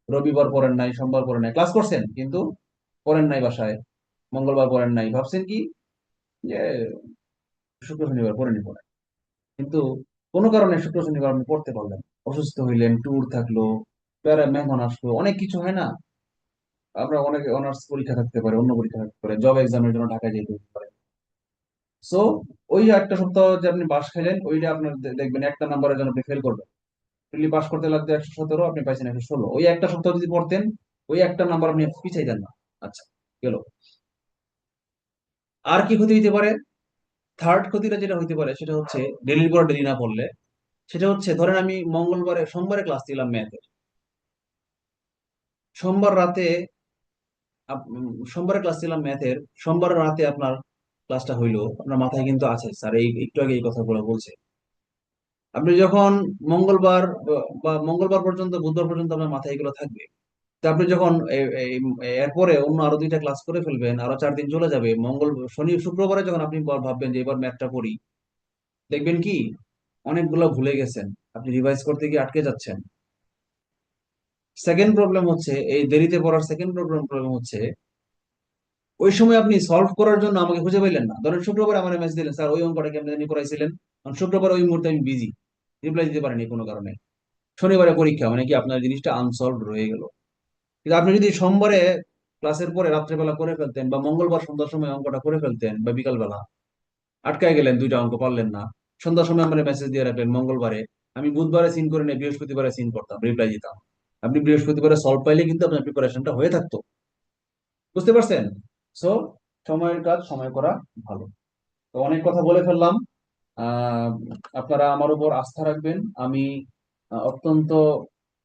রবিবার পড়েন নাই, সোমবার পড়েন নাই, ক্লাস করছেন কিন্তু পড়েন নাই বাসায়, মঙ্গলবার পড়েন নাই, ভাবছেন কি যে শুক্র শনিবার পড়ে নিব না। কিন্তু কোনো কারণে শুক্র শনিবার আপনি পড়তে পারলেন, অসুস্থ হইলেন, ট্যুর থাকলো, প্যারা মেহমান আসলো, অনেক কিছু হয় না। আমরা অনেকে অনার্স পরীক্ষা থাকতে পারে, অন্য পরীক্ষা থাকতে পারে, জব এক্সামের জন্য ঢাকায় যেতে হতে পারে। সো ওই যে একটা সপ্তাহ যে আপনি বাস খেলেন, ওইটা আপনার দেখবেন একটা নাম্বারের জন্য আপনি ফেল করবেন। প্রিলি পাস করতে লাগবে 117, আপনি পাইছেন 116। ওই একটা সপ্তাহ যদি পড়তেন, ওই একটা নাম্বার আপনি পিছাই দেন না। আচ্ছা, গেল। আর কি ক্ষতি হইতে পারে? থার্ড ক্ষতিটা যেটা হইতে পারে সেটা হচ্ছে ডেলির পর ডেলি না পড়লে, সেটা হচ্ছে ধরেন আমি সোমবারে ক্লাস দিলাম ম্যাথের, সোমবার রাতে সোমবারে ক্লাস দিলাম ম্যাথের, সোমবার রাতে আপনার ক্লাসটা হইলো, আপনার মাথায় কিন্তু আছে স্যার এই একটু আগে এই কথাগুলো বলছে। আপনি যখন মঙ্গলবার বা মঙ্গলবার পর্যন্ত বুধবার পর্যন্ত আপনার মাথায় এগুলো থাকবে। তো আপনি যখন এরপরে অন্য আরো 2টা ক্লাস করে ফেলবেন, আরো 4 দিন চলে যাবে, শনি শুক্রবারে যখন আপনি ভাববেন যে এবার ম্যাথটা পড়ি, দেখবেন কি অনেকগুলো ভুলে গেছেন, আপনি রিভাইজ করতে গিয়ে আটকে যাচ্ছেন। সেকেন্ড প্রবলেম হচ্ছে, এই দেরিতে পড়ার সেকেন্ড প্রবলেম হচ্ছে ওই সময় আপনি সলভ করার জন্য আমাকে খুঁজে পাইলেন না। ধরেন শুক্রবার আমার মেসেজ দিলেন, স্যার ওই অঙ্কটা কেমন জানি করাইছিলেন, কারণ শুক্রবার ওই মুহূর্তে আমি বিজি, রিপ্লাই দিতে পারিনি কোনো কারণে। শনিবারে পরীক্ষা, মানে কি আপনার জিনিসটা আনসলভ রয়ে গেল। কিন্তু আপনি যদি সোমবারে ক্লাসের পরে রাত্রেবেলা করে ফেলতেন, বা মঙ্গলবার সন্ধ্যার সময় অঙ্কটা করে ফেলতেন, বা বিকালবেলা আটকায় গেলেন, দুইটা অঙ্ক পারলেন না, সন্ধ্যার সময় আমার মেসেজ দিয়ে রাখলেন মঙ্গলবারে, আমি বুধবারে সিন করে নিয়ে বৃহস্পতিবারে সিন করতাম, রিপ্লাই দিতাম, আপনি বৃহস্পতিবারে সলভ পাইলে কিন্তু আপনার প্রিপারেশনটা হয়ে থাকতো। বুঝতে পারছেন? সো সময়ের কাজ সময় করা ভালো। তো অনেক কথা বলে ফেললাম। আহ আপনারা আমার উপর আস্থা রাখবেন। আমি অত্যন্ত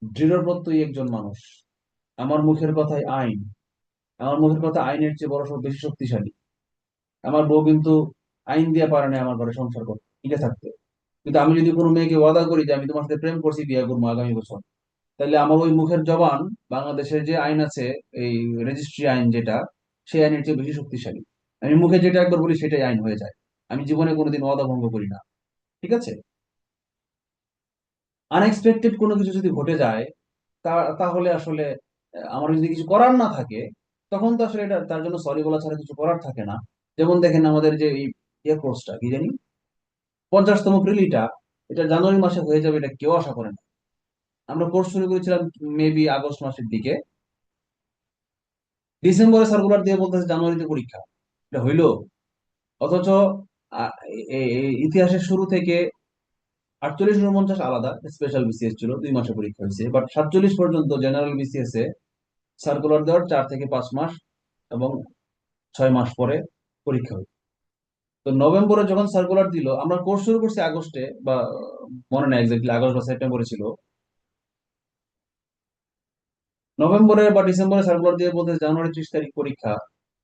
দৃঢ়প্রত্যয়ী একজন মানুষ। আমার মুখের কথাই আইন, আমার মুখের কথা আইনের চেয়ে বড় সব বেশি শক্তিশালী। আমার বউ কিন্তু আইন দিয়ে পারে না আমার ঘরে সংসার করতে, টিকে থাকতে। কিন্তু আমি যদি কোনো মেয়েকে ওয়াদা করি যে আমি তোমার সাথে প্রেম করছি, বিয়ে করবো আগামী বছর, তাহলে আমার ওই মুখের জবান বাংলাদেশের যে আইন আছে, এই রেজিস্ট্রি আইন যেটা, সেই আইনের চেয়ে বেশি শক্তিশালী। আমি মুখে যেটা একবার বলি সেটাই আইন হয়ে যায়। আমি জীবনে কোনোদিন ওয়াদা ভঙ্গ করি না। ঠিক আছে? আনএক্সপেক্টেড কোনো কিছু যদি ঘটে যায়, তাহলে আসলে আমার যদি কিছু করার না থাকে, তখন তো আসলে এটা তার জন্য সরি বলা ছাড়া কিছু করার থাকে না। যেমন দেখেন আমাদের যে এই কোর্সটা কি জানি 50তম প্রিলিটা, এটা জানুয়ারি মাসে হয়ে যাবে, এটা কেউ আশা করে না। আমরা কোর্স শুরু করেছিলাম মেবি আগস্ট মাসের দিকে, ডিসেম্বরে সার্কুলার দিয়ে বলতেছে জানুয়ারিতে পরীক্ষা। এটা হইলো? অথচ ইতিহাসের শুরু থেকে 48 49 আলাদা স্পেশাল বিসিএস ছিল, 2 মাসে পরীক্ষা হয়েছে, বাট 47 পর্যন্ত জেনারেল বিসিএস এ সার্কুলার দেওয়ার 4 থেকে 5 মাস এবং 6 মাস পরে পরীক্ষা হয়েছে। তো নভেম্বরে যখন সার্কুলার দিল, আমরা কোর্স শুরু করছি আগস্টে, বা মনে নেই এক্স্যাক্টলি আগস্ট বা সেপ্টেম্বরে ছিল, নভেম্বরে বা ডিসেম্বরে সার্কুলার দিয়ে বলতে জানুয়ারি 30 তারিখ পরীক্ষা।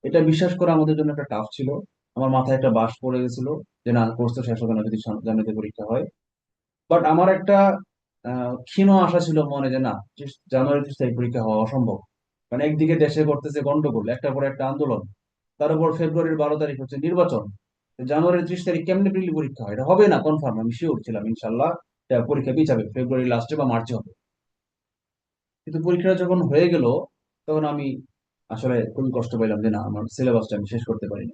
এটা বিশ্বাস করা আমাদের জন্য একটা টাফ ছিল। আমার মাথায় একটা বাস পড়ে গেছিল যে না, কোর্স তো শেষ হবে না যদি জানুয়ারিতে পরীক্ষা হয়। বাট আমার একটা ক্ষীণ আশা ছিল মনে যে না, জানুয়ারি 30 তারিখ পরীক্ষা হওয়া অসম্ভব। কারণ একদিকে দেশে করতেছে গন্ডগোল, একটা পরে একটা আন্দোলন, তার উপর ফেব্রুয়ারির 12 তারিখ হচ্ছে নির্বাচন। তো জানুয়ারির 30 তারিখ কেমনে প্রিলি পরীক্ষা হয়? এটা হবে না কনফার্ম, আমি শিওর ছিলাম ইনশাল্লাহ এটা পরীক্ষা পিছাবে, ফেব্রুয়ারি লাস্টে বা মার্চে হবে। কিন্তু পরীক্ষাটা যখন হয়ে গেল, তখন আমি আসলে খুবই কষ্ট পাইলাম যে না, আমার সিলেবাসটা আমি শেষ করতে পারিনি।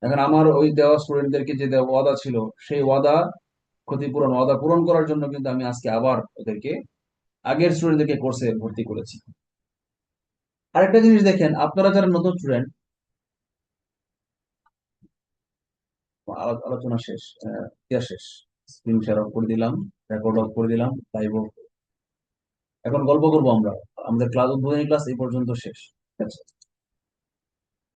এখন আমার ওই দেওয়া স্টুডেন্টদেরকে যে দেওয়া ওয়াদা ছিল, সেই ক্ষতিপূরণ ওয়াদা পূরণ করার জন্য কিন্তু আমি আজকে আবার ওদেরকে, আগের স্টুডেন্টদেরকে কোর্সে ভর্তি করেছি। আরেকটা জিনিস দেখেন, আপনারা যারা নতুন স্টুডেন্ট, আলোচনা শেষ, ইতিহাস শেষ, স্ক্রিন শেয়ার অফ করে দিলাম, রেকর্ড অফ করে দিলাম, লাইভ। এখন গল্প করবো আমরা। আমাদের ক্লাস, উদ্বোধনী ক্লাস এই পর্যন্ত শেষ। ঠিক আছে?